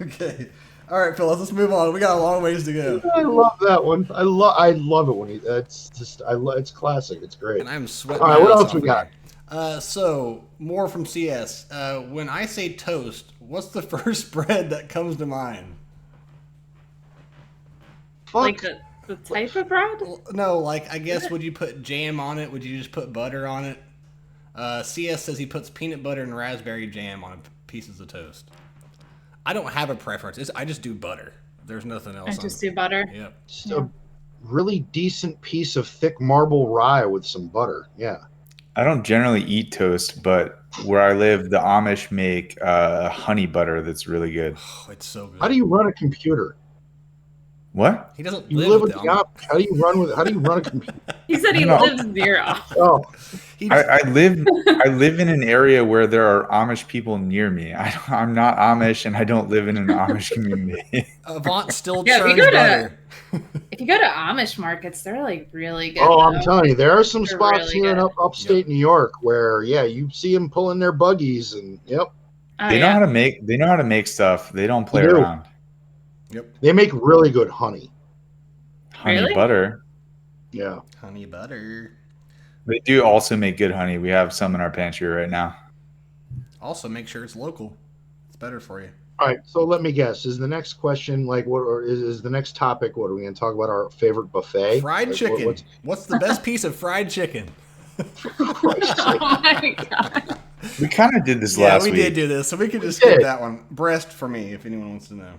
Okay. All right, Phil, let's move on. We got a long ways to go. I love that one. I love it when it's classic. It's great. And I'm sweating. All right, what else we got? So more from CS. When I say toast, what's the first bread that comes to mind? Like the type of bread? No, like I guess would you put jam on it? Would you just put butter on it? CS says he puts peanut butter and raspberry jam on pieces of toast. I don't have a preference. I just do butter. There's nothing else. I just do butter. Yep. Just a really decent piece of thick marble rye with some butter. Yeah. I don't generally eat toast, but where I live, the Amish make honey butter that's really good. Oh, it's so good. How do you run a computer? What? He doesn't You live live with with the the Amish. How do you run a computer? He said he No. lives near us. Oh, He just, I live in an area where there are Amish people near me. I'm not Amish, and I don't live in an Amish community. Avant still Yeah, if you churns go to- butter. If you go to Amish markets, they're like really good. I'm though. telling you, there are some They're spots really here in good. upstate New York where, yeah, you see them pulling their buggies, and yep, Oh, They know yeah. how to make. They know how to make stuff. They don't play They do. around. Yep. they make really good honey. Honey Really? butter. Yeah. Honey butter. They do also make good honey. We have some in our pantry right now. Also, make sure it's local. It's better for you. All right, so let me guess. Is the next question like what, or is the next topic? What are we going to talk about? Our favorite buffet? Fried Like, chicken. What's the best piece of fried chicken? Oh my god. We kind of did this Yeah, last we week. did do this, so we could just We skip did. that one. Breast for me, if anyone wants to know.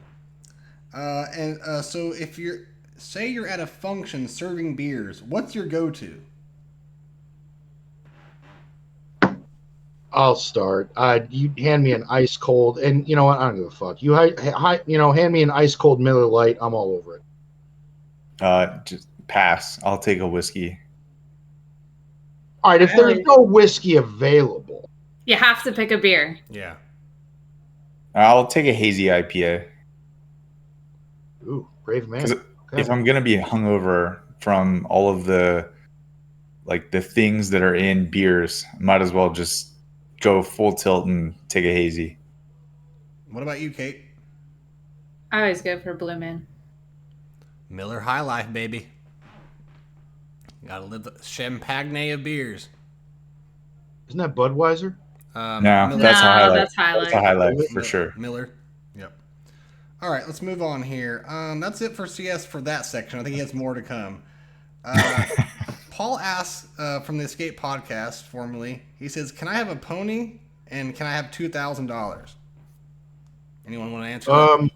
So if you're at a function serving beers, what's your go-to? I'll start. You hand me an ice cold, and you know what? I don't give a fuck. Hand me an ice cold Miller Lite. I'm all over it. Just pass. I'll take a whiskey. All right, if there's no whiskey available, You have to pick a beer. Yeah. I'll take a hazy IPA. ooh, brave man. 'Cause Okay. If I'm gonna be hungover from all of the things that are in beers, might as well just go full tilt and take a hazy. What about you, Kate? I always go for Blue Moon. Miller High Life, baby. Gotta live the champagne of beers. Isn't that Budweiser? Um, No, Miller- that's a No, highlight. that's highlight. That's a highlight for Mil- sure. Miller. Yep. All right, let's move on here. That's it for CS for that section. I think he has more to come. Paul asks from the Escape Podcast, formerly, he says, "Can I have a pony and can I have $2,000?" Anyone want to answer that?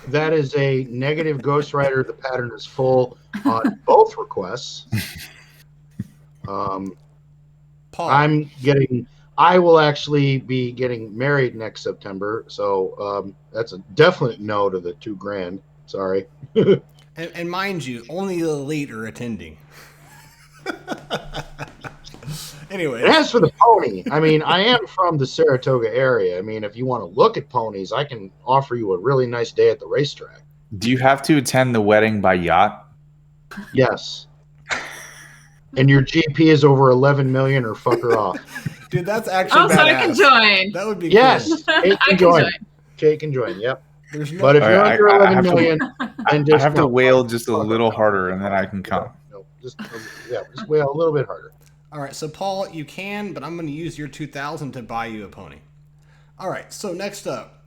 That is a negative ghostwriter. The pattern is full on both requests. Paul. I will actually be getting married next September, so that's a definite no to the $2,000. Sorry. And mind you, only the elite are attending. Anyway, And as for the pony, I mean, I am from the Saratoga area. I mean, if you want to look at ponies, I can offer you a really nice day at the racetrack. Do you have to attend the wedding by yacht? Yes. And your GP is over 11 million, or fuck her off. dude, that's actually Oh, so I can badass. join. That would be Yes, cool. Kate I can can join. join. Kate can join. Yep. There's no, But if All you're right, under I 11 have to- million, then just I have to no, wail fuck- just a fuck little her. harder, and then I can come. No, just wail a little bit harder. All right, so Paul, you can, but I'm going to use your 2,000 to buy you a pony. All right, so next up,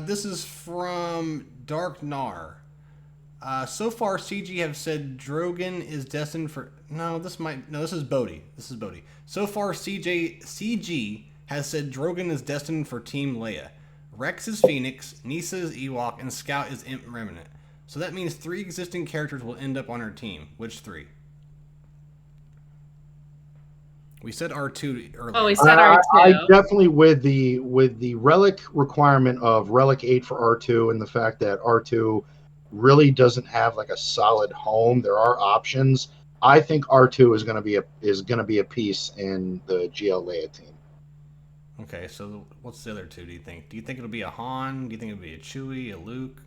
this is from Dark Nar. So far, CG have said Drogon is destined for. This is Bodhi. This is Bodhi. So far, CG has said Drogon is destined for Team Leia. Rex is Phoenix, Nisa is Ewok, and Scout is Imp Remnant. So that means 3 existing characters will end up on her team. Which 3? We said R2 earlier. Oh, we said I R2. definitely with the relic requirement of relic 8 for R2, and the fact that R2 really doesn't have like a solid home. There are options. I think R2 is going to be a piece in the GL Leia team. Okay, so what's the other 2, do you think? Do you think it'll be a Han? Do you think it'll be a Chewie, a Luke?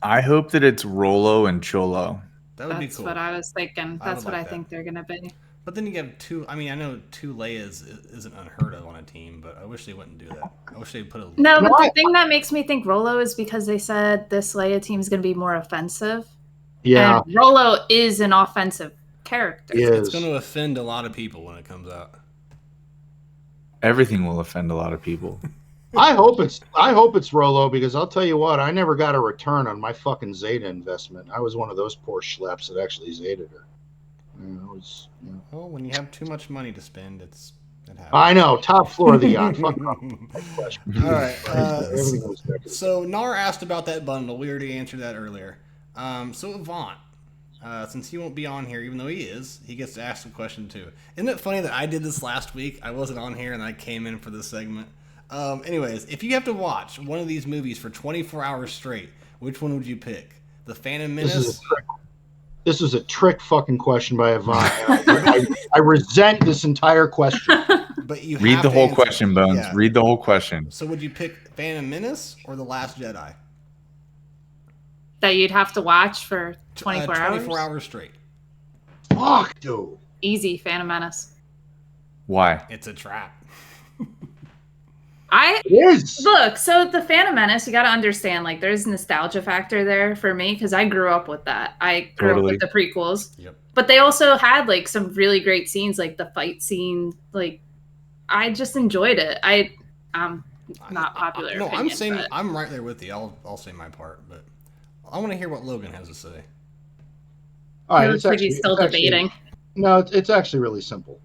I hope that it's Rolo and Cholo. That would be That's cool. what I was thinking. I That's would what like I that. think they're gonna be. But then you have 2. I mean, I know 2 Leias isn't unheard of on a team, but I wish they wouldn't do that. I wish they'd put a. No, but No, the thing that makes me think Rolo is because they said this Leia team is gonna be more offensive. Yeah, And Rolo is an offensive character. he It's is. going to offend a lot of people when it comes out. Everything will offend a lot of people. I hope it's Rolo, because I'll tell you what, I never got a return on my fucking Zeta investment. I was one of those poor schleps that actually Zeta'd her. Well, when you have too much money to spend, it happens. I know, top floor of the yacht. Fuck off. All right. Everything was back. So Nar asked about that bundle. We already answered that earlier. So Avant, since he won't be on here, even though he is, he gets to ask a question too. Isn't it funny that I did this last week? I wasn't on here and I came in for this segment. Anyways, if you have to watch one of these movies for 24 hours straight, which one would you pick? The Phantom This is a Menace. trick. This is a trick fucking question by Avant. I resent this entire question. But you Read have the to whole answer. question, Bones. Yeah. Read the whole question. So would you pick Phantom Menace or The Last Jedi? That you'd have to watch for 24 hours? 24 hours straight. Fuck, dude. Easy, Phantom Menace. Why? It's a trap. It is. Look, so the Phantom Menace, you got to understand, like, there's nostalgia factor there for me because I grew up with that. I grew up with the prequels. Yep. But they also had, like, some really great scenes, like the fight scene. Like, I just enjoyed it. I'm not popular. No, opinion, but... I'm right there with you. I'll say my part, but I want to hear what Logan has to say. All right, looks like he's still debating. No, it's actually really simple.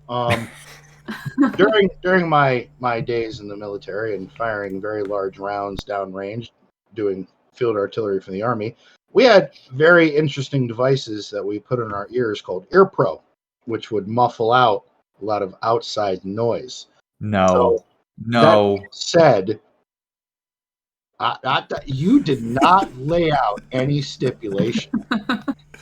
During my days in the military and firing very large rounds downrange, doing field artillery for the Army, we had very interesting devices that we put in our ears called EarPro, which would muffle out a lot of outside noise. No. That being said, you did not lay out any stipulation.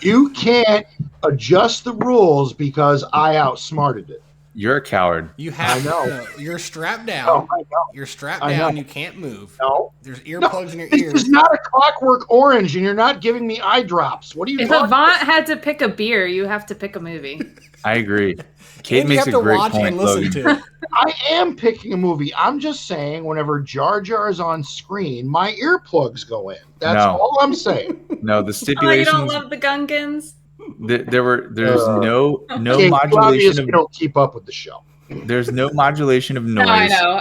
You can't adjust the rules because I outsmarted it. You're a coward. You have. I know. You're strapped down. Oh, I know. You're strapped I down. know. You can't move. No. There's earplugs in your This ears. is not a Clockwork Orange, and you're not giving me eye drops. What are you If talking Avant had to pick a beer, you have to pick a movie. I agree. Kate And you makes have a to great watch point, and listen Logan. to it. I am picking a movie. I'm just saying whenever JarJar is on screen, my earplugs go in. That's No. all I'm saying. No, the Oh, you stipulations. don't love the Gungans? There's no Okay, you modulation obviously of don't keep up with the show. there's no modulation of noise. No, I know.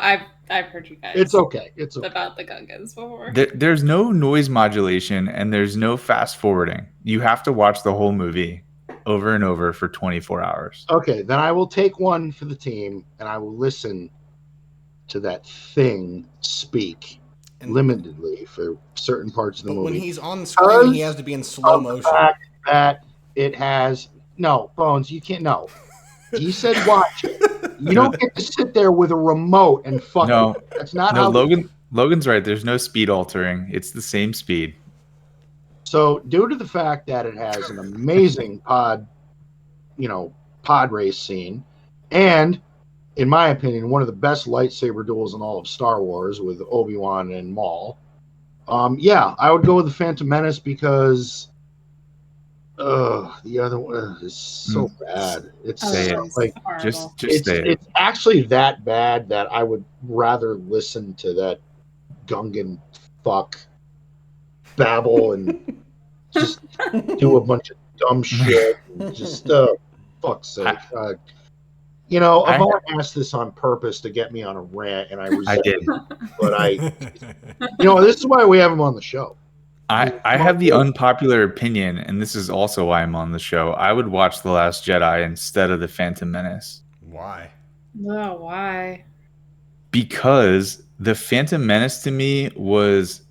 I've heard you guys It's okay. It's okay. about the Gungans before. There's no noise modulation and there's no fast forwarding. You have to watch the whole movie over and over for 24 hours. Okay, then I will take one for the team, and I will listen to that thing speak limitedly for certain parts of the But movie. when he's on the screen, he has to be in slow motion. The fact that it has no Bones, you can't. No, he said watch it. You don't get to sit there with a remote and fuck. No, it. That's not no. how. Logan's right. There's no speed altering. It's the same speed. So, due to the fact that it has an amazing pod race scene, and in my opinion, one of the best lightsaber duels in all of Star Wars with Obi-Wan and Maul. Yeah, I would go with the Phantom Menace because the other one is so bad. It's Say so, it. like Just say it. it's actually that bad that I would rather listen to that Gungan fuck babble and just do a bunch of dumb shit and just fuck's sake. Avant asked this on purpose to get me on a rant, and I resent it. But this is why we have him on the show. I have the unpopular opinion, and this is also why I'm on the show. I would watch The Last Jedi instead of The Phantom Menace. Why? Oh, why? Because The Phantom Menace to me was,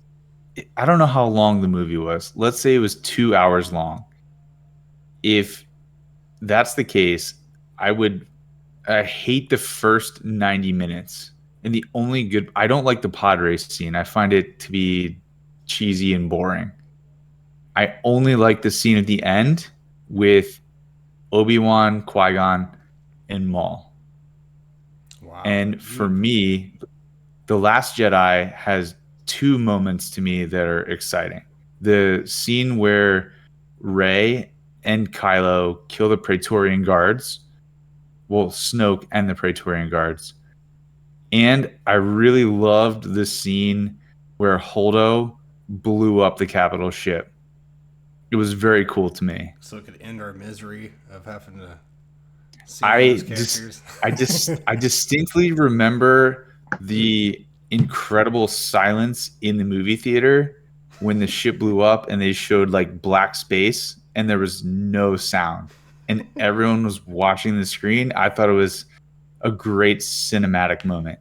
I don't know how long the movie was. Let's say it was 2 hours long. If that's the case, I hate the first 90 minutes. And I don't like the pod race scene. I find it to be cheesy and boring. I only like the scene at the end with Obi-Wan, Qui-Gon, and Maul. Wow. And for me, The Last Jedi has two moments to me that are exciting. The scene where Rey and Kylo kill the Praetorian Guards. Well, Snoke and the Praetorian Guards. And I really loved the scene where Holdo blew up the capital ship. It was very cool to me. So it could end our misery of having to see those characters. I distinctly remember the incredible silence in the movie theater when the ship blew up and they showed like black space and there was no sound and everyone was watching the screen. I thought it was a great cinematic moment.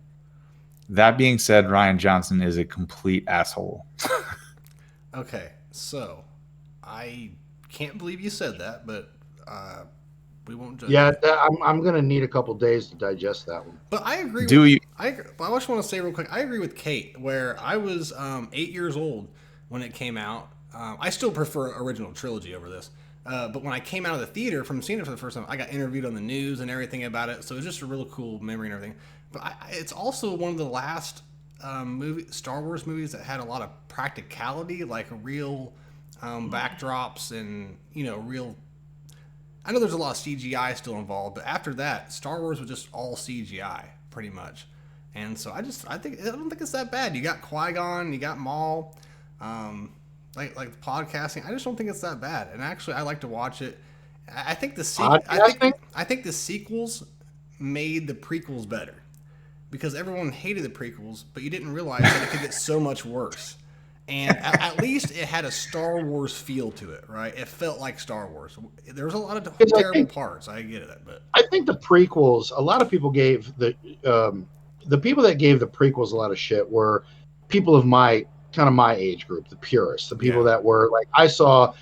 That being said, Rian Johnson is a complete asshole. Okay, so I can't believe you said that, but we won't judge. Yeah, I'm gonna need a couple days to digest that one. But I agree. I just want to say real quick. I agree with Kate. Where I was 8 years old when it came out. I still prefer original trilogy over this. But when I came out of the theater from seeing it for the first time, I got interviewed on the news and everything about it. So it was just a real cool memory and everything. But it's also one of the last Star Wars movies that had a lot of practicality, like real backdrops and real. I know there's a lot of CGI still involved, but after that, Star Wars was just all CGI pretty much. And so I don't think it's that bad. You got Qui-Gon, you got Maul. Like the podcasting, I just don't think it's that bad. And actually, I like to watch it. I think I think the sequels made the prequels better because everyone hated the prequels, but you didn't realize that it could get so much worse. And at least it had a Star Wars feel to it, right? It felt like Star Wars. There was a lot of terrible parts. I get it, but I think the prequels. A lot of people gave the people that gave the prequels a lot of shit were people of my age group, the purists, the people that were like, I saw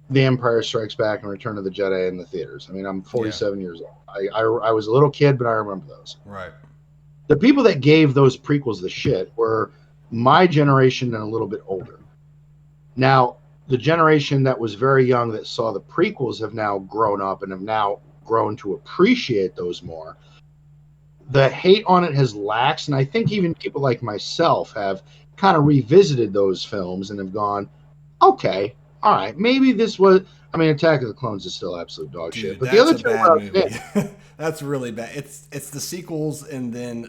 The Empire Strikes Back and Return of the Jedi in the theaters. I mean, I'm 47 years old. I was a little kid, but I remember those. Right. The people that gave those prequels the shit were my generation and a little bit older. Now, the generation that was very young that saw the prequels have now grown up and have now grown to appreciate those more. The hate on it has laxed, and I think even people like myself have kind of revisited those films and have gone, okay, all right, maybe this was. I mean, Attack of the Clones is still absolute dog shit, but the other two bad movie. That's really bad. It's the sequels and then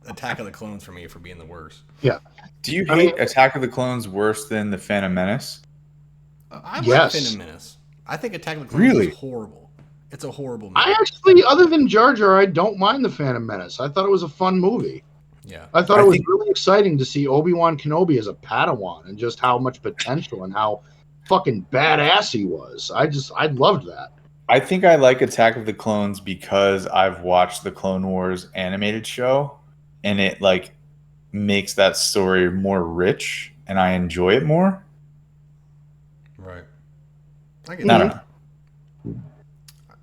Attack of the Clones for me for being the worst. Yeah. Do you hate Attack of the Clones worse than The Phantom Menace? I like Phantom Menace. I think Attack of the Clones is horrible. It's a horrible movie. I actually, other than Jar Jar, I don't mind The Phantom Menace. I thought it was a fun movie. Yeah. I thought it was really exciting to see Obi-Wan Kenobi as a Padawan and just how much potential and how fucking badass he was. I loved that. I think I like Attack of the Clones because I've watched the Clone Wars animated show and it like makes that story more rich and I enjoy it more. Right. I don't know.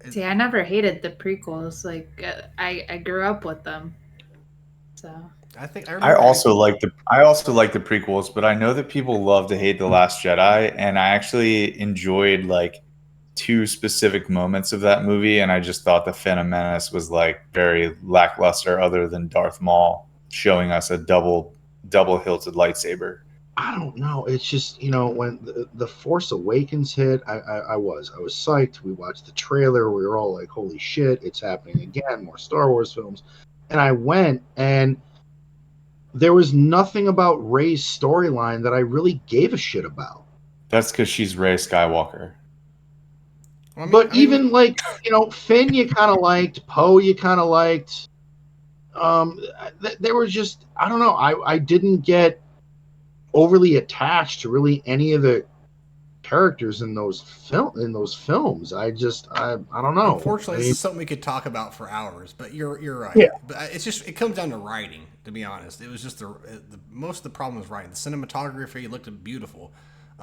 See, I never hated the prequels. Like, I grew up with them, so I also like the prequels, but I know that people love to hate The Last Jedi, and I actually enjoyed like two specific moments of that movie, and I just thought The Phantom Menace was like very lackluster, other than Darth Maul showing us a double hilted lightsaber. I don't know. It's just, when the Force Awakens hit, I was psyched. We watched the trailer. We were all like, holy shit, it's happening again. More Star Wars films. And I went, and there was nothing about Rey's storyline that I really gave a shit about. That's because she's Rey Skywalker. But even like, Finn you kind of liked. Poe you kind of liked. They were just, I don't know. I didn't get overly attached to really any of the characters in those films. I don't know. Unfortunately, this is something we could talk about for hours. But you're right. Yeah. But it comes down to writing. To be honest, it was just the most of the problem was writing. The cinematography looked beautiful.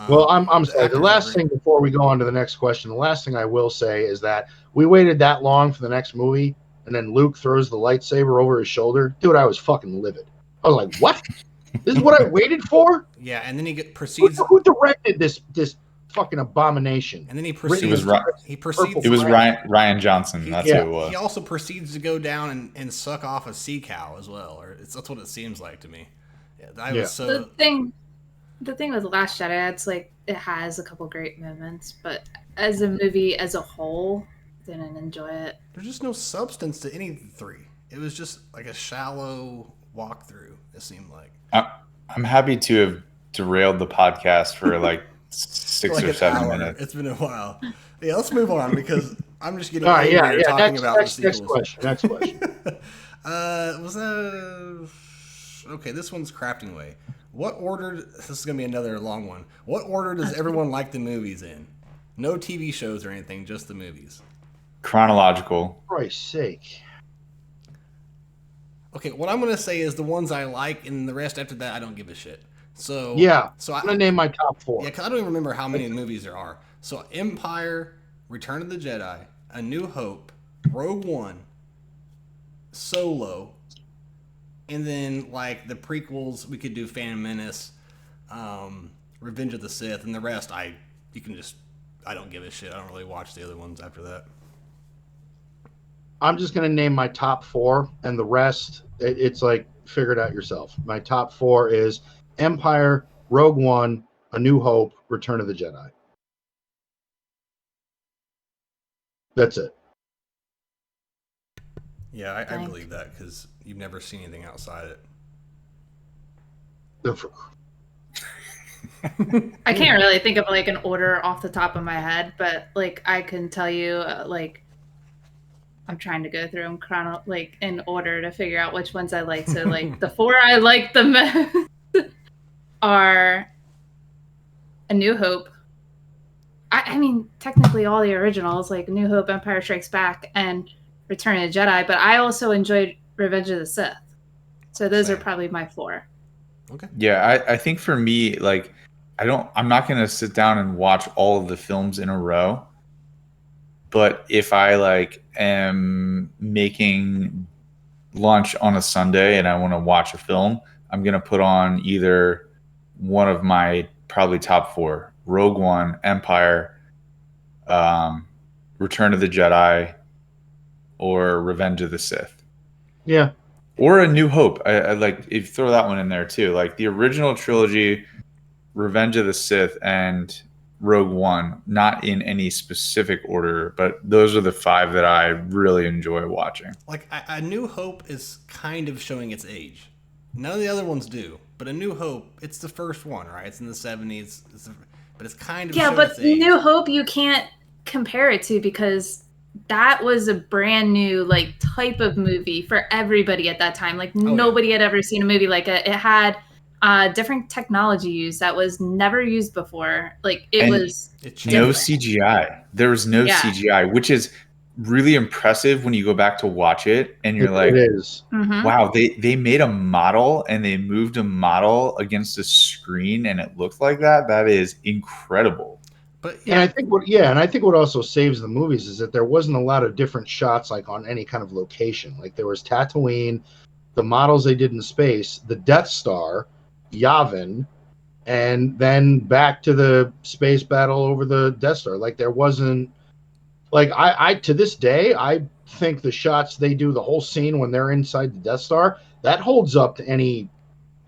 Well, I'm sorry. The last thing before we go on to the next question, the last thing I will say is that we waited that long for the next movie, and then Luke throws the lightsaber over his shoulder. Dude, I was fucking livid. I was like, what? This is what I waited for? Yeah, and then he proceeds. Who directed this fucking abomination? And then he proceeds. It was Ryan Johnson. That's who it was. He also proceeds to go down and suck off a sea cow as well, that's what it seems like to me. The thing with Last Jedi, it's like it has a couple great moments, but as a movie as a whole, didn't enjoy it. There's just no substance to any three. It was just like a shallow walkthrough. It seemed like. I'm happy to have derailed the podcast for like 6 or 7 minutes. It's been a while. Yeah, let's move on because I'm just getting talking about the sequels. Next question. Okay, this one's Crafting Way. This is going to be another long one. What order does everyone like the movies in? No TV shows or anything, just the movies. Chronological. For Christ's sake. Okay, what I'm going to say is the ones I like, and the rest after that, I don't give a shit. So I'm going to name my top 4. Yeah, because I don't even remember how many movies there are. So Empire, Return of the Jedi, A New Hope, Rogue One, Solo, and then like the prequels, we could do Phantom Menace, Revenge of the Sith, and the rest I don't give a shit. I don't really watch the other ones after that. I'm just going to name my top 4, and the rest, it's like, figure it out yourself. My top 4 is Empire, Rogue One, A New Hope, Return of the Jedi. That's it. Yeah, I believe that because you've never seen anything outside it. I can't really think of like an order off the top of my head, but like I can tell you, like I'm trying to go through them like in order to figure out which ones I like. So like the 4 I like the most are A New Hope. I mean, technically all the originals, like New Hope, Empire Strikes Back, and Return of the Jedi, but I also enjoyed Revenge of the Sith. So those are probably my 4. Okay. Yeah, I think for me, like, I'm not going to sit down and watch all of the films in a row. But if I like am making lunch on a Sunday and I want to watch a film, I'm going to put on either one of my probably top 4, Rogue One, Empire, Return of the Jedi, or Revenge of the Sith. Yeah. Or A New Hope. I like, if you throw that one in there too. Like the original trilogy, Revenge of the Sith, and Rogue One, not in any specific order, but those are the 5 that I really enjoy watching. Like, A New Hope is kind of showing its age. None of the other ones do, but A New Hope, it's the first one, right? It's in the 70s, but it's kind of showing its age. New Hope you can't compare it to because that was a brand new like type of movie for everybody at that time. Like nobody had ever seen a movie like it. It had different technology used that was never used before. Like it was no CGI. There was no CGI, which is really impressive when you go back to watch it and you're like, it is. Wow, they made a model and they moved a model against a screen and it looked like that. That is incredible. But and I think what also saves the movies is that there wasn't a lot of different shots like on any kind of location. Like there was Tatooine, the models they did in space, the Death Star, Yavin, and then back to the space battle over the Death Star. Like there wasn't, like I to this day I think the shots they do, the whole scene when they're inside the Death Star, that holds up to any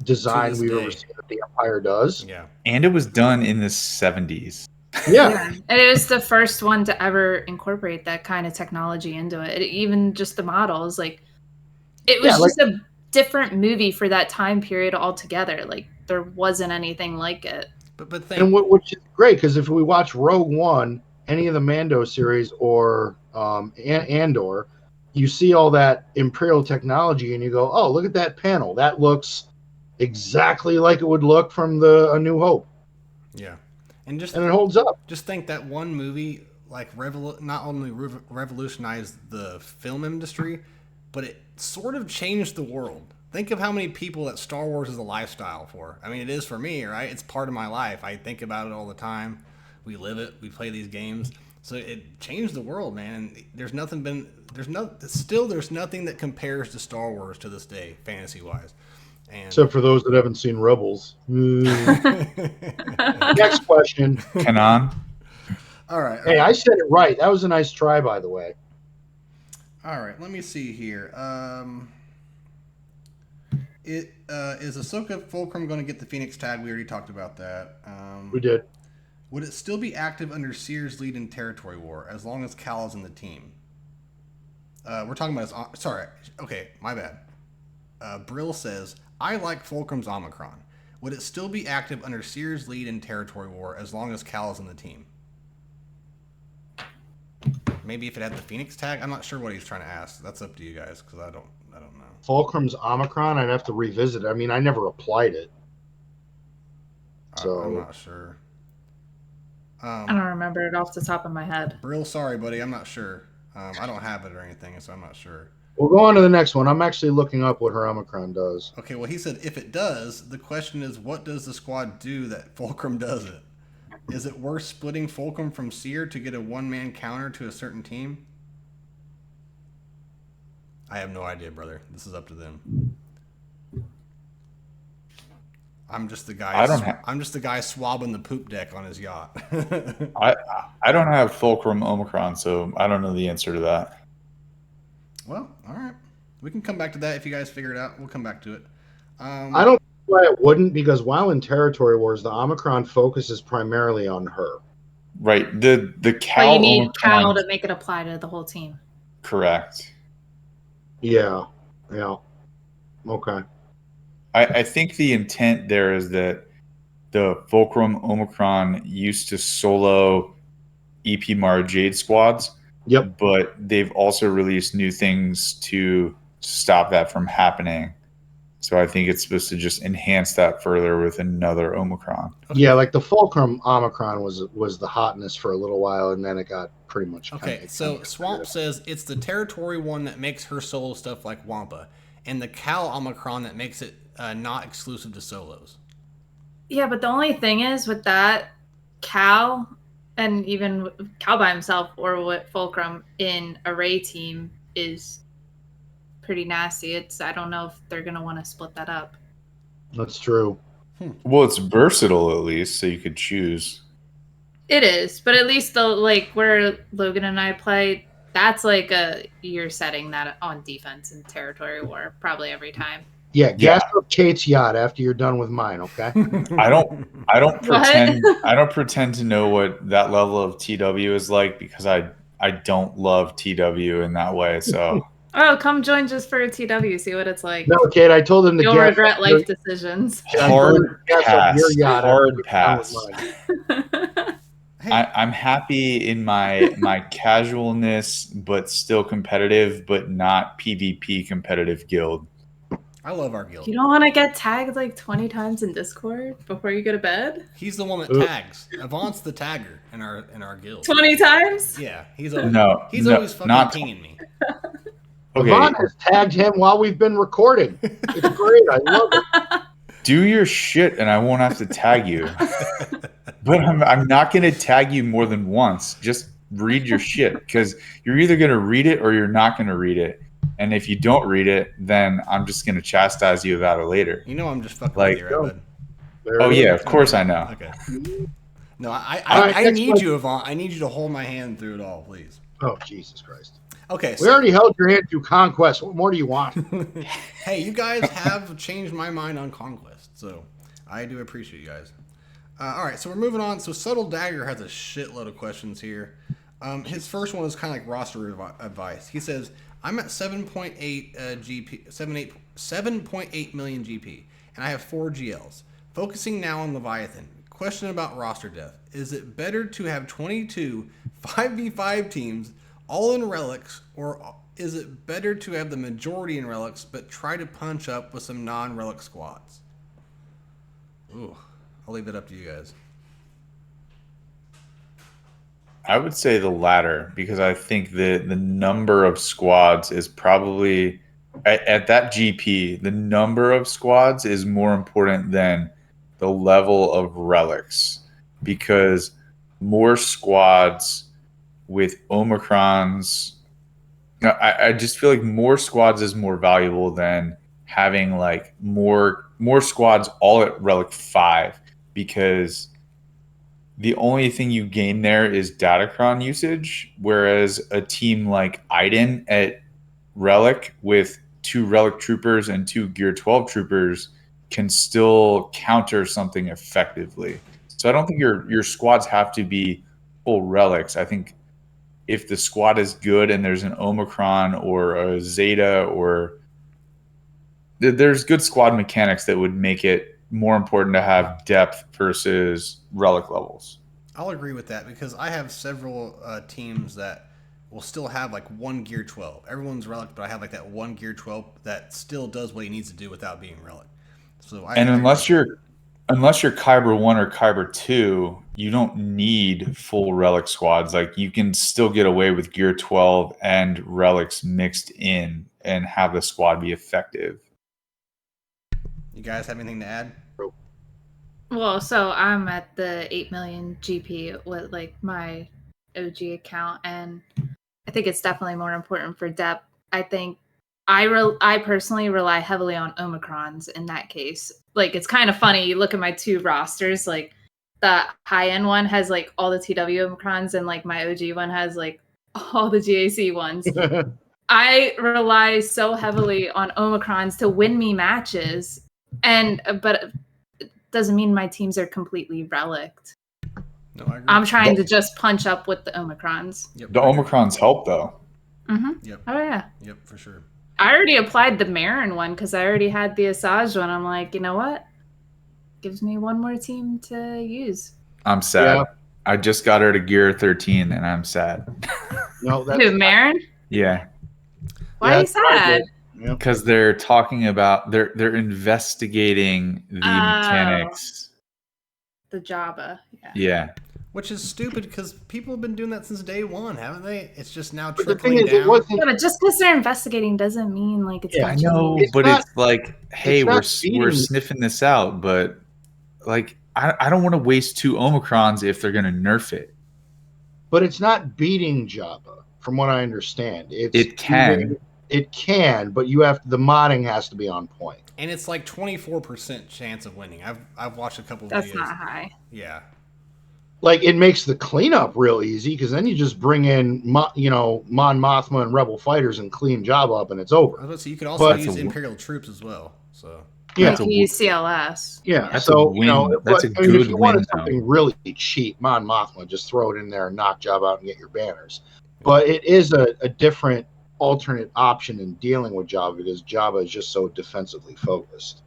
design we've ever seen that the Empire does. Yeah, and it was done in the 70s. Yeah. And it was the first one to ever incorporate that kind of technology into it. Even just the models, like it was just a different movie for that time period altogether. Like there wasn't anything like it. And which is great because if we watch Rogue One, any of the Mando series, or Andor, you see all that Imperial technology and you go, oh, look at that panel. That looks exactly like it would look from the A New Hope. Yeah. And it holds up. Just think that one movie like not only revolutionized the film industry, but it sort of changed the world. Think of how many people that Star Wars is a lifestyle for. I mean, it is for me, right? It's part of my life. I think about it all the time. We live it. We play these games. So it changed the world, man. There's nothing that compares to Star Wars to this day, fantasy-wise. Except for those that haven't seen Rebels. Next question. Kanan. All right. Hey, I said it right. That was a nice try, by the way. All right. Let me see here. Is Ahsoka Fulcrum going to get the Phoenix tag? We already talked about that. We did. Would it still be active under Seer's lead in Territory War as long as Cal is in the team? We're talking about sorry. Okay, my bad. Brill says, I like Fulcrum's Omicron. Would it still be active under Seer's lead in Territory War as long as Cal is in the team? Maybe if it had the Phoenix tag? I'm not sure what he's trying to ask. That's up to you guys because I don't know. Fulcrum's Omicron, I'd have to revisit. I mean, I never applied it. So I'm not sure. I don't remember it off the top of my head. Brill, sorry, buddy. I'm not sure. I don't have it or anything, so I'm not sure. We'll go on to the next one. I'm actually looking up what her Omicron does. Okay, well, he said if it does, the question is, what does the squad do that Fulcrum doesn't? Is it worth splitting Fulcrum from Seer to get a one-man counter to a certain team? I have no idea, brother. This is up to them. I'm just the guy. I'm just the guy swabbing the poop deck on his yacht. I don't have Fulcrum Omicron, so I don't know the answer to that. Well, all right. We can come back to that if you guys figure it out. We'll come back to it. I don't know why it wouldn't, because while in Territory Wars, the Omicron focuses primarily on her. Right. The But Cal you need Omicron, Cal to make it apply to the whole team. correct. Yeah. Okay. I think the intent there is that the Fulcrum Omicron used to solo EP Mara Jade squads. Yep. But they've also released new things to stop that from happening. So I think it's supposed to just enhance that further with another Omicron. Okay. Yeah, like the Fulcrum Omicron was the hotness for a little while, and then it got pretty much. Okay, so Swamp says it's the Territory one that makes her solo stuff like Wampa, and the Cal Omicron that makes it not exclusive to solos. Yeah, but the only thing is with that, Cal, and even Cal by himself or with Fulcrum in Array team is pretty nasty. I don't know if they're gonna want to split that up. That's true. Well, it's versatile at least, so you could choose. It is, but at least like where Logan and I play, that's like you're setting that on defense in Territory War probably every time. Yeah, gas up Kate's yacht after you're done with mine, okay? I don't pretend to know what that level of TW is like, because I don't love TW in that way. So Oh, come join just for a TW, see what it's like. No, Kate, I told him to You'll regret life decisions. hard pass. Hard pass. I'm happy in my casualness, but still competitive, but not PvP competitive guild. I love our guild. You don't want to get tagged like 20 times in Discord before you go to bed? He's the one that tags. Avant's the tagger in our guild. 20 times? Yeah, he's always fucking not pinging me. Okay. Avant has tagged him while we've been recording. It's great. I love it. Do your shit, and I won't have to tag you. But I'm not going to tag you more than once. Just read your shit, because you're either going to read it or you're not going to read it. And if you don't read it, then I'm just going to chastise you about it later. You know I'm just fucking with you, right, bud? Oh, yeah, of course I know. Okay. No, I need you, Avant. I need you to hold my hand through it all, please. Oh, Jesus Christ. Okay. We already held your hand through Conquest. What more do you want? Hey, you guys have changed my mind on Conquest, so I do appreciate you guys. All right, so we're moving on. So Subtle Dagger has a shitload of questions here. His first one is kind of like roster advice. He says, I'm at 7.8 GP, 7.8 million GP, and I have 4 GLs. Focusing now on Leviathan. Question about roster depth. Is it better to have 22 5v5 teams all in relics, or is it better to have the majority in relics but try to punch up with some non-relic squads? Ooh, I'll leave it up to you guys. I would say the latter, because I think the number of squads is probably at that GP, the number of squads is more important than the level of relics, because more squads with Omicrons, I just feel like more squads is more valuable than having like more squads all at relic 5, because the only thing you gain there is Datacron usage, whereas a team like Iden at relic with 2 relic troopers and 2 gear 12 troopers can still counter something effectively. So I don't think your squads have to be full relics. I think if the squad is good and there's an Omicron or a Zeta, or there's good squad mechanics that would make it more important to have depth versus relic levels. I'll agree with that, because I have several teams that will still have like 1 gear 12. Everyone's relic, but I have like that 1 gear 12 that still does what he needs to do without being relic. So unless you're Kyber 1 or Kyber 2, you don't need full relic squads. Like, you can still get away with gear 12 and relics mixed in and have the squad be effective. You guys have anything to add? Well, so I'm at the 8 million GP with like my OG account, and I think it's definitely more important for depth. I think I personally rely heavily on Omicrons in that case. Like, it's kind of funny. You look at my 2 rosters, like the high end one has like all the TW Omicrons, and like my OG one has like all the GAC ones. I rely so heavily on Omicrons to win me matches, but it doesn't mean my teams are completely relicked. No, I agree. I'm trying to just punch up with the Omicrons. Yep, The Omicrons help though. Mm-hmm. Yep. Oh yeah. Yep, for sure. I already applied the Marin one because I already had the Asajj one. I'm like, you know what? Gives me one more team to use. I'm sad. Yeah. I just got her to gear 13 and I'm sad. No, that's Who, Marin? Yeah. Why are you sad? Yeah. Because they're talking about they're investigating the mechanics. The Jabba. Yeah. Yeah. Which is stupid because people have been doing that since day one, haven't they? It's just now But the thing trickling is, it down. wasn't. Yeah, but just because they're investigating doesn't mean like it's Yeah, I gonna know, change. but not- it's like, hey, it's we're not beating- sniffing this out, but like I don't want to waste 2 Omicrons if they're gonna nerf it. But it's not beating Jabba, from what I understand. It can. It can, but the modding has to be on point. And it's like 24% chance of winning. I've watched a couple of That's videos. not high. Yeah. Like, it makes the cleanup real easy because then you just bring in, Mon Mothma and Rebel fighters and clean Jabba up, and it's I was over. about to say, you could also But- use Imperial troops as well. So Yeah, Like you use CLS. yeah. That's So a win. That's a if good you wanted win, though. something really cheap, Mon Mothma, just throw it in there and knock Jabba out and get your banners. But it is a different alternate option in dealing with Jabba because Jabba is just so defensively focused.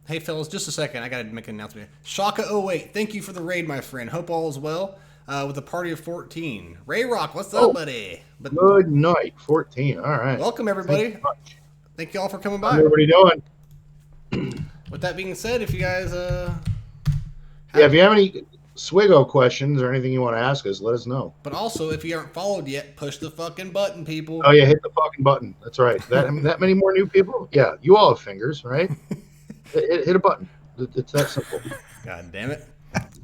hey fellas, just a second. I gotta make an announcement. Shaka 08, thank you for the raid, my friend. Hope all is well. With a party of 14. Ray Rock, what's up, buddy? But Good night, 14. All right. welcome everybody. Thank you much. Thank you all for coming How's by. everybody doing? With that being said, if you guys Yeah, if you have any Swigo questions or anything you want to ask us, let us know. but also if you aren't followed yet, push the fucking button, people. Oh yeah, hit the fucking button. That's right. That many more new people? Yeah, you all have fingers, right? hit a button. It's that simple. God damn it.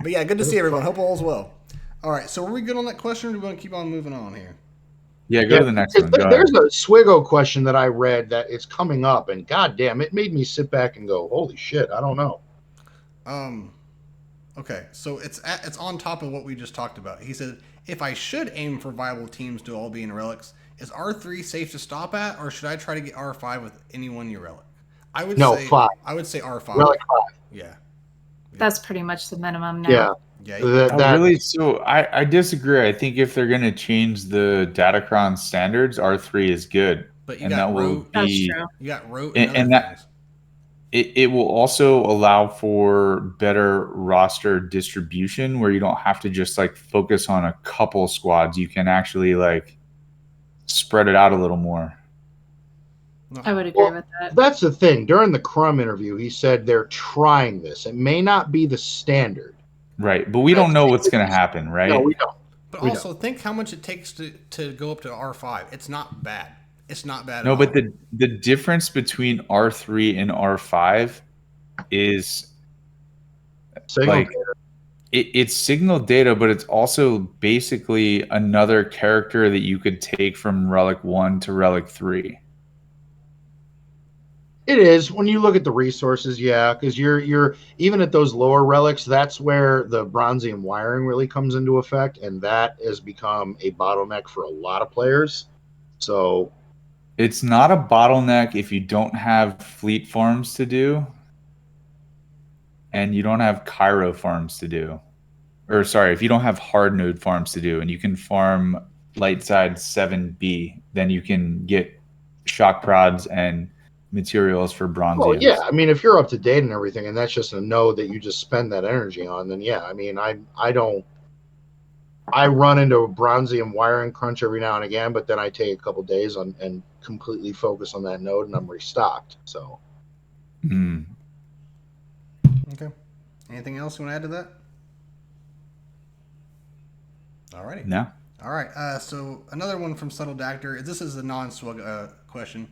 But yeah, good to see everyone. Hope all is well. All right, so are we good on that question, or do we want to keep on moving on here? Yeah, go to the next one. Go ahead. There's a Swigo question that I read that it's coming up, and goddamn, it made me sit back and go, "Holy shit, I don't know." Okay, so it's on top of what we just talked about. He said, if I should aim for viable teams to all be in relics, is R3 safe to stop at, or should I try to get R5 with any 1-year relic? I would say 5. I would say R5. Relic 5. Yeah. That's pretty much the minimum now. Yeah. Yeah. Really? So I disagree. I think if they're going to change the Datacron standards, R3 is good. But you And got that will Rote. That's be, true. You got Rote And- and, and other that- things. it will also allow for better roster distribution where you don't have to just like focus on a couple squads. You can actually like spread it out a little more. I would agree Well, with that. That's the thing. During the Crumb interview, he said they're trying this. It may not be the standard. Right. But we don't know what's going to happen, right? No, we don't. But we also think how much it takes to go up to R5. It's not bad. It's not bad No, at but all. the difference between R3 and R5 is Signal like it's signal data, but it's also basically another character that you could take from Relic 1 to Relic 3. It is when you look at the resources, yeah, because you're even at those lower relics. That's where the bronzium wiring really comes into effect, and that has become a bottleneck for a lot of players. So It's not a bottleneck if you don't have fleet farms to do and you don't have Cairo farms to do. Or sorry, if you don't have hard node farms to do and you can farm light side 7B, then you can get shock prods and materials for bronziums. well, yeah, I mean, if you're up to date and everything, and that's just a node that you just spend that energy on, then yeah, I mean, I run into a bronzium wiring crunch every now and again, but then I take a couple days and completely focus on that node, and I'm restocked. So Hmm. Okay. Anything else you want to add to that? Alrighty. No. All right. So another one from Subtle Doctor. This is a non-swag question.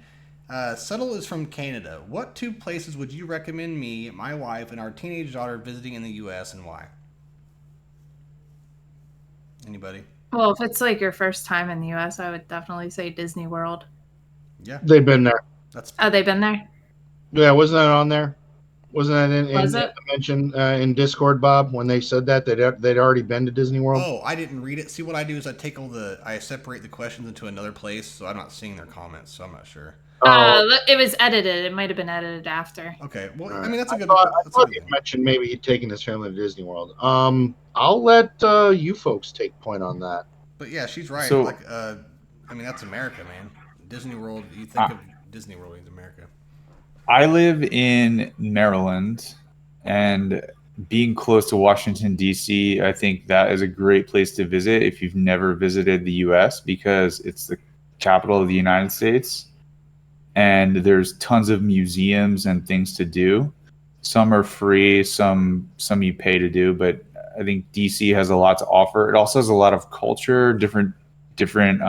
Subtle is from Canada. What 2 places would you recommend me, my wife, and our teenage daughter visiting in the U.S. and why? Anybody? Well, if it's like your first time in the US, I would definitely say Disney World. Yeah. they've been there. That's Oh, they've been there? Yeah, wasn't that on there? Wasn't that in Was the it? mention in Discord, Bob? When they said that they'd already been to Disney World. Oh, I didn't read it. See, what I do is I separate the questions into another place, so I'm not seeing their comments, so I'm not sure. It was edited. It might have been edited after. Okay, well, All I mean that's a good. I That's a thought good you thing. mentioned maybe he'd taken his family to Disney World. I'll let you folks take point on that. But yeah, she's right. So- Like, I mean that's America, man. Disney World. You think of Disney World in America. I live in Maryland, and being close to Washington, D.C., I think that is a great place to visit if you've never visited the U.S. because it's the capital of the United States, and there's tons of museums and things to do. Some are free, some you pay to do, but I think D.C. has a lot to offer. It also has a lot of culture, different different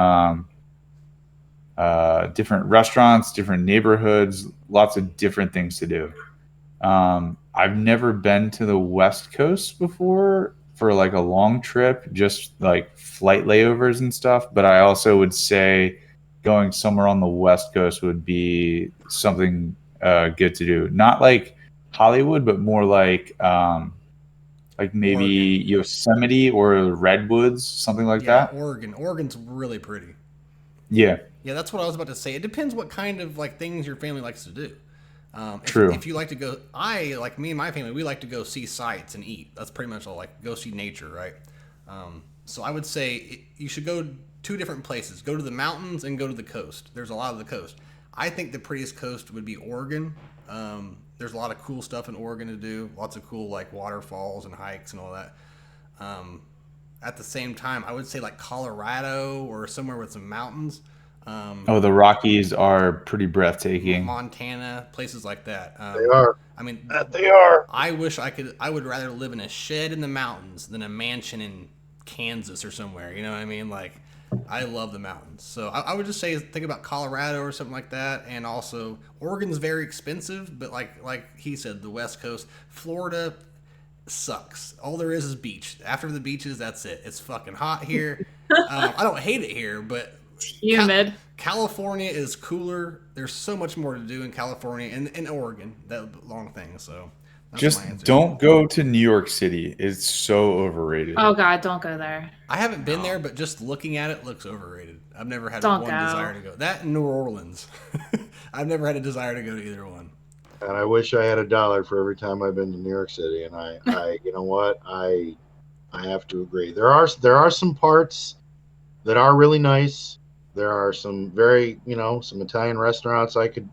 restaurants, different neighborhoods, lots of different things to do. I've never been to the West Coast before for like a long trip, just like flight layovers and stuff. But I also would say going somewhere on the West Coast would be something good to do. Not like Hollywood, but more like maybe Oregon. Yosemite or Redwoods, something like Yeah, that. Oregon. Oregon's really pretty. Yeah, Yeah, that's what I was about to say. It depends what kind of like things your family likes to do. True. If you like to go, like me and my family, we like to go see sights and eat. That's pretty much all. Like go see nature, right? So I would say you should go two different places. Go to the mountains and go to the coast. There's a lot of the coast. I think the prettiest coast would be Oregon. There's a lot of cool stuff in Oregon to do. Lots of cool like waterfalls and hikes and all that. At the same time, I would say like Colorado or somewhere with some mountains. Oh, the Rockies are pretty breathtaking. Montana, places like that. They are. I mean, They are. I wish I could. I would rather live in a shed in the mountains than a mansion in Kansas or somewhere. You know what I mean? Like, I love the mountains. So I would just say think about Colorado or something like that. And also, Oregon's very expensive, but like he said, the West Coast, Florida sucks. All there is beach. After the beaches, that's it. It's fucking hot here. I don't hate it here, but Humid. California is cooler. There's so much more to do in California and in Oregon. That long thing. So that's my Just answer. don't go to New York City. It's so overrated. Oh God, don't go there. I haven't been there, but just looking at it looks overrated. I've never had Don't one go. desire to go. That and New Orleans. I've never had a desire to go to either one. And I wish I had $1 for every time I've been to New York City. And I you know what? I have to agree. There are some parts that are really nice. There are some very, some Italian restaurants I could,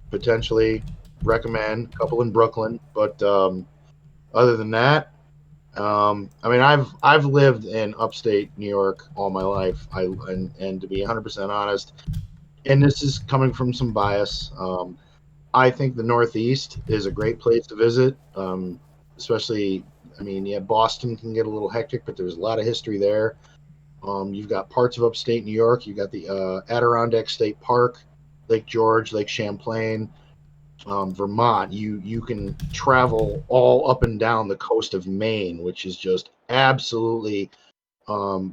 potentially recommend. A couple in Brooklyn, but other than that, I mean, I've lived in upstate New York all my life. And to be 100% honest, and this is coming from some bias. I think the Northeast is a great place to visit, especially. I mean, yeah, Boston can get a little hectic, but there's a lot of history there. You've got parts of upstate New York. You've got the Adirondack State Park, Lake George, Lake Champlain, Vermont. You can travel all up and down the coast of Maine, which is just absolutely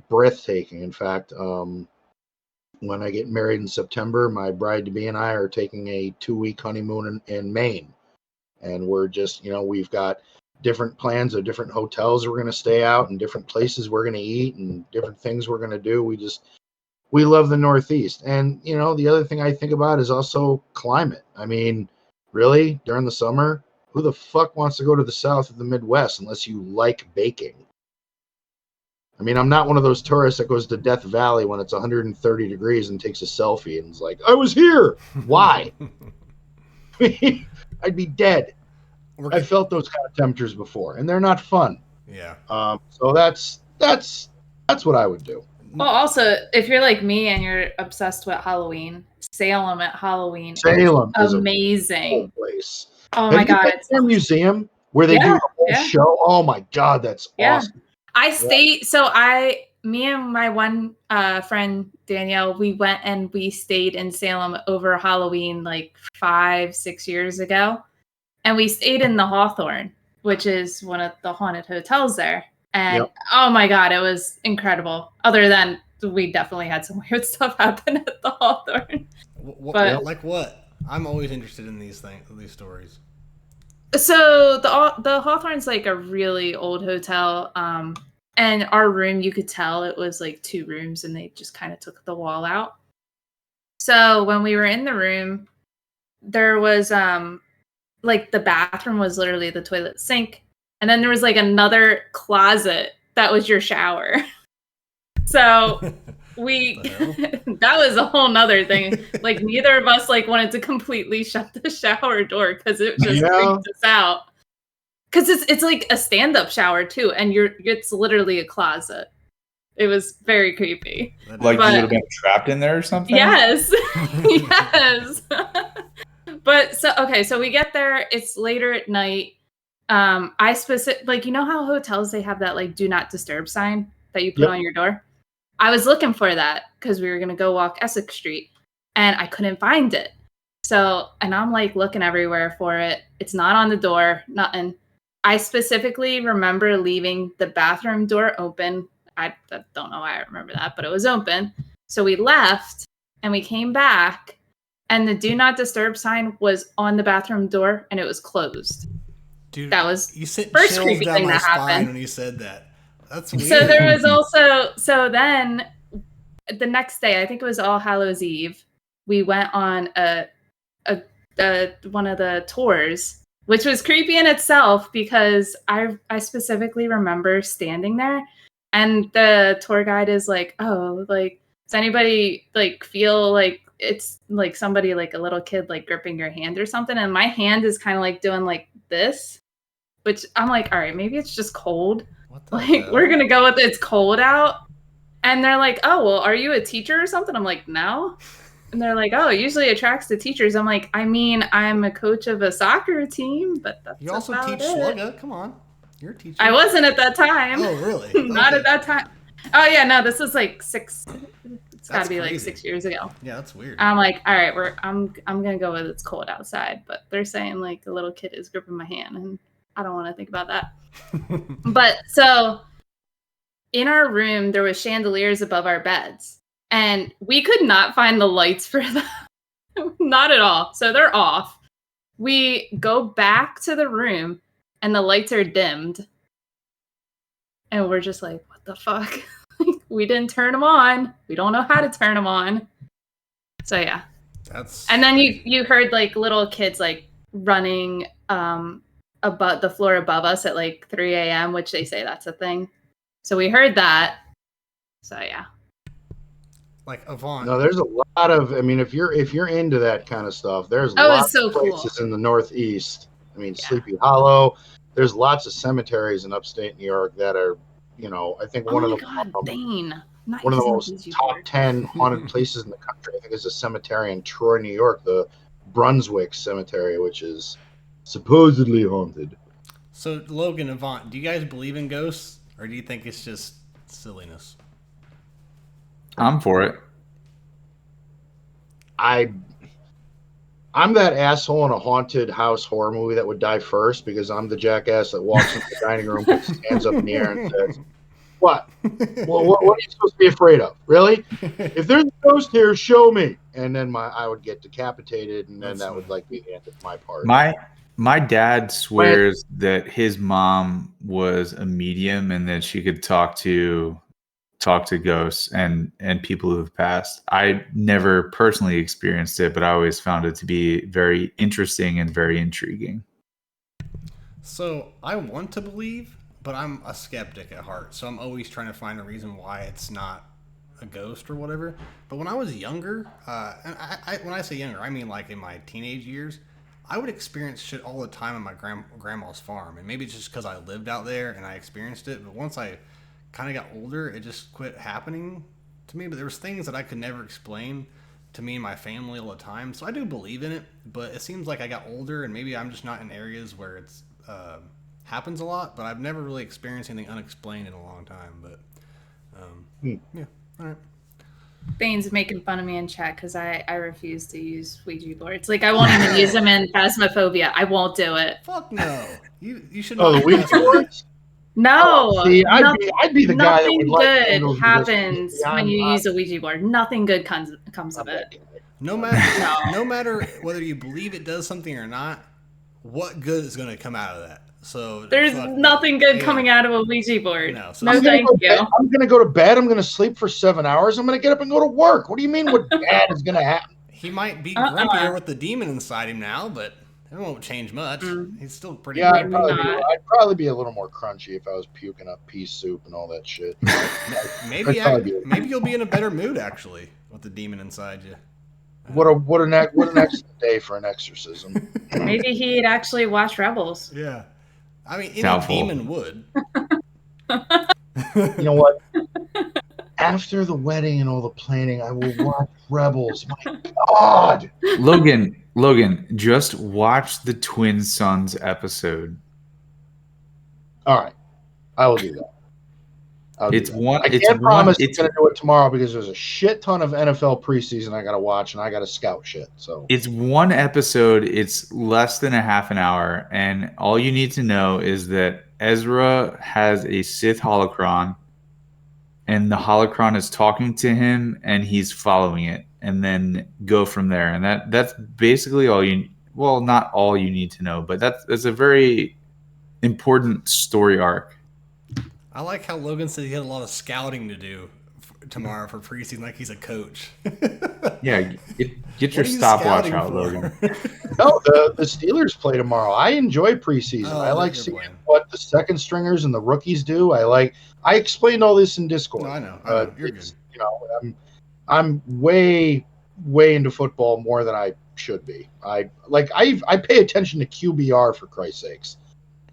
breathtaking. In fact, when I get married in September, my bride-to-be and I are taking a 2-week honeymoon in Maine. And we're just, we've got different plans of different hotels we're going to stay out and different places we're going to eat and different things we're going to do. We love the Northeast. And, the other thing I think about is also climate. I mean, really, during the summer, who the fuck wants to go to the South or the Midwest unless you like baking? I mean, I'm not one of those tourists that goes to Death Valley when it's 130 degrees and takes a selfie and is like, I was here. Why? I'd be dead. I felt those kind of temperatures before, and they're not fun. Yeah. So that's what I would do. Well, also, if you're like me and you're obsessed with Halloween, Salem at Halloween Salem is is amazing. a cool place. Oh my God, it's a museum where they do a whole show. Oh my God, that's awesome. I stayed. So me and my one friend Danielle, we went and we stayed in Salem over Halloween like 5-6 years ago, and we stayed in the Hawthorne, which is one of the haunted hotels there. And oh my God, it was incredible. Other than we definitely had some weird stuff happen at the Hawthorne. But- Like what? I'm always interested in these stories. So the Hawthorne's like a really old hotel, and our room, you could tell it was like 2 rooms, and they just kind of took the wall out. So when we were in the room, there was like the bathroom was literally the toilet sink, and then there was like another closet that was your shower. So that was a whole nother thing. Like neither of us like wanted to completely shut the shower door because it just freaked us out. Because it's like a stand-up shower too, and it's literally a closet. It was very creepy. Like you would have been trapped in there or something? Yes. Yes. But so we get there, it's later at night. Like, you know how hotels, they have that like do not disturb sign that you put on your door? I was looking for that because we were going to go walk Essex Street and I couldn't find it. So, and I'm like looking everywhere for it. It's not on the door, nothing. I specifically remember leaving the bathroom door open. I don't know why I remember that, but it was open. So we left and we came back and the do not disturb sign was on the bathroom door and it was closed. Dude, that was you sent first chills creepy down thing my that spine happened when you said that. That's weird. So there was also, so then the next day, I think it was All Hallows Eve, we went on one of the tours, which was creepy in itself because I specifically remember standing there and the tour guide is like, oh, like, does anybody like feel like it's like somebody, like a little kid, like gripping your hand or something? And my hand is kind of like doing like this, which I'm like, all right, maybe it's just cold. Like, we're going to go with it's cold out. And they're like, oh, well, are you a teacher or something? I'm like, no. And they're like, oh, it usually attracts the teachers. I'm like, I mean, I'm a coach of a soccer team, but that's You also about teach it. Slugga. Come on. You're a teacher. I wasn't at that time. Oh, really? Not at that time. Oh, yeah, no, this was like it's got to be crazy. like 6 years ago. Yeah, that's weird. I'm like, all right, I'm going to go with it's cold outside. But they're saying like a little kid is gripping my hand, and I don't want to think about that. But so in our room, there was chandeliers above our beds, and we could not find the lights for them. Not at all. So they're off. We go back to the room, and the lights are dimmed. And we're just like, what the fuck? We didn't turn them on. We don't know how to turn them on. So yeah. And then you heard like little kids like running above the floor above us at like 3 a.m., which they say that's a thing. So we heard that. So yeah. Like Avant. No, there's a lot of. I mean, if you're into that kind of stuff, there's lots of places in the Northeast. I mean, Sleepy Hollow. There's lots of cemeteries in upstate New York that are, I think one of the most top 10 haunted places in the country. I think is a cemetery in Troy, New York, the Brunswick Cemetery, which is supposedly haunted. So Logan, Avant, do you guys believe in ghosts, or do you think it's just silliness? I'm for it. I'm that asshole in a haunted house horror movie that would die first because I'm the jackass that walks into the dining room, puts his hands up in the air, and says, "What? Well, what are you supposed to be afraid of? Really? If there's a ghost here, show me." And then I would get decapitated, and then that would like be the end of my part. My dad swears that his mom was a medium and that she could talk to ghosts and people who have passed. I never personally experienced it, but I always found it to be very interesting and very intriguing. So I want to believe, but I'm a skeptic at heart. So I'm always trying to find a reason why it's not a ghost or whatever. But when I was younger, and when I say younger, I mean like in my teenage years, I would experience shit all the time on my grandma's farm. And maybe it's just because I lived out there and I experienced it. But once I kind of got older, it just quit happening to me. But there was things that I could never explain to me and my family all the time. So I do believe in it, but it seems like I got older and maybe I'm just not in areas where it's happens a lot. But I've never really experienced anything unexplained in a long time. But yeah, all right. Bane's making fun of me in chat because I refuse to use Ouija boards. Like, I won't even use them in Phasmophobia. I won't do it. Fuck no. You should. Oh, the Ouija boards? No. See, I'd be the guy that would like nothing good happens when you use a Ouija board. Nothing good comes of it. No matter whether you believe it does something or not, what good is going to come out of that? So There's nothing good coming out of a Ouija board. No, No, thank you. I'm going to go to bed. I'm going to sleep for 7 hours. I'm going to get up and go to work. What do you mean what bad is going to happen? He might be grumpier with the demon inside him now, but it won't change much. He's still pretty I'd grumpy. probably be a little more crunchy if I was puking up pea soup and all that shit. Maybe you'll be in a better mood, actually, with the demon inside you. What an excellent day for an exorcism. Maybe he'd actually watch Rebels. Yeah. I mean, any demon would. You know what? After the wedding and all the planning, I will watch Rebels. My God. Logan, just watch the Twin Sons episode. All right. I will do that. I can't promise I'm going to do it tomorrow because there's a shit ton of NFL preseason I got to watch and I got to scout shit. So it's one episode. It's less than a half an hour, and all you need to know is that Ezra has a Sith holocron, and the holocron is talking to him, and he's following it, and then go from there. And that's basically all you. Well, not all you need to know, but that's a very important story arc. I like how Logan said he had a lot of scouting to do tomorrow for preseason, like he's a coach. Yeah, get your stopwatch out, Logan. No, the Steelers play tomorrow. I enjoy preseason. I like seeing what the second stringers and the rookies do. I explained all this in Discord. No, I know. You're good. You know, I'm way into football more than I should be. I pay attention to QBR for Christ's sakes.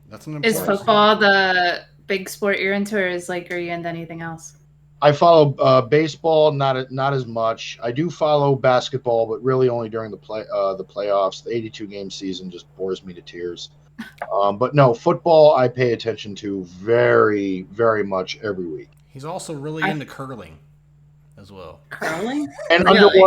That's an Is football the big sport you're into, or are you into anything else? I follow baseball, not as much. I do follow basketball, but really only during the playoffs. The 82-game season just bores me to tears. But no, football I pay attention to very, very much every week. He's also really into curling as well. Curling? And really?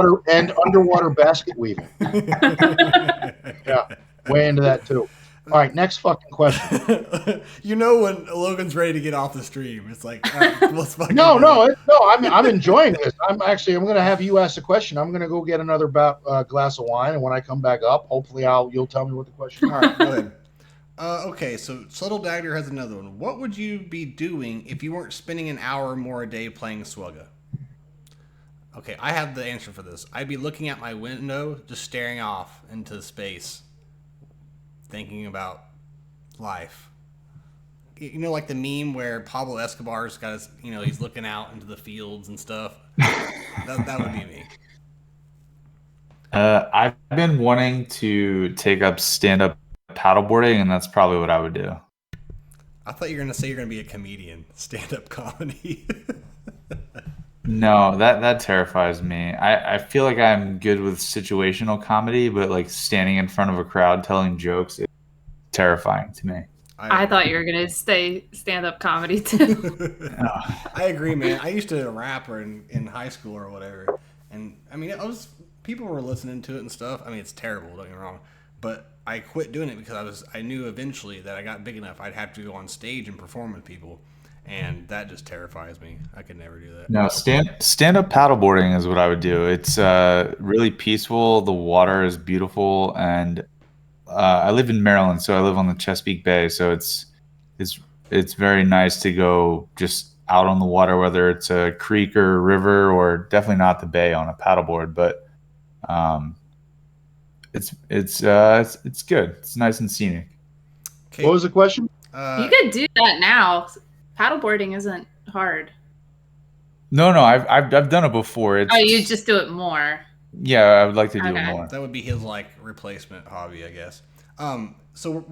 underwater basket weaving. Yeah, way into that too. All right, next fucking question. You know when Logan's ready to get off the stream, it's like, all right, let's fucking No. I'm enjoying this. I'm going to have you ask the question. I'm going to go get another glass of wine, and when I come back up, hopefully you'll tell me what the question is. All right, go ahead. Okay, so Subtle Dagger has another one. What would you be doing if you weren't spending an hour or more a day playing Swugga? Okay, I have the answer for this. I'd be looking out my window, just staring off into space, thinking about life. You know, like the meme where Pablo Escobar's got his, he's looking out into the fields and stuff. That would be me. I've been wanting to take up stand-up paddleboarding, and that's probably what I would do. I thought you were going to say you're going to be a comedian, stand-up comedy. No, that terrifies me. I feel like I'm good with situational comedy, but like standing in front of a crowd telling jokes is terrifying to me. I thought you were going to say stand-up comedy too. I agree, man. I used to rap in high school or whatever. And I mean, people were listening to it and stuff. I mean, it's terrible, don't get me wrong. But I quit doing it because I knew eventually that I got big enough, I'd have to go on stage and perform with people. And that just terrifies me. I could never do that. No, stand-up paddleboarding is what I would do. It's really peaceful. The water is beautiful, and I live in Maryland, so I live on the Chesapeake Bay. So it's very nice to go just out on the water, whether it's a creek or a river, or definitely not the bay on a paddleboard. But it's good. It's nice and scenic. Okay. What was the question? You could do that now. Paddleboarding isn't hard. No, I've done it before. You just do it more. Yeah, I would like to do it more. That would be his replacement hobby, I guess. So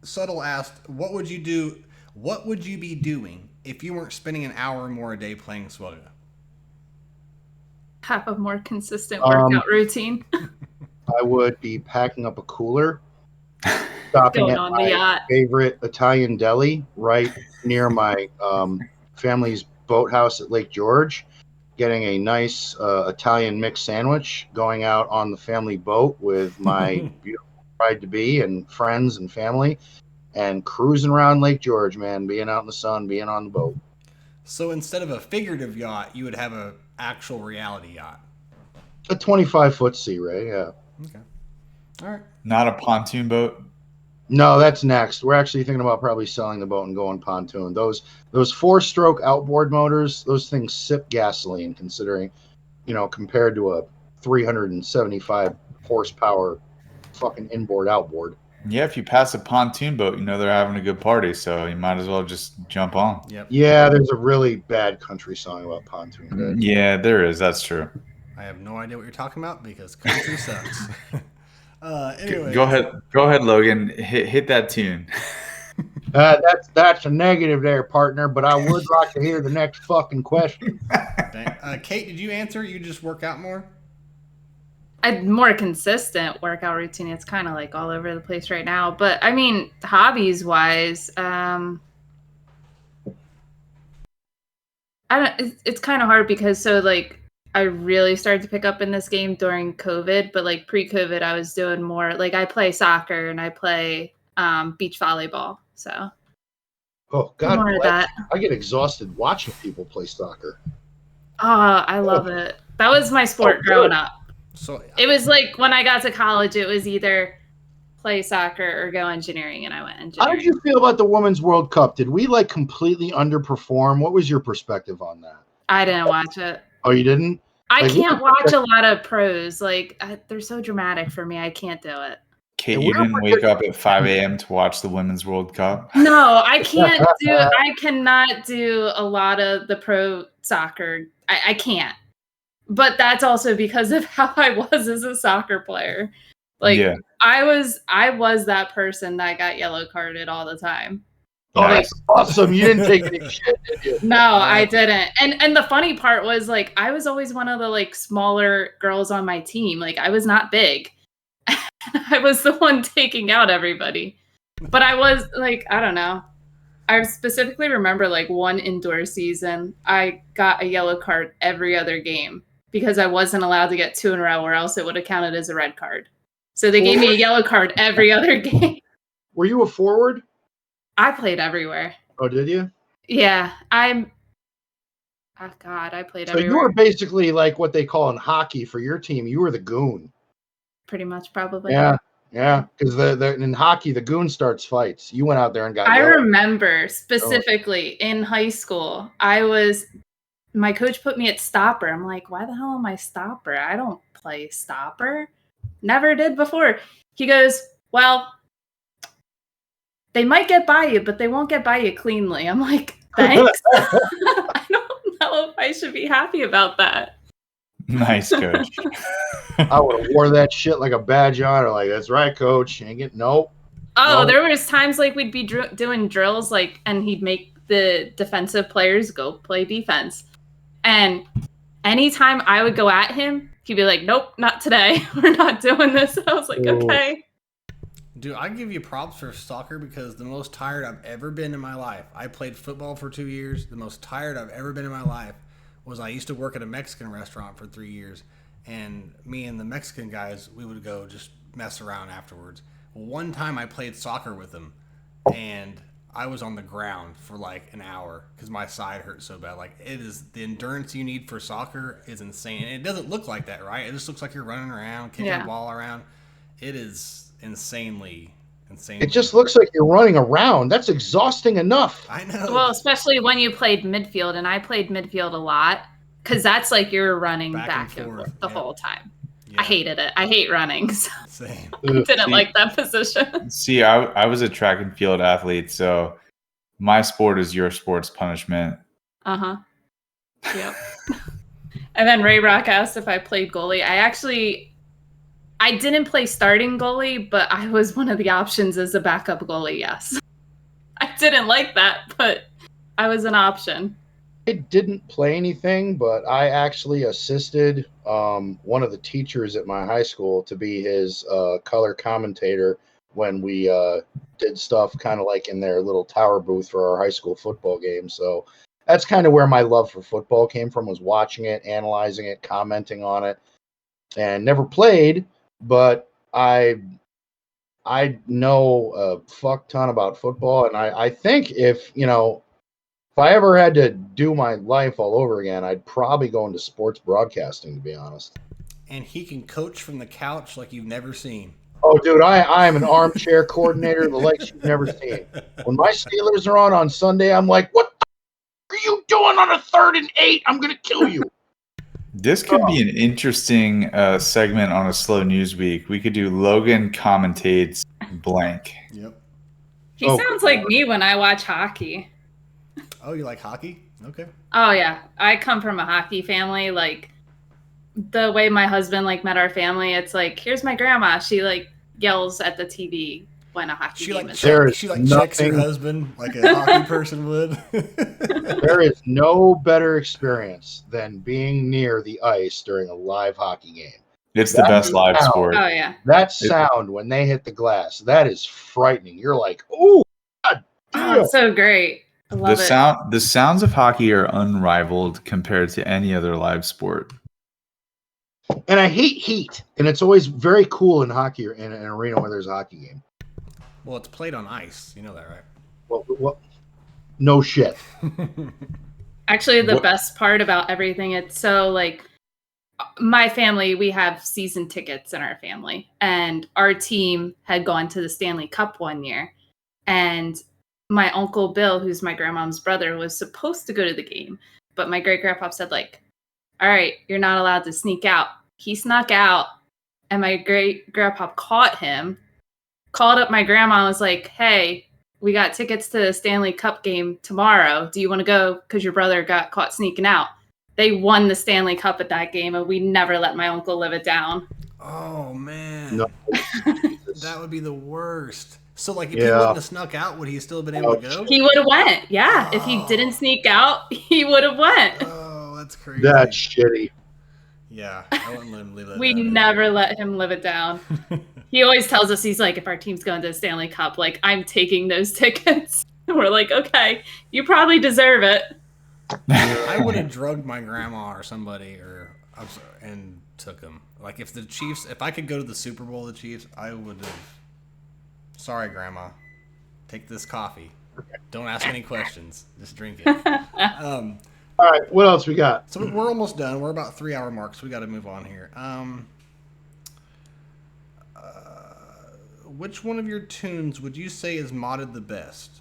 Subtle asked, what would you do? What would you be doing if you weren't spending an hour or more a day playing Swugga? Have a more consistent workout routine. I would be packing up a cooler, stopping at my favorite Italian deli right near my family's boathouse at Lake George, getting a nice Italian mixed sandwich, going out on the family boat with my beautiful bride-to-be and friends and family, and cruising around Lake George, man, being out in the sun, being on the boat. So instead of a figurative yacht, you would have an actual reality yacht. A 25-foot Sea Ray, yeah. Okay. All right. Not a pontoon boat. No, that's next. We're actually thinking about probably selling the boat and going pontoon. Those 4-stroke outboard motors, those things sip gasoline, considering, compared to a 375 horsepower fucking inboard outboard. Yeah, if you pass a pontoon boat, they're having a good party, so you might as well just jump on. Yep. Yeah, there's a really bad country song about pontoon boats. Yeah, there is. That's true. I have no idea what you're talking about because country sucks. Anyway, Go ahead, Logan. Hit that tune. That's a negative there, partner, but I would like to hear the next fucking question. Kate, did you answer? You just work out more? A more consistent workout routine. It's kind of like all over the place right now. But I mean, hobbies wise, it's kind of hard because I really started to pick up in this game during COVID, but like pre-COVID, I was doing more like I play soccer and I play beach volleyball. So Oh God, more of that. I get exhausted watching people play soccer. Oh, I love it. That was my sport growing up. So It was like when I got to college, it was either play soccer or go engineering, and I went How engineering. did you feel about the Women's World Cup? Did we completely underperform? What was your perspective on that? I didn't watch it. Oh, you didn't? I can't watch a lot of pros. They're so dramatic for me. I can't do it. Kate, you didn't wake up at 5 a.m. to watch the Women's World Cup? No, I can't do. I cannot do a lot of the pro soccer. I can't. But that's also because of how I was as a soccer player. Yeah. I was that person that got yellow carded all the time. Oh, that's awesome. You didn't take any shit, did you? No, I didn't. And the funny part was I was always one of the smaller girls on my team. I was not big. I was the one taking out everybody. But I was I don't know. I specifically remember one indoor season, I got a yellow card every other game because I wasn't allowed to get 2 in a row or else it would have counted as a red card. So they gave me a yellow card every other game. Were you a forward? I played everywhere. Oh, did you? Yeah, I played So everywhere. you were basically like what they call in hockey for your team. You were the goon. Pretty much, probably. Yeah, because in hockey the goon starts fights. You went out there and got. I yelled. remember specifically in high school, my coach put me at stopper. I'm like, why the hell am I stopper? I don't play stopper. Never did before. He goes, well, they might get by you, but they won't get by you cleanly. I'm like, thanks. I don't know if I should be happy about that. Nice, coach. I would have wore that shit like a badge on her. Like, that's right, coach. You ain't get nope. Oh, No. there was times we'd be doing drills and he'd make the defensive players go play defense. And anytime I would go at him, he'd be like, nope, not today. We're not doing this. And I was like, okay. Dude, I give you props for soccer because the most tired I've ever been in my life. I played football for 2 years. The most tired I've ever been in my life was I used to work at a Mexican restaurant for 3 years. And me and the Mexican guys, we would go just mess around afterwards. One time I played soccer with them, and I was on the ground for an hour because my side hurt so bad. It is the endurance you need for soccer is insane. And it doesn't look like that, right? It just looks like you're running around, kicking the ball around. It is insanely. It just looks like you're running around. That's exhausting enough. I know. Well, especially when you played midfield, and I played midfield a lot because that's you're running back and forth the whole time. Yeah. I hated it. I hate running. So Same. I didn't like that position. See, I was a track and field athlete, so my sport is your sport's punishment. Uh-huh. Yep. And then Ray Rock asked if I played goalie. I didn't play starting goalie, but I was one of the options as a backup goalie, yes. I didn't like that, but I was an option. I didn't play anything, but I actually assisted one of the teachers at my high school to be his color commentator when we did stuff kind of like in their little tower booth for our high school football game. So that's kind of where my love for football came from, was watching it, analyzing it, commenting on it, and never played, but I know a fuck ton about football. And I think if I ever had to do my life all over again, I'd probably go into sports broadcasting, to be honest. and he can coach from the couch like you've never seen. Oh, dude, I am an armchair coordinator, the likes you've never seen. When my Steelers are on Sunday, I'm like, what the are you doing on a 3rd and 8? I'm going to kill you. This could be an interesting segment on a slow news week. We could do Logan commentates blank. Yep. He sounds like me when I watch hockey. Oh, you like hockey? Okay. Oh yeah, I come from a hockey family. Like the way my husband like met our family, it's like, here's my grandma. She like yells at the TV when a hockey game is on. She checks her husband like a hockey person would. There is no better experience than being near the ice during a live hockey game. It's the best live sport. Oh yeah. That sound when they hit the glass, that is frightening. You're like, oh, God damn. Oh, it's so great. I love it. The sounds of hockey are unrivaled compared to any other live sport. And I hate heat. And it's always very cool in hockey or in an arena where there's a hockey game. Well, it's played on ice. You know that, right? Well, no shit. Actually, the best part about everything, it's so like my family, we have season tickets in our family. And our team had gone to the Stanley Cup one year. And my Uncle Bill, who's my grandmom's brother, was supposed to go to the game. But my great-grandpa said, like, all right, you're not allowed to sneak out. He snuck out. And my great-grandpa caught him, called up my grandma and was like, hey, we got tickets to the Stanley Cup game tomorrow. Do you want to go? Because your brother got caught sneaking out. They won the Stanley Cup at that game, and we never let my uncle live it down. Oh, man. No. That would be the worst. So, like, if he wouldn't have snuck out, would he still have been able to go? He would have went. Yeah. If he didn't sneak out, he would have went. Oh, that's crazy. That's shitty. Yeah, I wouldn't let him leave that. We never let him live it down. He always tells us, he's like, if our team's going to the Stanley Cup, like, I'm taking those tickets. And we're like, okay, you probably deserve it. I would have drugged my grandma or somebody and took him. Like, if the Chiefs, if I could go to the Super Bowl of the Chiefs, I would have. Sorry, Grandma. Take this coffee. Don't ask any questions. Just drink it. All right, what else we got? So we're almost done. We're about 3 hour mark, so we got to move on here. Which one of your tunes would you say is modded the best?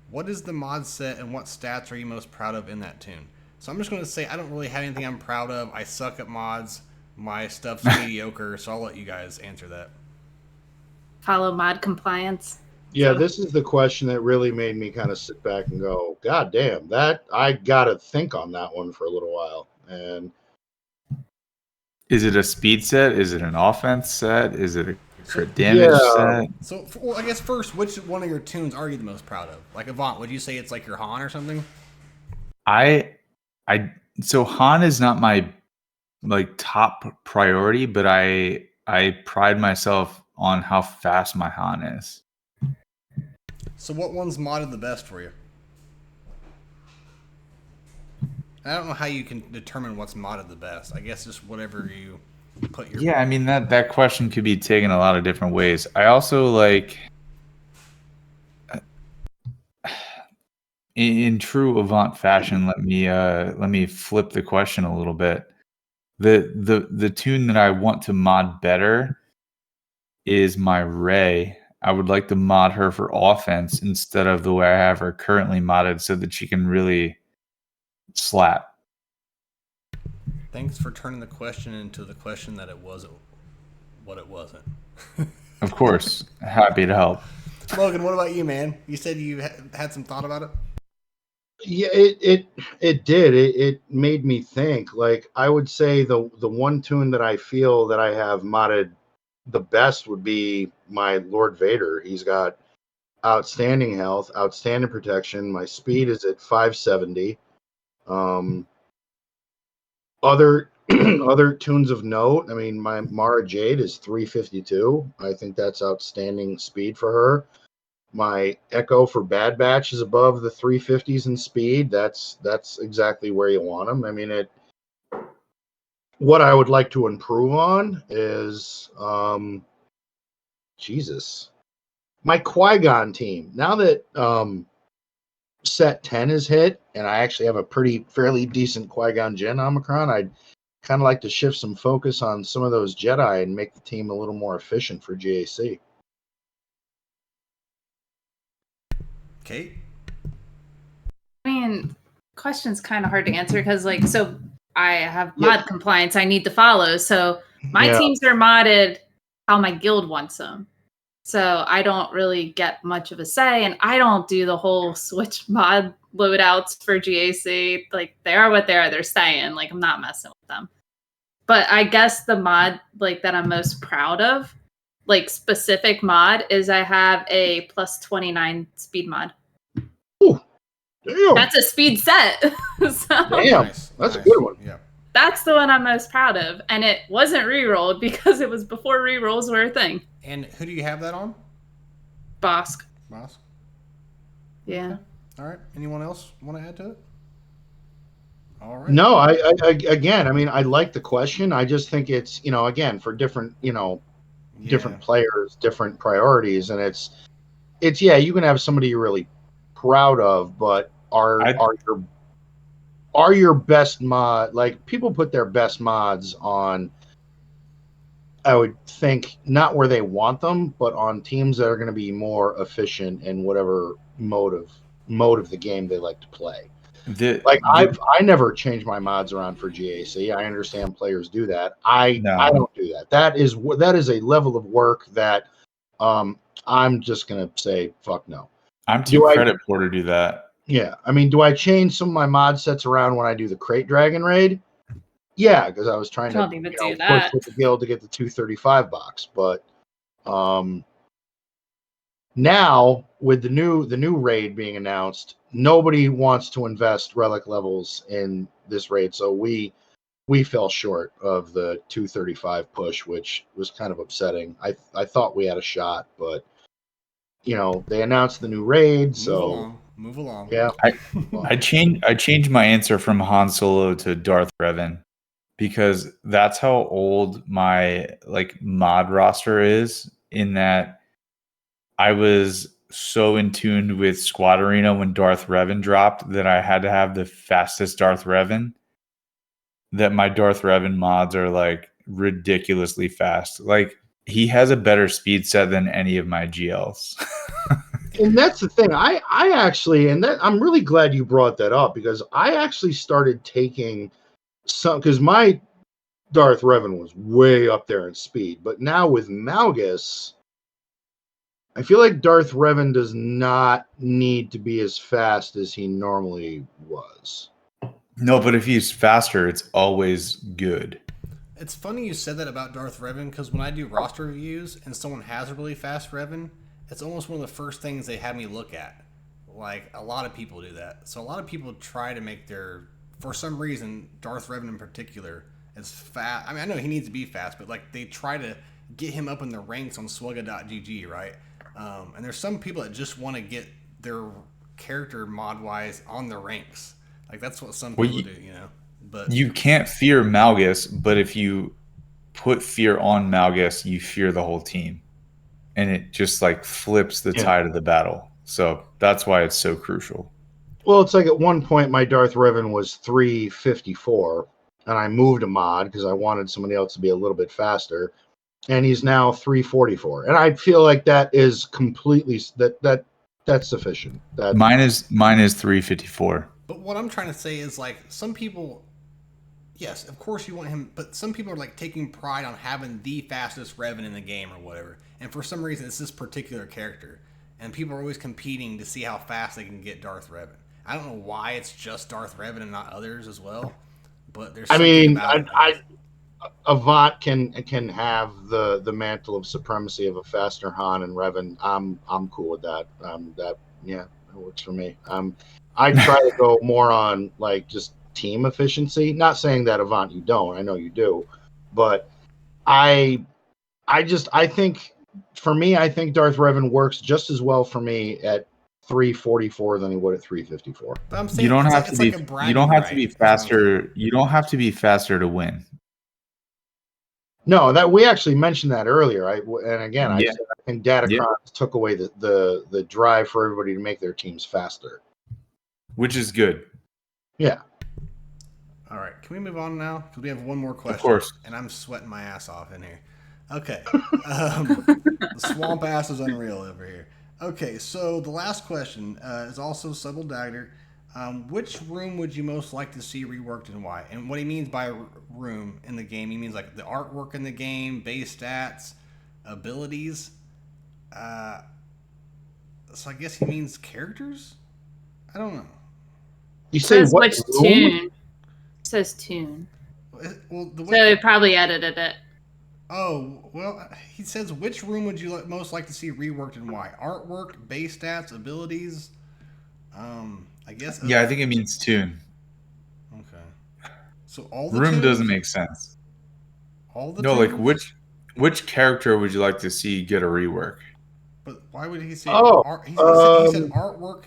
What is the mod set, and what stats are you most proud of in that tune? So I'm just going to say I don't really have anything I'm proud of. I suck at mods. My stuff's mediocre, so I'll let you guys answer that. Follow mod compliance. Yeah, this is the question that really made me kind of sit back and go, God damn, that I got to think on that one for a little while. And is it a speed set? Is it an offense set? Is it a crit damage set? So, well, I guess first, which one of your tunes are you the most proud of? Like Avant, would you say it's like your Han or something? So Han is not my like top priority, but I pride myself on how fast my Han is. So what one's modded the best for you? I don't know how you can determine what's modded the best. I guess just whatever you put your... Yeah, I mean, that question could be taken a lot of different ways. I also like... In true Avant fashion, let me flip the question a little bit. The tune that I want to mod better is my Rey. I would like to mod her for offense instead of the way I have her currently modded, so that she can really slap. Thanks for turning the question into the question that it wasn't what it wasn't. Of course. Happy to help. Logan, what about you, man? You said you had some thought about it? Yeah, it did. It made me think. Like, I would say the one tune that I feel that I have modded the best would be my Lord Vader. He's got outstanding health, outstanding protection. My speed is at 570. Other tunes of note, I mean, my Mara Jade is 352. I think that's outstanding speed for her. My Echo for Bad Batch is above the 350s in speed. That's exactly where you want them. I mean, what I would like to improve on is my Qui-Gon team. Now that set 10 is hit, and I actually have a fairly decent Qui-Gon Jinn Omicron, I'd kind of like to shift some focus on some of those Jedi and make the team a little more efficient for GAC. Kate? I mean, question's kind of hard to answer because, like, so I have Yeah. mod compliance I need to follow. So my Yeah. teams are modded how my guild wants them. So I don't really get much of a say, and I don't do the whole switch mod loadouts for GAC. Like, they are what they are. They're staying. Like, I'm not messing with them. But I guess the mod, like, that I'm most proud of, like, specific mod, is I have a plus 29 speed mod. Ooh, damn. That's a speed set. So Damn. That's a good one. Yeah. that's the one I'm most proud of. And it wasn't rerolled because it was before rerolls were a thing. And who do you have that on? Bosk. Moss? Yeah. Okay. All right. Anyone else want to add to it? All right. No, I again, I mean, I like the question. I just think it's, again, for different, different players, different priorities, and it's yeah, you can have somebody you're really proud of, but are your best mod, like, people put their best mods on, I would think, not where they want them, but on teams that are going to be more efficient in whatever mode of the game they like to play. I never change my mods around for GAC. I understand players do that. I don't do that. That is a level of work that I'm just gonna say fuck no. I'm too credit poor to do that. Yeah, I mean, do I change some of my mod sets around when I do the Crate Dragon raid? Yeah, because I was trying to Don't even do push that. with the guild to get the 235 box, but now with the new raid being announced, nobody wants to invest relic levels in this raid, so we fell short of the 235 push, which was kind of upsetting. I thought we had a shot, but they announced the new raid, so move along. Yeah, I changed my answer from Han Solo to Darth Revan because that's how old my mod roster is, in that I was so in tune with Squad Arena when Darth Revan dropped that I had to have the fastest Darth Revan, that my Darth Revan mods are like ridiculously fast. Like, he has a better speed set than any of my GLs. And that's the thing. I actually, and that I'm really glad you brought that up, because I actually started taking some, because my Darth Revan was way up there in speed, but now with Malgus, I feel like Darth Revan does not need to be as fast as he normally was. No, but if he's faster, it's always good. It's funny you said that about Darth Revan, because when I do roster reviews and someone has a really fast Revan, it's almost one of the first things they have me look at. Like, a lot of people do that. So a lot of people try to make for some reason, Darth Revan in particular is fast. I mean, I know he needs to be fast, but like, they try to get him up in the ranks on swugga.gg, right? And there's some people that just want to get their character mod-wise on the ranks. Like, that's what some people do, But you can't fear Malgus, but if you put fear on Malgus, you fear the whole team. And it just flips the tide of the battle. So that's why it's so crucial. Well, it's like at one point my Darth Revan was 354, and I moved a mod because I wanted somebody else to be a little bit faster, and he's now 344. And I feel like that is completely that's sufficient. Mine is 354. But what I'm trying to say is, some people, yes, of course you want him, but some people are taking pride on having the fastest Revan in the game or whatever. And for some reason, it's this particular character. And people are always competing to see how fast they can get Darth Revan. I don't know why it's just Darth Revan and not others as well. But there's something about it. Avant can have the mantle of supremacy of a faster Han and Revan. I'm cool with that. That works for me. I try to go more on just team efficiency. Not saying that Avant you don't. I know you do, but I think for me, I think Darth Revan works just as well for me at 344 than he would at 354. But I'm saying You don't have to be. You don't have to be faster. You don't have to be faster to win. No, that we actually mentioned that earlier. I said I think Datacrons took away the drive for everybody to make their teams faster, which is good. Yeah. All right. can we move on now? Because we have one more question. Of course. And I'm sweating my ass off in here. Okay. The swamp ass is unreal over here. Okay, so the last question is also Subtle Dagger. Which room would you most like to see reworked and why? And what he means by room in the game, he means like the artwork in the game, base stats, abilities. So I guess he means characters? I don't know. You say says what which room? tune? It says tune. Well, the So way they probably edited it. Oh, well, he says, which room would you most like to see reworked and why? Artwork, base stats, abilities? I guess. Yeah, I think it means tune. Okay. So all the Room tunes? doesn't make sense. All the No, tunes? like which character would you like to see get a rework? But why would he say Oh, he said artwork,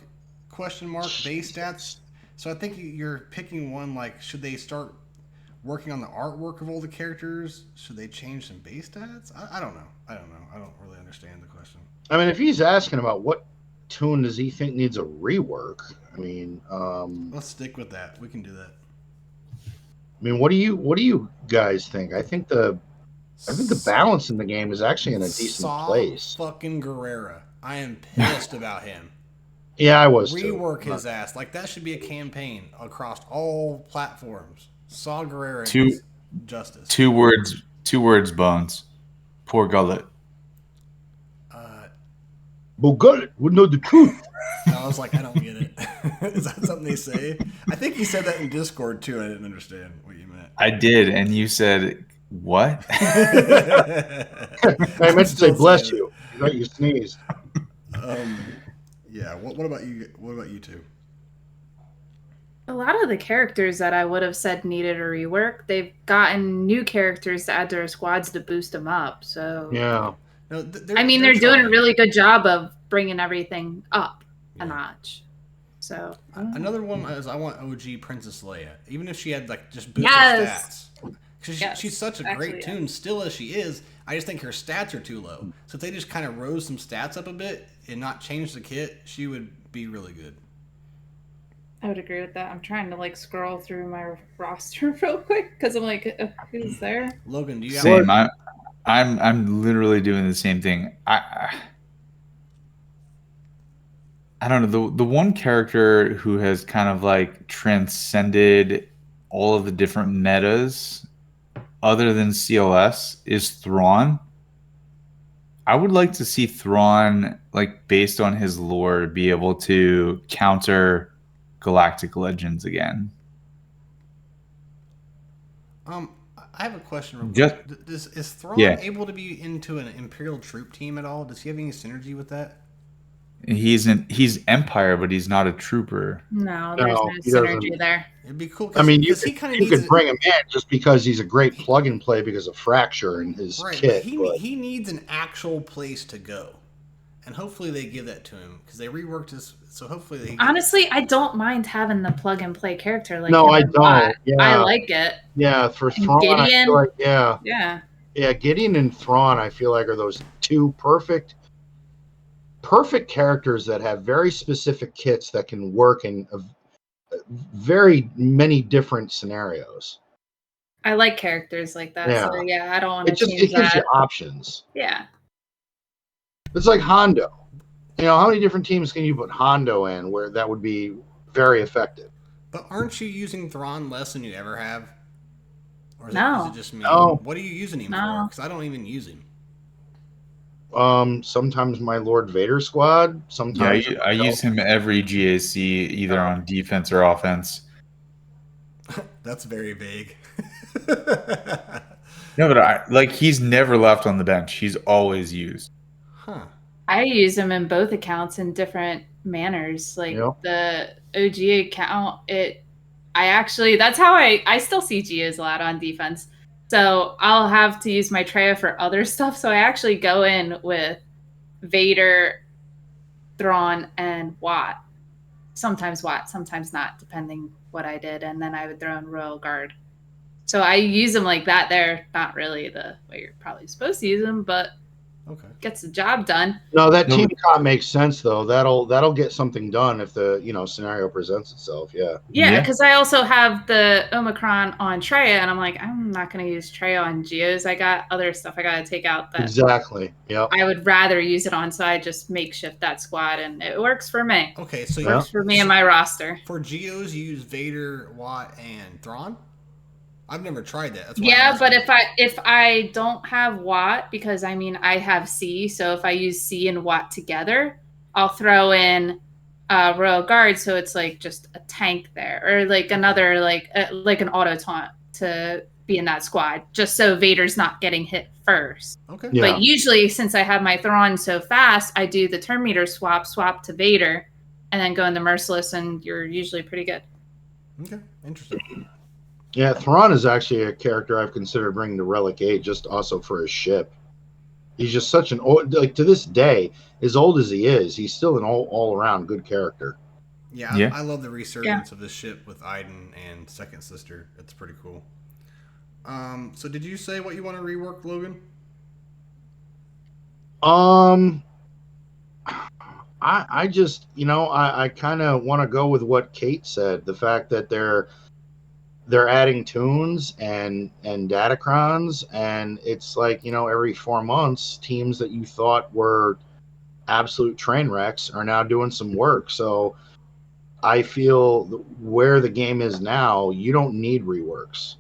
question mark, base stats? So I think you're picking one, like, should they start working on the artwork of all the characters? Should they change some base stats? I don't know. I don't really understand the question. I mean, if he's asking about what tune does he think needs a rework, I mean, Let's stick with that. We can do that. what do you guys think? I think the balance in the game is actually in a decent place. Fucking Guerrera. I am pissed about him. Yeah, I was too. Rework his ass. Like, that should be a campaign across all platforms. Saw Guerrera justice. Two words, Bones. Poor Gullet. But Gullet would know the truth. I was like, I don't get it. Is that something they say? I think you said that in Discord too. I didn't understand what you meant. I did, and you said what? I meant to say bless you. You sneezed. Yeah. What about you? What about you two? A lot of the characters that I would have said needed a rework, they've gotten new characters to add to their squads to boost them up. So Yeah. No, they're doing a really good job of bringing everything up a notch. So another one is I want OG Princess Leia, even if she had like just boosted stats. Because she's such a great tune, still as she is. I just think her stats are too low. So if they just kind of rose some stats up a bit and not change the kit, she would be really good. I would agree with that. I'm trying to like scroll through my roster real quick because I'm like, who's there? Logan, do you got Same. I'm literally doing the same thing. I don't know, the one character who has kind of like transcended all of the different metas other than CLS is Thrawn. I would like to see Thrawn, like, based on his lore, be able to counter Galactic Legends again. I have a question real quick. Is Thrawn able to be into an Imperial troop team at all? Does he have any synergy with that? He's Empire, but he's not a trooper. No, there's no synergy there. It'd be cool. I mean, you could bring him in just because he's a great plug and play because of Fracture and his kit. But he needs an actual place to go, and hopefully they give that to him because they reworked his. So hopefully, honestly, I don't mind having the plug and play character. Like, no, I don't. Yeah. I like it. Yeah, for Thrawn, Gideon, I feel like, yeah. Gideon and Thrawn, I feel like are those two perfect characters that have very specific kits that can work in very many different scenarios. I like characters like that. Yeah. So I don't want to change that. It gives you options. Yeah. It's like Hondo. How many different teams can you put Hondo in where that would be very effective? But aren't you using Thrawn less than you ever have? Or is it just me? No. What are you using him for? Because I don't even use him. Sometimes my Lord Vader squad. Sometimes I use him every GAC, either on defense or offense. That's very vague. No, but he's never left on the bench. He's always used. Huh. I use them in both accounts in different manners. Like the OG account, that's how I still see GAs a lot on defense. So I'll have to use my Treya for other stuff. So I actually go in with Vader, Thrawn, and Watt. Sometimes Watt, sometimes not, depending what I did. And then I would throw in Royal Guard. So I use them like that. They're not really the way you're probably supposed to use them, but Okay. Gets the job done. No, that No, team comp makes sense though. That'll get something done if the scenario presents itself. Yeah. Yeah, Yeah. because I also have the Omicron on Treya, and I'm like, I'm not going to use Treya on Geos. I got other stuff I got to take out that Exactly. Yep. I would rather use it on, so I just makeshift that squad, and it works for me. Okay, so Yeah. Works for me and my roster. for Geos, you use Vader, Watt, and Thrawn. I've never tried that. That's why Yeah, I'm but asking. if I don't have Watt, because I mean I have C, so if I use C and Watt together, I'll throw in Royal Guard, so it's like just a tank there, or like another like an auto taunt to be in that squad, just so Vader's not getting hit first. Okay. Yeah. But usually, since I have my Thrawn so fast, I do the turn meter swap to Vader, and then go into Merciless, and you're usually pretty good. Okay. Interesting. Yeah, Thrawn is actually a character I've considered bringing to Relic 8 just also for his ship. He's just such an old, like to this day, as old as he is, he's still an all around good character. Yeah, Yeah. I love the resurgence of this ship with Iden and Second Sister. It's pretty cool. So did you say what you want to rework, Logan? I just I kind of want to go with what Kate said. The fact that they're adding tunes and datacrons, and it's like every 4 months teams that you thought were absolute train wrecks are now doing some work. So I feel where the game is now, you don't need reworks.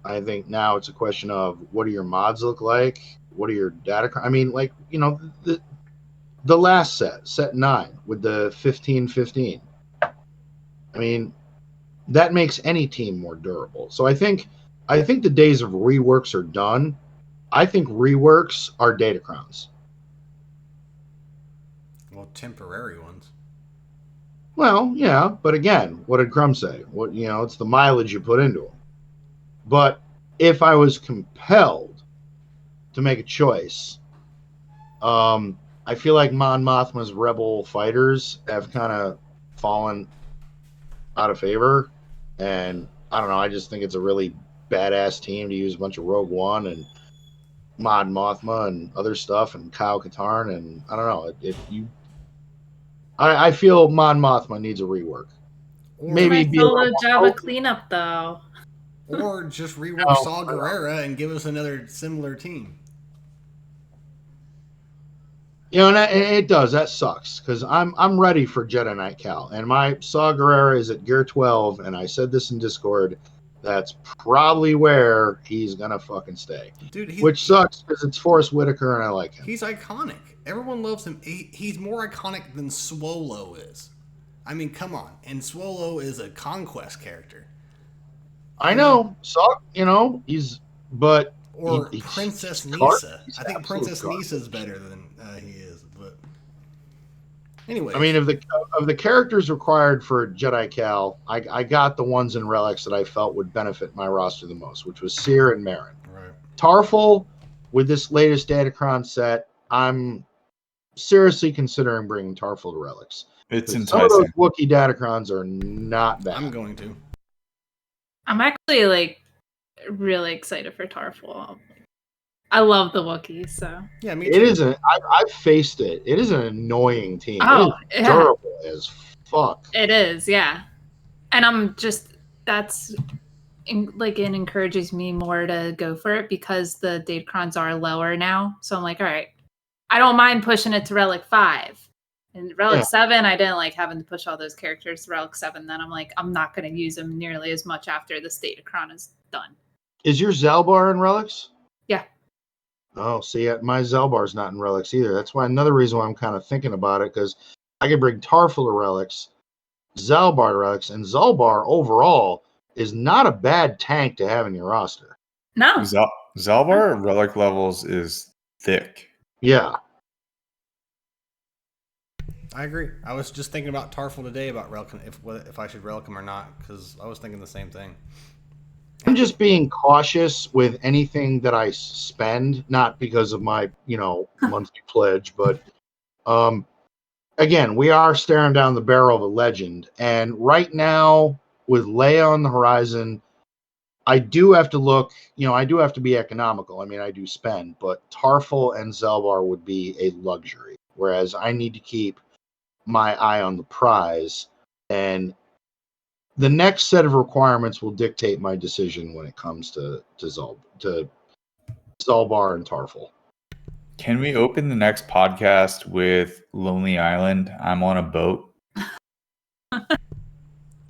I think now it's a question of what do your mods look like, what are your data, I mean, like the last set 9 with the 15-15, I mean, that makes any team more durable. So I think the days of reworks are done. I think reworks are datacrons. Well, temporary ones. Well, yeah, but again, what did Crumb say? What it's the mileage you put into them. But if I was compelled to make a choice, I feel like Mon Mothma's rebel fighters have kind of fallen out of favor, and I don't know. I just think it's a really badass team to use a bunch of Rogue One and Mon Mothma and other stuff and Kyle Katarn, and I don't know. I feel Mon Mothma needs a rework. Or, Maybe My be a little solo more Jabba potent. cleanup, though. or just rework No, Saw I know. Gerrera and give us another similar team. And it does. That sucks because I'm ready for Jedi Knight Cal, and my Saw Gerrera is at Gear 12, and I said this in Discord. That's probably where he's gonna fucking stay, Dude, which sucks because it's Forrest Whitaker, and I like him. he's iconic. Everyone loves him. He's more iconic than Swolo is. I mean, come on. And Swolo is a conquest character. I know. Saw, he's but Or he's Princess just Nisa. he's I think absolute Princess garbage. Nisa is better than he is. But anyway, I mean, of the characters required for Jedi Cal, I got the ones in Relics that I felt would benefit my roster the most, which was Seer and Marin. right. Tarful, with this latest Datacron set, I'm seriously considering bringing Tarful to Relics. It's Some of those enticing. Wookiee Datacrons are not bad. I'm going to. I'm actually like really excited for Tarful. I love the Wookiees, so Yeah, me It too. isn't. I've faced it. It is an annoying team. Oh, it is yeah. durable as fuck. It is, yeah. And I'm just that's it encourages me more to go for it because the Datacrons are lower now. So I'm like, all right, I don't mind pushing it to Relic 5. And Relic Yeah. 7, I didn't like having to push all those characters to Relic 7. Then I'm like, I'm not going to use them nearly as much after this Datacron is done. Is your Zalbar in Relics? Yeah. Oh, see, my Zalbar's not in Relics either. That's why another reason why I'm kind of thinking about it, because I could bring Tarful to Relics, Zalbar to Relics, and Zalbar overall is not a bad tank to have in your roster. No. Zalbar at relic levels is thick. Yeah. I agree. I was just thinking about Tarful today about Relic, if I should Relic him or not, because I was thinking the same thing. I'm just being cautious with anything that I spend, not because of my, monthly pledge, but again, we are staring down the barrel of a legend. And right now, with Leia on the horizon, I do have to look, I do have to be economical. I mean, I do spend, but Tarful and Zelbar would be a luxury, whereas I need to keep my eye on the prize, and the next set of requirements will dictate my decision when it comes to Zalbar and Tarful. Can we open the next podcast with Lonely Island? I'm on a boat.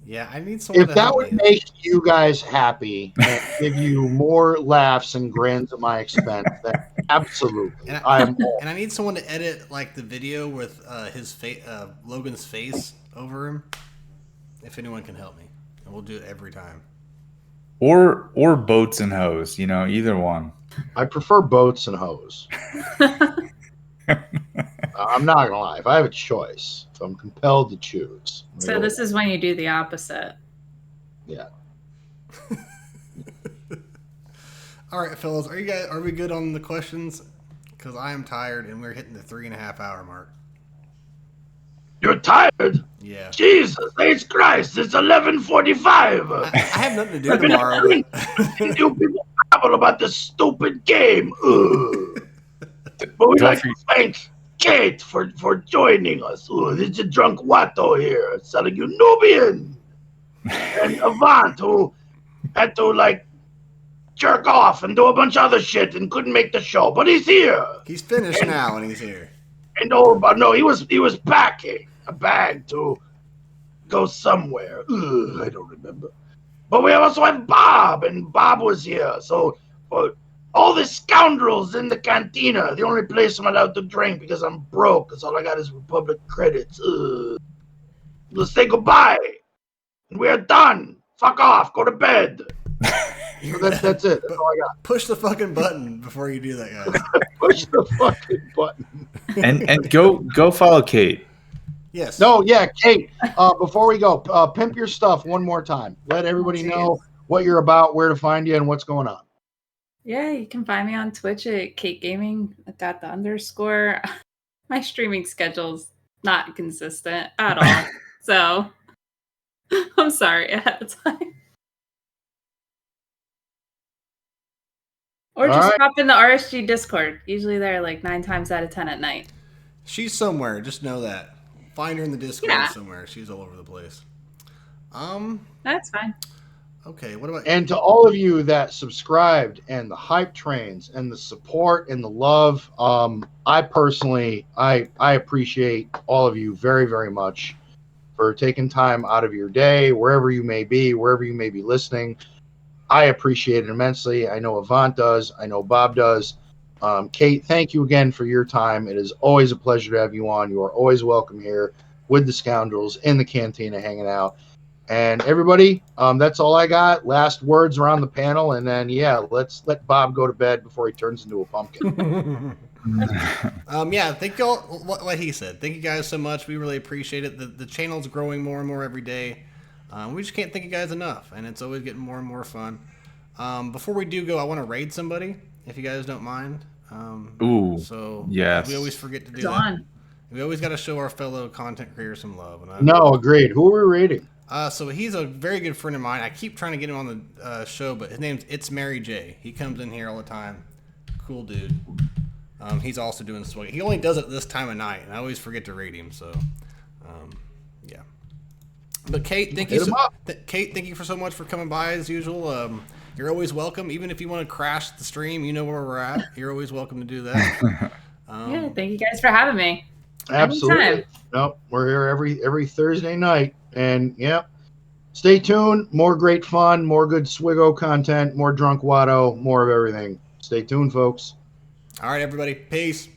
Yeah, I need someone If to that help would me. make you guys happy and give you more laughs and grins at my expense, then absolutely, And I am all. And I need someone to edit like the video with Logan's face over him. If anyone can help me, and we'll do it every time. Or boats and hoes, either one. I prefer boats and hoes. I'm not gonna lie. If I have a choice, if I'm compelled to choose, So this is when you do the opposite. Yeah. All right, fellas, are we good on the questions? Because I am tired, and we're hitting the 3.5 hour mark. You're tired? Yeah. Jesus H. Christ! It's 11:45. I have nothing to do tomorrow. You people babble about this stupid game. But we'd like to thank Kate for joining us. This is Drunk Watto here, selling you Nubian. And Avant, who had to, jerk off and do a bunch of other shit and couldn't make the show. But he's here. He's finished now, and he's here. And he was packing a bag to go somewhere. I don't remember. But we also have Bob, and Bob was here. So all the scoundrels in the cantina, the only place I'm allowed to drink because I'm broke, because all I got is Republic credits. Let's say goodbye. And we're done. Fuck off. Go to bed. So that's it. That's all I got. Push the fucking button before you do that, guys. Push the fucking button. And go follow Kate. Yes. No, yeah, Kate. Before we go, pimp your stuff one more time. Let everybody know what you're about, where to find you, and what's going on. Yeah, you can find me on Twitch at Kate Gaming. I've got the _. My streaming schedule's not consistent at all, so I'm sorry ahead of time. Or just hop in the RSG Discord. Usually they're 9 times out of 10 at night. She's somewhere. Just know that. Find her in the Discord somewhere. She's all over the place. That's fine. Okay, what about... And to all of you that subscribed and the hype trains and the support and the love, I personally, I appreciate all of you very, very much for taking time out of your day, wherever you may be listening. I appreciate it immensely. I know Avant does. I know Bob does. Kate, thank you again for your time. It is always a pleasure to have you on. You are always welcome here with the Scoundrels in the Cantina hanging out. And everybody, that's all I got. Last words around the panel, and then, let's let Bob go to bed before he turns into a pumpkin. Thank y'all. What he said. Thank you guys so much. We really appreciate it. The channel's growing more and more every day. We just can't thank you guys enough, and it's always getting more and more fun. Before we do go, I want to raid somebody, if you guys don't mind. Ooh, so yes. We always forget to do that. We always got to show our fellow content creators some love. And Agreed. Who are we raiding? So he's a very good friend of mine. I keep trying to get him on the show, but his name's It's Mary J. He comes in here all the time. Cool dude. He's also doing swag. He only does it this time of night, and I always forget to rate him. So, yeah. But Kate, thank you. Kate, thank you so much for coming by as usual. You're always welcome. Even if you want to crash the stream, you know where we're at. You're always welcome to do that. Thank you guys for having me. Absolutely. Anytime. Nope, we're here every Thursday night, and stay tuned. More great fun, more good Swiggo content, more Drunk Watto, more of everything. Stay tuned, folks. All right, everybody. Peace.